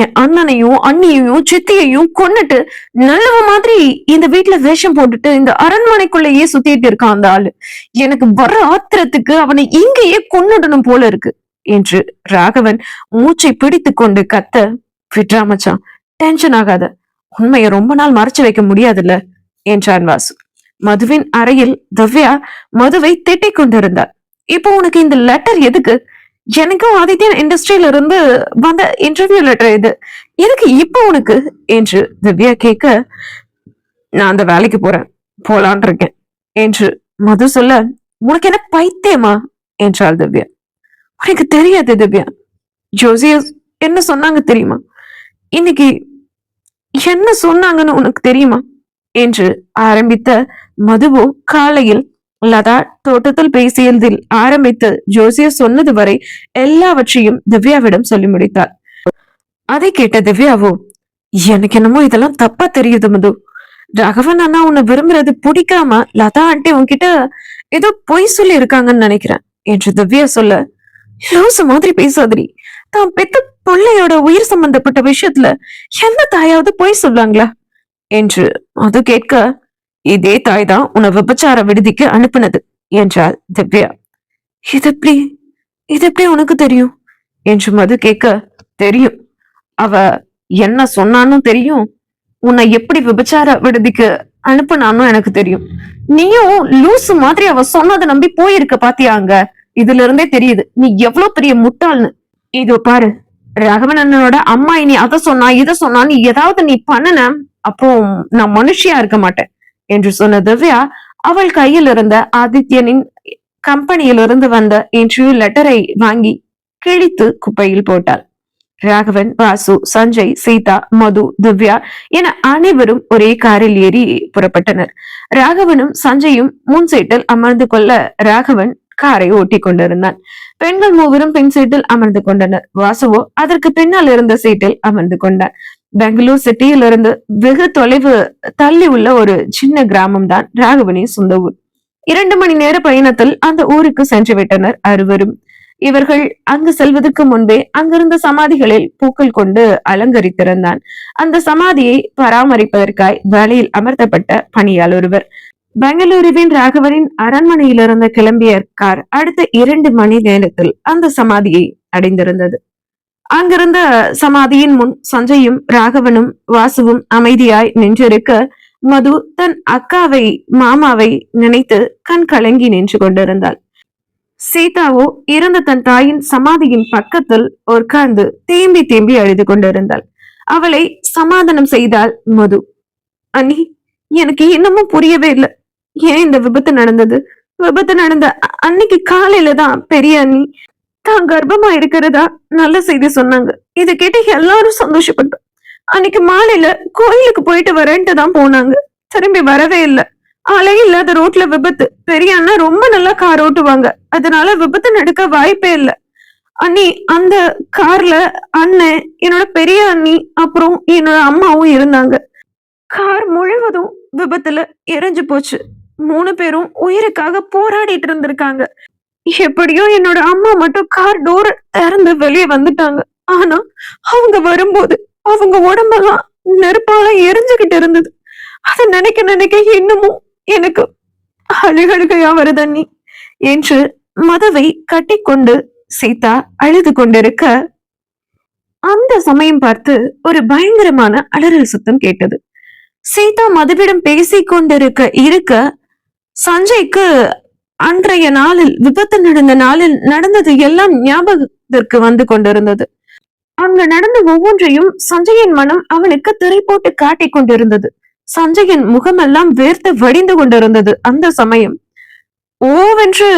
என் அண்ணனையும் அண்ணியையும் சித்தியையும் கொன்னுட்டு நல்லவ மாதிரி இந்த வீட்டுல வேஷம் போட்டுட்டு இந்த அரண்மனைக்குள்ளேயே சுத்திட்டு இருக்கான் அந்த ஆளு. எனக்கு வர ஆத்திரத்துக்கு அவனை இங்கேயே கொன்னுடணும் போல இருக்கு என்று ராகவன் மூச்சை பிடித்து கொண்டு கத்த, விட்ரா மச்சான், டென்ஷன் ஆகாத, உண்மையை ரொம்ப நாள் மறைச்சு வைக்க முடியாதுல்ல என்றான் வாசு. மதுவின் அறையில் திவ்யா மதுவை திட்டிக் கொண்டிருந்தார். இப்போ உனக்கு இந்த லெட்டர் எதுக்கு? எனக்கும் ஆதித்யன் இண்டஸ்ட்ரியில இருந்து வந்த இன்டர்வியூ லெட்டர் இது, எதுக்கு இப்போ உனக்கு என்று திவ்யா கேட்க, நான் அந்த வேலைக்கு போலான் இருக்கேன் என்று மது சொல்ல, உனக்கு என்ன பைத்தியமா என்றாள் திவ்யா. உனக்கு தெரியாது திவ்யா, ஜோசியஸ் என்ன சொன்னாங்க தெரியுமா? இன்னைக்கு என்ன சொன்னாங்கன்னு உனக்கு தெரியுமா என்று ஆரம்பித்த மதுவோ காலையில் லதா தோட்டத்தில் பேசியதில் ஆரம்பித்து ஜோசியர் சொன்னது வரை எல்லாவற்றையும் திவ்யாவிடம் சொல்லி முடித்தார். அதை கேட்ட திவ்யாவோ, எனக்கு என்னமோ இதெல்லாம் தப்பா தெரியுது மது, ராகவன் அண்ணா உன்னை விரும்புறது பிடிக்காம லதா ஆண்டி உன்கிட்ட ஏதோ பொய் சொல்லி இருக்காங்கன்னு நினைக்கிறேன் என்று திவ்யா சொல்ல, லூசு மாதிரி பேசாதடி, தான் பெத்த பிள்ளையோட உயிர் சம்பந்தப்பட்ட விஷயத்துல எந்த தாயாவது பொய் சொல்லுவாங்களா என்று மது கேட்க, இதே தாய் தான் உன்னை விபச்சார விடுதிக்கு அனுப்புனது என்றாள் திவ்யா. இது எப்படி உனக்கு தெரியும் என்று மது கேட்க, தெரியும், அவ என்ன சொன்னான்னு தெரியும், உன்னை எப்படி விபச்சார விடுதிக்கு அனுப்புனான்னு எனக்கு தெரியும், நீயும் லூசு மாதிரி அவ சொன்னதை நம்பி போயிருக்க பாத்தியாங்க இதுல இருந்தே தெரியுது நீ எவ்வளவு பெரிய முட்டாள்னு. இதோ பாரு, ராகவன் அண்ணனோட அம்மா இனி அதை சொன்னா இதை சொன்னா நீ ஏதாவது நீ பண்ணுன அப்போ நான் மனுஷியா இருக்க மாட்டேன் என்று சொன்ன திவ்யா அவள் கையில் இருந்த ஆதித்யனின் கம்பெனியிலிருந்து வந்த இன்டர்வியூ லெட்டரை வாங்கி கிழித்து குப்பையில் போட்டாள். ராகவன், வாசு, சஞ்சய், சீதா, மது, திவ்யா என அனைவரும் ஒரே காரில் ஏறி புறப்பட்டனர். ராகவனும் சஞ்சயும் முன் சீட்டில் அமர்ந்து கொள்ள ராகவன் காரை ஓட்டி கொண்டிருந்தான். பெண்கள் மூவரும் பின் சீட்டில் அமர்ந்து கொண்டனர். வாசுவோ அதற்கு பின்னால் இருந்த சீட்டில் அமர்ந்து கொண்டான். பெங்களூர் சிட்டியில் இருந்து வெகு தொலைவு தள்ளி உள்ள ஒரு சின்ன கிராமம் தான் ராகவனின் சொந்த ஊர். 2 மணி நேர பயணத்தில் அந்த ஊருக்கு சென்று விட்டனர் அறுவரும். இவர்கள் அங்கு செல்வதற்கு முன்பே அங்கிருந்த சமாதிகளில் பூக்கள் கொண்டு அலங்கரித்திருந்தான். அந்த சமாதியை பராமரிப்பதற்காய் வேலையில் அமர்த்தப்பட்ட பணியாளர் ஒருவர். பெங்களூருவின் ராகவனின் அரண்மனையிலிருந்து கிளம்பிய கார் அடுத்த 2 மணி நேரத்தில் அந்த சமாதியை அடைந்திருந்தது. அங்கிருந்த சமாதியின் முன் சஞ்சயும் ராகவனும் வாசுவும் அமைதியாய் நின்றிருக்க, மது தன் அக்காவை மாமாவை நினைத்து கண் கலங்கி நின்று கொண்டிருந்தாள். சீதாவோ இறந்த தன் தாயின் சமாதியின் பக்கத்தில் உட்கார்ந்து தேம்பி தேம்பி அழுது கொண்டிருந்தாள். அவளை சமாதானம் செய்தாள் மது. அண்ணி, எனக்கு இன்னமும் புரியவே இல்லை, ஏன் இந்த விபத்து நடந்தது. விபத்து நடந்த அன்னைக்கு காலையில தான் பெரிய அண்ணி தான் கர்ப்பமா இருக்கிறதா நல்ல செய்தி சொன்னாங்க. இதை கேட்டு எல்லாரும் சந்தோஷப்பட்டோம். அன்னைக்கு மாலையில கோயிலுக்கு போயிட்டு வரேன்ட்டு தான் போனாங்க. திரும்பி வரவே இல்லை. ஆளே இல்லாத ரோட்ல விபத்து. பெரிய அண்ணா ரொம்ப நல்லா கார் ஓட்டுவாங்க, அதனால விபத்து நடக்க வாய்ப்பே இல்லை. அண்ணி, அந்த கார்ல அண்ணன், என்னோட பெரிய அண்ணி, அப்புறம் என்னோட அம்மாவும் இருந்தாங்க. கார் முழுவதும் விபத்துல எரிஞ்சு போச்சு. 3 பேரும் உயிருக்காக போராடிட்டு இருந்திருக்காங்க. எப்படியோ என்னோட அம்மா மட்டும் கார் டோர் திறந்து வெளியே வந்துட்டாங்க. ஆனா அவங்க வரும்போது அவங்க உடம்பெல்லாம் நெருப்பால எரிஞ்சுகிட்டு இருந்தது. அதை நினைக்க நினைக்க இன்னமும் எனக்கு அழுகழுகையா வருது அண்ணி என்று மதுவை கட்டிக்கொண்டு சீதா அழுது கொண்டிருக்க, அந்த சமயம் பார்த்து ஒரு பயங்கரமான அலறல் சத்தம் கேட்டது. சீதா மதுவிடம் பேசிக் கொண்டிருக்க சஞ்சய்க்கு அன்றைய நாளில், விபத்து நடந்த நாளில் நடந்தது எல்லாம் ஞாபகத்திற்கு வந்து கொண்டிருந்தது. அங்கு நடந்த ஒவ்வொன்றையும் சஞ்சயின் மனம் அவனுக்கு திரை போட்டு காட்டிக் கொண்டிருந்தது. சஞ்சயின் முகமெல்லாம் வேர்த்து வடிந்து கொண்டிருந்தது. அந்த சமயம் ஓவென்று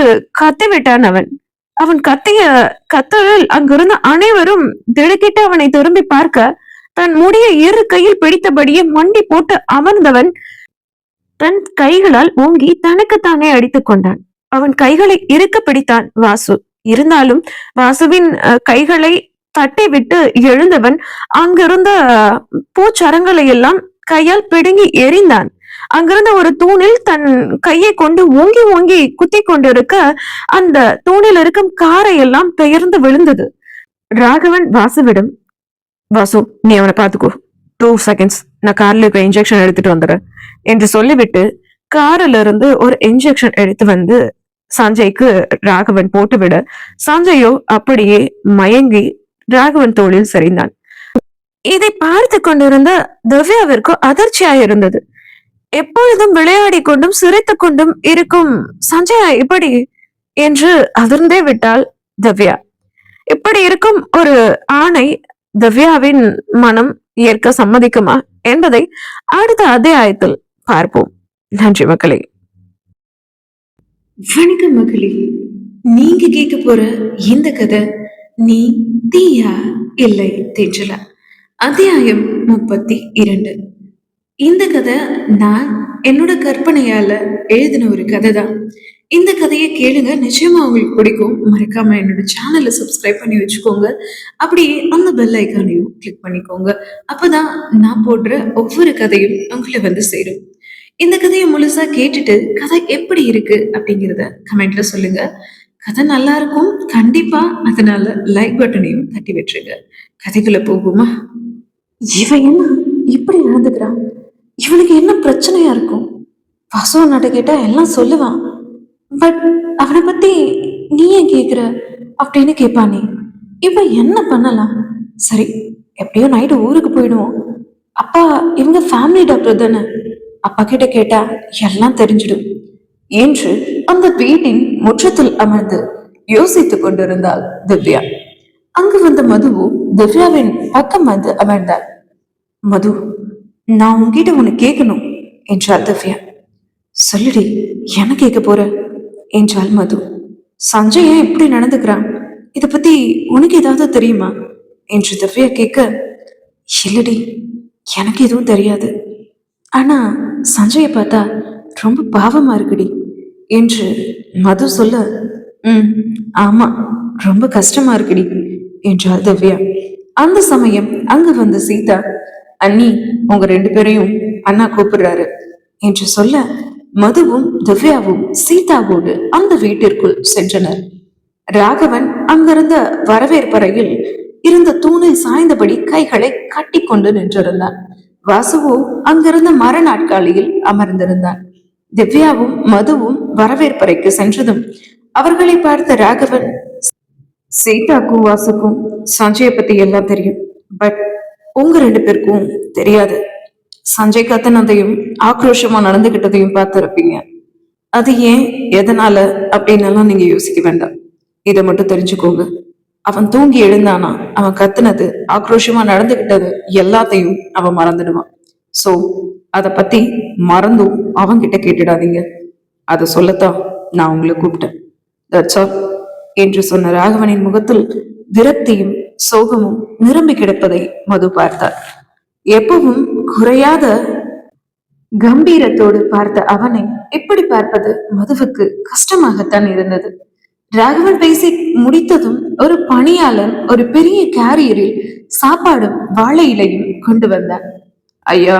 கத்திவிட்டான் அவன். அவன் கத்திய கத்தலில் அங்கிருந்த அனைவரும் திடுக்கிட்டு அவனை திரும்பி பார்க்க, தன் முடிய 2 கையில் பிடித்தபடியே மண்டி போட்டு அமர்ந்தவன் தன் கைகளால் ஓங்கி தனக்குத்தானே அடித்துக் கொண்டான். அவன் கைகளை இறுக்க பிடித்தான் வாசு. இருந்தாலும் வாசுவின் கைகளை தட்டி விட்டு எழுந்தவன் அங்கிருந்த பூச்சரங்களை எல்லாம் கையால் பிடுங்கி எறிந்தான். அங்கிருந்த ஒரு தூணில் தன் கையை கொண்டு ஓங்கி ஓங்கி குத்தி கொண்டிருக்க, அந்த தூணில் இருக்கும் காரை எல்லாம் பெயர்ந்து விழுந்தது. ராகவன் வாசுவிடம், வாசு, நீ அவனை பாத்துக்கோ, 2 seconds, நான் கார்ல இருக்க இன்ஜெக்ஷன் எடுத்துட்டு வந்துடுறேன் என்று சொல்லிவிட்டு காரில் இருந்து ஒரு இன்ஜெக்ஷன் எடுத்து வந்து சஞ்சய்க்கு ராகவன் போட்டுவிட, சஞ்சயோ அப்படியே மயங்கி ராகவன் தோளில் சரிந்தான். இதை பார்த்து கொண்டிருந்த திவ்யாவிற்கு அதிர்ச்சியாயிருந்தது. எப்பொழுதும் விளையாடி கொண்டும் சிரித்துக் கொண்டும் இருக்கும் சஞ்சயா இப்படி என்று அதிர்ந்தே விட்டாள் திவ்யா. இப்படி இருக்கும் ஒரு ஆணை திவ்யாவின் மனம் ஏற்க சம்மதிக்குமா என்பதை அடுத்த அத்தியாயத்தில் பார்ப்போம். நன்றி மக்களே. வணக்கம் மக்களே, நீங்க கேட்க போற இந்த கதை நீ தீயா இல்லை தென்றலா, அத்தியாயம் 32. இந்த கதை நான் என்னோட கற்பனையால எழுதின ஒரு கதை தான். இந்த கதையை கேளுங்க, நிச்சயமா உங்களுக்கு பிடிக்கும். மறக்காம என்னோட சேனலை சப்ஸ்கிரைப் பண்ணி வச்சுக்கோங்க. அப்படியே அந்த பெல் ஐக்கானையும் கிளிக் பண்ணிக்கோங்க. அப்பதான் நான் போடுற ஒவ்வொரு கதையும் உங்களை வந்து சேரும். இந்த கதையை முழுசா கேட்டுட்டு கதை எப்படி இருக்கு அப்படிங்கிறத கமெண்ட்ல சொல்லுங்க. கதை நல்லா இருக்கும் கண்டிப்பா, அதனால லைக் பட்டனையும் தட்டி விட்டுருங்க. கதைக்குள்ள போகுமா? இவன் என்ன இப்படி நடந்துக்கிறான்? இவனுக்கு என்ன பிரச்சனையா இருக்கும்? வாசு நட கேட்டா எல்லாம் சொல்லுவான். பட் அவனை பத்தி நீ ஏன் கேக்குற அப்படின்னு கேட்பானே. இப்ப என்ன பண்ணலாம்? சரி, எப்படியோ நைட்டு ஊருக்கு போயிடுவோம். அப்பா இவங்க ஃபேமிலி டாக்டர் தானே, அப்பா கிட்ட கேட்டா எல்லாம் தெரிஞ்சிடும் என்று அந்த வீட்டின் முற்றத்தில் அமர்ந்து யோசித்துக் கொண்டிருந்தாள் திவ்யா. அங்கு வந்த மதுவு திவ்யாவின் பக்கம் வந்து அமர்ந்தாள். மது, நான் உன்கிட்ட உன்னை கேட்கணும் என்றாள் திவ்யா. சொல்லுடி, என்ன கேட்க போற என்றாள் மது. சஞ்சய் ஏன் இப்படி நடந்துக்கிறான், இத பத்தி உனக்கு ஏதாவது தெரியுமா என்று திவ்யா கேட்க, இல்லடி, எனக்கு எதுவும் தெரியாது. ஆனா சஞ்சய பார்த்தா ரொம்ப பாவமா இருக்குடி என்று மது சொல்ல, ஆமா, ரொம்ப கஷ்டமா இருக்குடி என்றாள் திவ்யா. அந்த சமயம் அங்கு வந்த சீதா, அண்ணி, உங்க 2 பேரையும் அண்ணா கூப்பிடுறாரு என்று சொல்ல, மதுவும் திவ்யாவும் சீதாவோடு அந்த வீட்டிற்குள் சென்றனர். ராகவன் அங்கிருந்த வரவேற்பறையில் இருந்த தூணில் சாய்ந்தபடி கைகளை கட்டி கொண்டு நின்றிருந்தான். வாசுவோ அங்கிருந்த மர நாட்காலியில் அமர்ந்திருந்தான். திவ்யாவும் மதுவும் வரவேற்பறைக்கு சென்றதும் அவர்களை பார்த்த ராகவன், சீதாக்கும் வாசுக்கும் சஞ்சய பத்தி எல்லாம் தெரியும், பட் உங்க 2 பேருக்கும் தெரியாது. சஞ்சய் கத்தனதையும் ஆக்ரோஷமா நடந்துகிட்டதையும் பார்த்திருப்பீங்க. அது ஏன், எதனால அப்படின்னு எல்லாம் நீங்க யோசிக்க வேண்டாம். இதை மட்டும் தெரிஞ்சுக்கோங்க, அவன் தூங்கி எழுந்தானா அவன் கத்துனது, ஆக்ரோஷமா நடந்துகிட்டது எல்லாத்தையும் அவன் மறந்துடுவான். சோ அத பத்தி மறந்தும் அவன்கிட்ட கேட்டுடாதீங்க. அதை சொல்லத்தான் நான் உங்களை கூப்பிட்டேன். தட்ஸ் ஆல் என்று சொன்ன ராகவனின் முகத்தில் விரக்தியும் சோகமும் நிரம்பி கிடப்பதை மது பார்த்தார். எப்பவும் குறையாத கம்பீரத்தோடு பார்த்த அவனை எப்படி பார்ப்பது மதுவுக்கு கஷ்டமாகத்தான் இருந்தது. ராகவன் பேசி முடித்ததும் ஒரு பணியாளர் ஒரு பெரிய கேரியரில் சாப்பாடும் வாழை இலையும் கொண்டு வந்தான். ஐயா,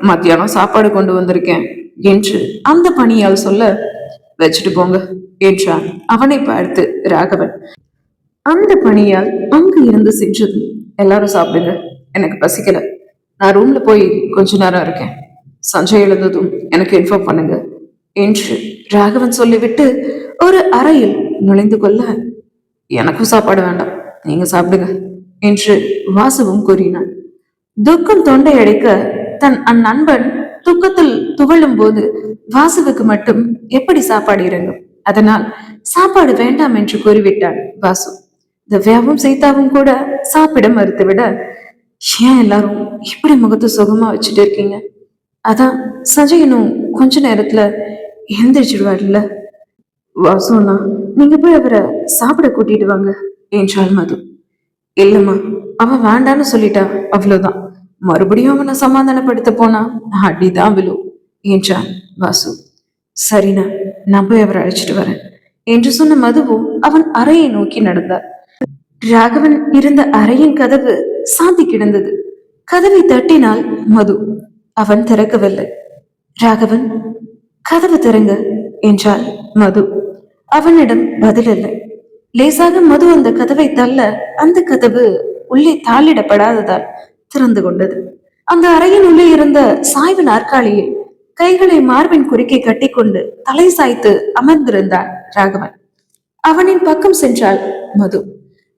மத்தியானம் சாப்பாடு கொண்டு வந்திருக்கேன் என்று அந்த பணியால் சொல்ல, வச்சுட்டு போங்க என்றான் அவனை பார்த்து ராகவன். அந்த பணியால் அங்கு இருந்து சென்றதும், எல்லாரும் சாப்பிடுங்க, எனக்கு பசிக்கல, நான் ரூம்ல போய் கொஞ்ச நேரம் இருக்கேன், சஞ்சய் எழுந்ததும் எனக்கு இன்ஃபார்ம் பண்ணுங்க என்று ராகவன் சொல்லிவிட்டு ஒரு அறையில் நுழைந்து கொள்ள, எனக்கும் சாப்பாடு வேண்டாம், நீங்க சாப்பிடுங்க என்று வாசுவும் கூறினான். துக்கம் தொண்டை அடைக்க தன் அந்நண்பன் துக்கத்தில் துவளும் போது வாசுவுக்கு மட்டும் எப்படி சாப்பாடு இறங்கும்? அதனால் சாப்பாடு வேண்டாம் என்று கூறிவிட்டான் வாசு. திவ்யாவும் சீதாவும் கூட சாப்பிட மறுத்துவிட, ஏன் எல்லாரும் இப்படி முகத்தை சுகமா வச்சுட்டு இருக்கீங்க? அதான் சஞ்சயனும் கொஞ்ச நேரத்துல எழுந்திரிச்சிடுவார்ல. வாசுனா, நீங்க போய் அவரை சாப்பிட கூட்டிட்டு வாங்க என்றாள் மது. இல்லம்மா, அவன் வேண்டான்னு சொல்லிட்டா, அவ்வளவுதான், மறுபடியும் அவனை சமாதானப்படுத்த போனா அடிதான் விழும் என்றான் வாசு. சரிண்ணா, நான் போய் அவரை அழைச்சிட்டு வரேன் என்று சொன்ன மதுவோ அவன் அறையை நோக்கி நடந்தார். ராகவன் இருந்த அறையின் கதவு சாத்தி கிடந்தது. கதவை தட்டினால் மது. அவன் திறக்கவில்லை. ராகவன், கதவு திறங்க என்றாள் மது. அவனிடம் பதில் இல்லை. லேசாக மது அந்த கதவை தள்ள அந்த கதவு உள்ளே தாளிடப்படாததால் திறந்து கொண்டது. அந்த அறையின் உள்ளே இருந்த சாய்வு நாற்காலியில் கைகளை மார்பின் குறுக்கே கட்டிக்கொண்டு தலை சாய்த்து அமர்ந்திருந்தான் ராகவன். அவனின் பக்கம் சென்றாள் மது.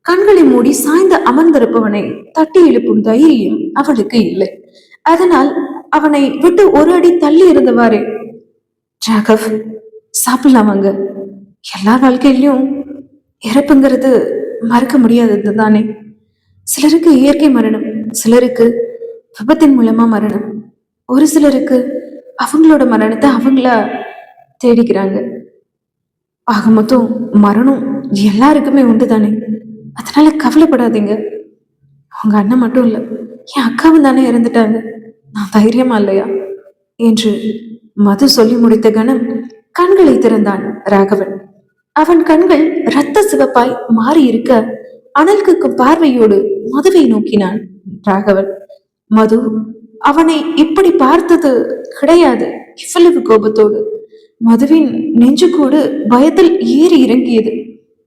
கண்களை மூடி சாய்ந்து அமர்ந்திருப்பவனை தட்டி எழுப்பும் தைரியம் அவளுக்கு இல்லை. அதனால் அவனை விட்டு ஒரு அடி தள்ளி இருந்தவாறே, ராகவ், சாப்பிடலாமாங்க, எல்லா வாழ்க்கையிலும் இறப்புங்கிறது மறக்க முடியாதது தானே. சிலருக்கு இயற்கை மரணம், சிலருக்கு விபத்தின் மூலமா மரணம், ஒரு சிலருக்கு அவங்களோட மரணத்தை அவங்களா தேடிக்கிறாங்க. ஆக மொத்தம் மரணம் எல்லாருக்குமே உண்டு தானே. அதனால கவலைப்படாதீங்க. உங்க அண்ணன் மட்டும் இல்ல, என் அக்காவும் தானே இறந்துட்டாங்க, நான் தைரியமா இல்லையா என்று மது சொல்லி முடித்த கணம் கண்களை திறந்தான் ராகவன். அவன் கண்கள் இரத்த சிவப்பாய் மாறி இருக்க அனல் கக்கும் பார்வையோடு மதுவை நோக்கினான் ராகவன். மது அவனை இப்படி பார்த்தது கிடையாது. இவ்வளவு கோபத்தோடு மதுவின் நெஞ்சுக்கூடு பயத்தில் ஏறி இறங்கியது.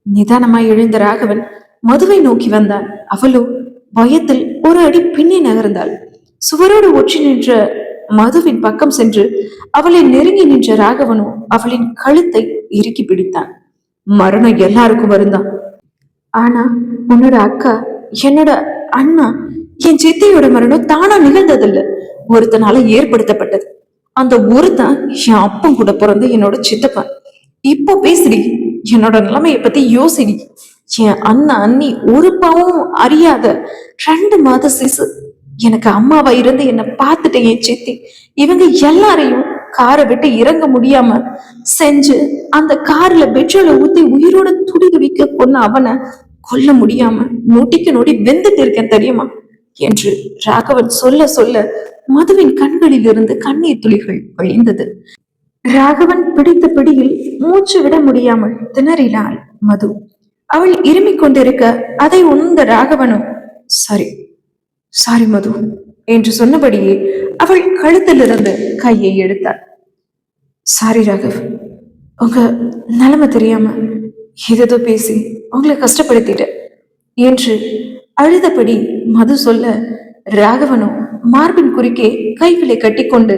நிதானமாய் எழுந்த ராகவன் மதுவை நோக்கி வந்தான். அவளோ பயத்தில் ஒரு அடி பின்னே நகர்ந்தாள். சுவரோடு ஒற்றி நின்ற மதுவின் பக்கம் சென்று அவளை நெருங்கி நின்ற ராகவனோ அவளின் கழுத்தை இறுக்கி பிடித்தான். மரணம் எல்லாருக்கும் வருந்தான், ஆனா உன்னோட அக்கா, என்னோட அண்ணா, என் சித்தையோட மரணம் தானா நிகழ்ந்ததில்ல, ஒருத்தனால ஏற்படுத்தப்பட்டது. அந்த ஒருத்தன் என் அப்பன் கூட பிறந்த என்னோட சித்தப்பன். இப்போ பேசுடி, என்னோட நிலைமைய பத்தி யோசிடி. என் அண்ணன் அண்ணி ஒரு பாவம் அறியாத 2 மாத சிசு. எனக்கு அம்மாவா இருந்து என்ன பார்த்துட்டு என் சித்தி இவங்க எல்லாரையும் காரை விட்டு இறங்க முடியாம செஞ்சு அந்த கார்ல பெட்ரோலை ஊத்தி உயிரோட துடி துடிக்க கொன்ன அவனை கொல்ல முடியாம நொடிக்கு நொடி வெந்துட்டு இருக்கேன் தெரியுமா என்று ராகவன் சொல்ல சொல்ல மதுவின் கண்களில் இருந்து கண்ணீர் துளிகள் வழிந்தது. ராகவன் பிடித்த பிடியில் மூச்சு விட முடியாமல் திணறினாள் மது. அவள் இருமிக் கொண்டிருக்க அதை உணர்ந்த ராகவனும் சாரி சாரி மது என்று சொன்னபடியே அவள் கழுத்திலிருந்து கையை எடுத்தாள். சாரி ராகவ், உங்க நிலைமை தெரியாம ஏதேதோ பேசி உங்களை கஷ்டப்படுத்திட்டேன் என்று அழுதபடி மது சொல்ல ராகவனும் மார்பின் குறுக்கே கைகளை கட்டிக்கொண்டு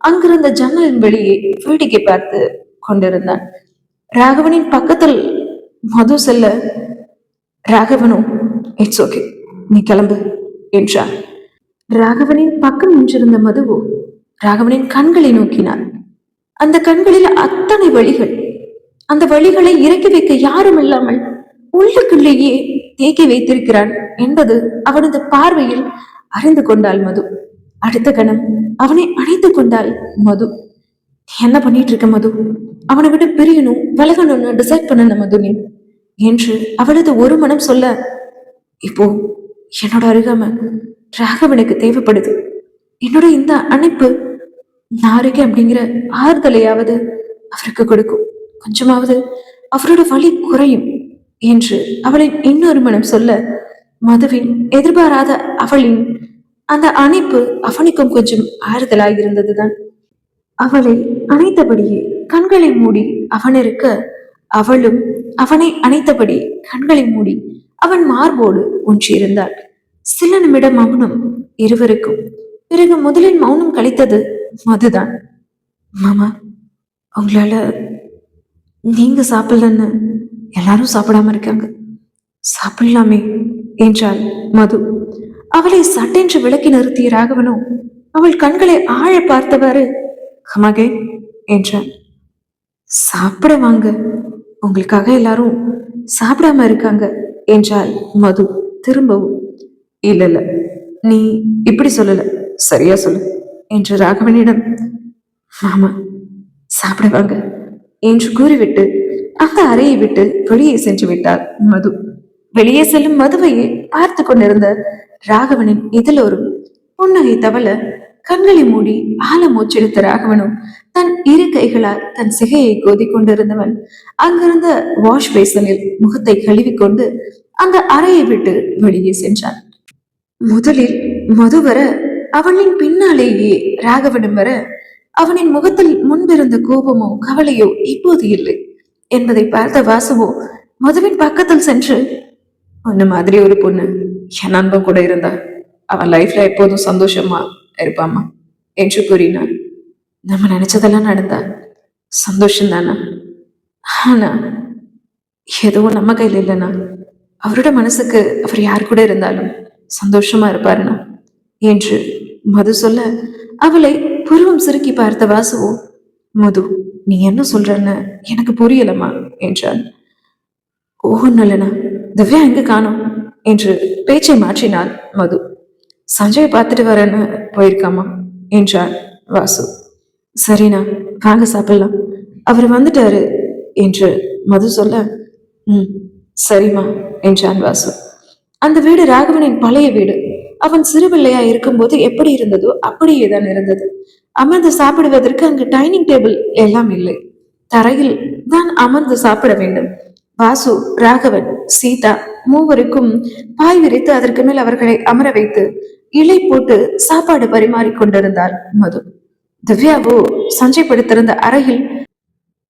அங்கிருந்த ஜன்னலின் வெளியே வேடிக்கை பார்த்து கொண்டிருந்தான். ராகவனின் பக்கத்தில் மது செல்ல ராகவனும் இட்ஸ் ஓகே, நீ கிளம்பு என்றார். ராகவனின் பக்கம் நின்றிருந்த மதுவோ ராகவனின் கண்களை நோக்கினார். அந்த கண்களில் அத்தனை வழிகள். அந்த வழிகளை இறக்கி வைக்க யாரும் இல்லாமல் உள்ளுக்குள்ளேயே தேக்கி வைத்திருக்கிறான் என்பது அவனது பார்வையில் அறிந்து கொண்டாள் மது. அடுத்த கணம் அவனை அணைத்துக் கொண்டாள் மது. என்ன பண்ணிட்டு இருக்க மது? அவனை விட்டு பிரியணும் விலகணும்னு டிசைட் பண்ண மது நீ என்று அவளது ஒரு மனம் சொல்ல, இப்போ என்னோட அருகாம ராகவனுக்கு தேவைப்படுது. என்னோட இந்த அணைப்பு நாளைக்கு அப்படிங்கிற ஆறுதலையாவது அவருக்கு கொடுக்கும், கொஞ்சமாவது அவரோட வலி குறையும் என்று அவளின் இன்னொரு மனம் சொல்ல, மதுவின் எதிர்பாராத அவளின் அந்த அணைப்பு அவனுக்கும் கொஞ்சம் ஆறுதலாய் இருந்ததுதான். அவளை அணைத்தபடியே கண்களை மூடி அவன் இருக்க, அவளும் அவனை அணைத்தபடி கண்களை மூடி அவன் மார்போடு ஒன்றியிருந்தாள். சில நிமிடம் மௌனம் இருவருக்கும். பிறகு முதலில் மௌனம் கழித்தது மதுதான். மாமா, உங்களால நீங்க சாப்பிடலன்னு எல்லாரும் சாப்பிடாம இருக்காங்க, சாப்பிடலாமே என்றாள் மது. அவளை சட்டென்று விளக்கி நிறுத்திய ராகவனும் அவள் கண்களை ஆழ பார்த்தவாறு கமகே என்றான். சாப்பிட வாங்க, உங்களுக்காக எல்லாரும் சாப்பிடாம இருக்காங்க என்றாள் மது திரும்பவும். இல்ல இல்ல, நீ இப்படி சொல்லல, சரியா சொல்லு என்று ராகவனிடம் மாமா சாப்பிட வாங்க என்று கூறிவிட்டு அந்த அறையை விட்டு வெளியே சென்று விட்டாள் மது. வெளியே செல்லும் மதுவையே பார்த்து கொண்டிருந்த ராகவனின் இதழோரும் புன்னகை தவள கண்களை மூடி ஆழ மூச்செடுத்த ராகவனும் தன் இரு கைகளால் தன் சிகையை கோதி கொண்டிருந்தவன் அங்கிருந்த வாஷ் பேசனில் முகத்தை கழுவிக்கொண்டு அந்த அறையை விட்டு வெளியே சென்றான். முதலில் மது வர அவனின் பின்னாலேயே ராகவனும் வர அவனின் முகத்தில் முன்பிருந்த கோபமோ கவலையோ இப்போது இல்லை என்பதை பார்த்த வாசுவோ மதுவின் பக்கத்தில் சென்று, உன்ன மாதிரி ஒரு பொண்ணு என் நண்பன் கூட இருந்தா அவன் லைஃப்ல எப்போதும் சந்தோஷமா இருப்பாமா என்று கூறினான். நம்ம நினைச்சதெல்லாம் நடந்தா சந்தோஷம் தானா? ஆனா எதுவும் நம்ம கையில இல்லைனா அவரோட மனசுக்கு அவர் யார் கூட இருந்தாலும் சந்தோஷமா இருப்பாருனா என்று மது சொல்ல, அவளை புருவம் சுருக்கி பார்த்த வாசுவோ, மது நீ என்ன சொல்றன்னு எனக்கு புரியலமா என்றான். ஓஹோ நல்லனா, திவ்யா எங்க காணோம் என்று பேச்சை மாற்றினாள் மது. சஞ்சய் பார்த்துட்டு வரேன்னு போயிருக்காமா என்றார் வாசு. சரிண்ணா, வாங்க சாப்பிடலாம், அவர் வந்துட்டாரு என்று மது சொல்ல, சரிம்மா என்றான் வாசு. அந்த வீடு ராகவனின் பழைய வீடு. அவன் சிறுபிள்ளையா இருக்கும்போது எப்படி இருந்ததோ அப்படியே தான் இருந்தது. அமர்ந்து சாப்பிடுவதற்கு அங்கு டைனிங் டேபிள் எல்லாம் இல்லை, தரையில் தான் அமர்ந்து சாப்பிட வேண்டும். வாசு, ராகவன், சீதா மூவருக்கும் பாய் விரித்து அதற்கு மேல் அவர்களை அமர வைத்து இலை போட்டு சாப்பாடு பரிமாறி கொண்டிருந்தாள் மது. திவ்யாவோ சஞ்சய் படுத்திருந்த அறையில்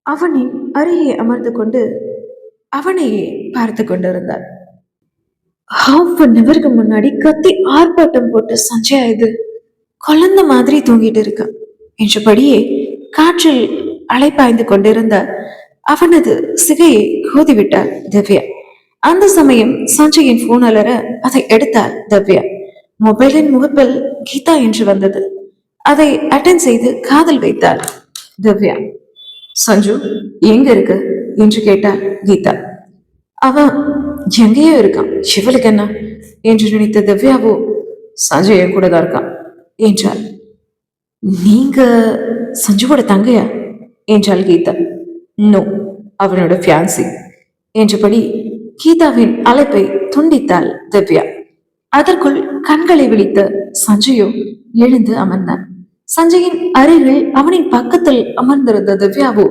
அவனின் அருகே அமர்ந்து கொண்டு அவனையே பார்த்து கொண்டிருந்தாள். ஹாஃப் அன் ஹவருக்கு முன்னாடி கத்தி ஆர்ப்பாட்டம் போட்டு சஞ்சய் இது குழந்தை மாதிரி தூங்கிட்டு இருக்கான் என்றபடியே காற்றில் அலைப்பாய்ந்து கொண்டிருந்த அவனது சிகையை கோதிவிட்டாள் திவ்யா. அந்த சமயம் சஞ்சயின் போன் அலற அதை எடுத்தாள் திவ்யா. மொபைலின் முகப்பில் கீதா என்று வந்தது. அதை அட்டன் செய்து காதல் வைத்தாள் திவ்யா. சஞ்சு எங்க இருக்கு என்று கேட்டாள் கீதா. அவன் எங்கேயோ இருக்கான், இவளுக்கு என்ன என்று நினைத்த திவ்யாவோ சஞ்சய் என் கூட தான் இருக்கான் என்றாள். நீங்க சஞ்சுவோட தங்கையா என்றாள் கீதா. நோ, அவனோட ஃபியான்சி என்றபடி கீதாவின் அழைப்பை துண்டித்தாள் திவ்யா. அதற்குள் கண்களை விழித்த சஞ்சயோ எழுந்து அமர்ந்தான். சஞ்சயின் அருகில் அவனின் பக்கத்தில் அமர்ந்திருந்த திவ்யாவோ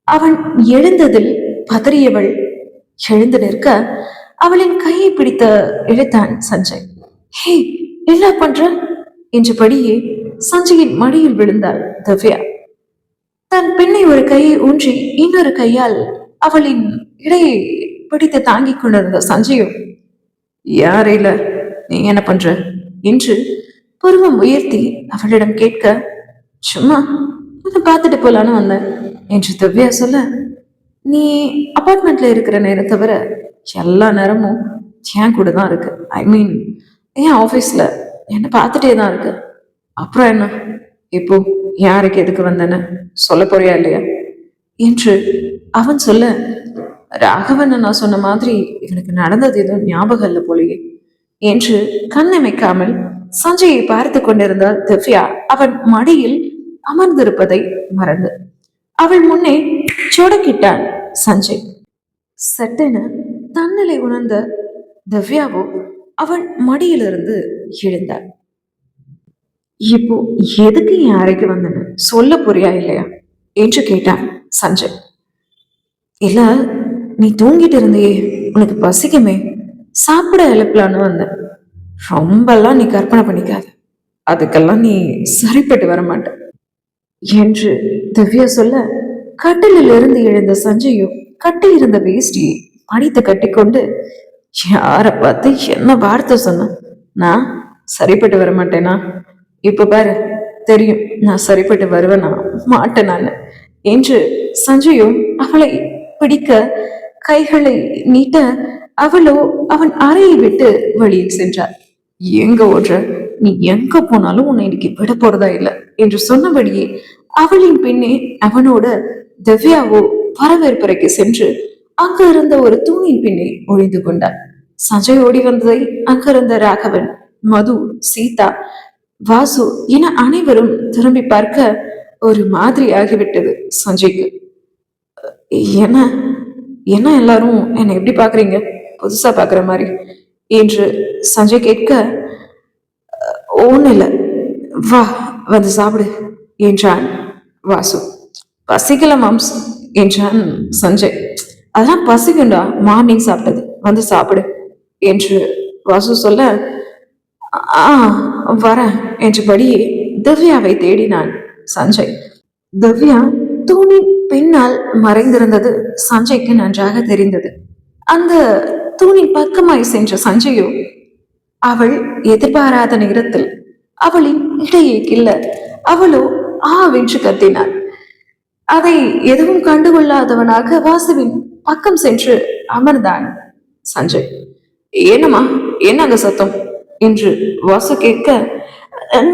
அவன் எழுந்ததில் பதறியவள் எழுந்து நிற்க அவளின் கையை பிடித்த இழுத்தான் சஞ்சய். ஹே, என்ன பண்ற என்றபடியே சஞ்சயின் மடியில் விழுந்தாள் திவ்யா. தன் பெண்ணை ஒரு கையை ஊன்றி இன்னொரு கையால் அவளின் இடையை பிடித்து தாங்கிக் கொண்டிருந்த சஞ்சயும், யாரையில நீ என்ன பண்ற என்று புருவம் உயர்த்தி அவளிடம் கேட்க, சும்மா பார்த்துட்டு போலான்னு வந்தேன் என்று திவ்யா சொல்ல, நீ அபார்ட்மெண்ட்ல இருக்கிற நேரம் தவிர எல்லா நேரமும் என் கூட தான் இருக்கு. ஐ மீன் என் ஆஃபீஸ்ல என்ன பார்த்துட்டே தான் இருக்கு. அப்புறம் என்ன, இப்போ யாருக்கு எதுக்கு வந்தேன்னு சொல்ல போறியா இல்லையா என்று அவன் சொல்ல, ராகவன் நான் சொன்ன மாதிரி இவனுக்கு நடந்தது எதுவும் ஞாபகம் இல்லை போலையே என்று கண்ணமைக்காமல் சஞ்சயை பார்த்து கொண்டிருந்தால் திவ்யா அவன் மடியில் அமர்ந்திருப்பதை மறந்து அவள் முன்னே சொடக்கிட்டான் சஞ்சய். சட்டென தன்னலை உணர்ந்த திவ்யாவோ அவன் மடியிலிருந்து எழுந்தாள். இப்போ எதுக்கு என் அறைக்கு வந்தன சொல்ல போறியா இல்லையா என்று கேட்டான் சஞ்சய். இல்ல, நீ தூங்கிட்டு இருந்தியே, உனக்கு பசிக்குமே, சாப்பிட எழுப்பலான்னு வந்தேன். ரொம்பலாம் நீ கற்பனை பண்ணிக்காத, அதுக்கெல்லாம் நீ சரிப்பட்டு வர மாட்ட என்று திவ்யா சொல்ல, கட்டிலில் இருந்து எழுந்த சஞ்சயும் கட்டி இருந்த வேஷ்டியை மடித்து கட்டிக்கொண்டு, யார பார்த்து என்ன வார்த்தை சொன்ன, நான் சரிப்பட்டு வர மாட்டேனா? இப்ப பாரு, தெரியும் நான் சரிப்பட்டு வருவேனா மாட்டேன் நான் என்று சஞ்சயும் அவளை பிடிக்க கைகளை நீட்ட, அவளோ அவன் அறையை விட்டு வெளியில் சென்றார். எங்க ஓடுற, நீ எங்க போனாலும் உன்னை இன்னைக்கு விட போறதா இல்லை என்று சொன்னபடியே அவளின் பின்னே அவனோட திவ்யாவோ வரவேற்பறைக்கு சென்று அங்க இருந்த ஒரு தூணின் பின்னே ஒழிந்து கொண்டார். சஞ்சய் ஓடி வந்ததை அங்கிருந்த ராகவன், மது, சீதா, வாசு என அனைவரும் திரும்பி பார்க்க ஒரு மாதிரி ஆகிவிட்டது சஞ்சய்க்கு. என்ன என்ன எல்லாரும் என்னை எப்படி பாக்குறீங்க, புதுசா பாக்குற மாதிரி என்று சஞ்சய் கேட்க, ஒண்ணு இல்லை, வா வந்து சாப்பிடு என்றான் வாசு. பசிக்கல மாம்ஸ் என்றான் சஞ்சய். அதெல்லாம் பசிக்குண்டா, மார்னிங் சாப்பிட்டது, வந்து சாப்பிடு என்று வாசு சொல்ல, வரேன் என்றபடியே திவ்யாவை தேடினான் சஞ்சய். திவ்யா தூணின் பின்னால் மறைந்திருந்தது சஞ்சய்க்கு நன்றாக தெரிந்தது. அந்த தூணின் பக்கமாய் சென்ற சஞ்சயோ அவள் எதிர்பாராத நேரத்தில் அவளின் இடையே கில்ல அவளோ வென்று கத்தினாள். அதை எதுவும் கண்டுகொள்ளாதவனாக வாசுவின் பக்கம் சென்று அமர்ந்தான் சஞ்சய். என்னம்மா, என்ன அங்க சத்தம் என்று வாசு கேட்க,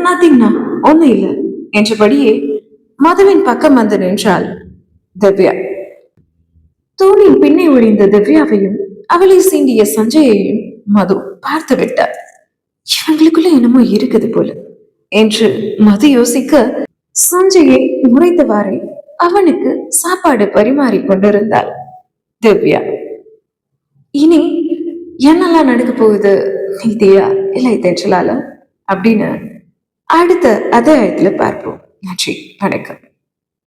நத்திங்னா ஒண்ணு இல்லை என்றபடியே மதுவின் பக்கம் வந்து நின்றாள் திவ்யா. தூணின் பின்னே ஒழிந்த திவ்யாவையும் அவளை சீண்டிய சஞ்சயையும் மது பார்த்து விட்டார். இவங்களுக்குள்ள என்னமோ இருக்குது போல என்று மது யோசிக்க, சஞ்சயை முறைத்தவாறே அவனுக்கு சாப்பாடு பரிமாறி கொண்டிருந்தாள் திவ்யா. இனி என்னெல்லாம் நடக்க போகுது, நீதியா இல்லை தென்றலால அப்படின்னு அடுத்த அத்தியாயத்துல பார்ப்போம். நன்றி, வணக்கம்.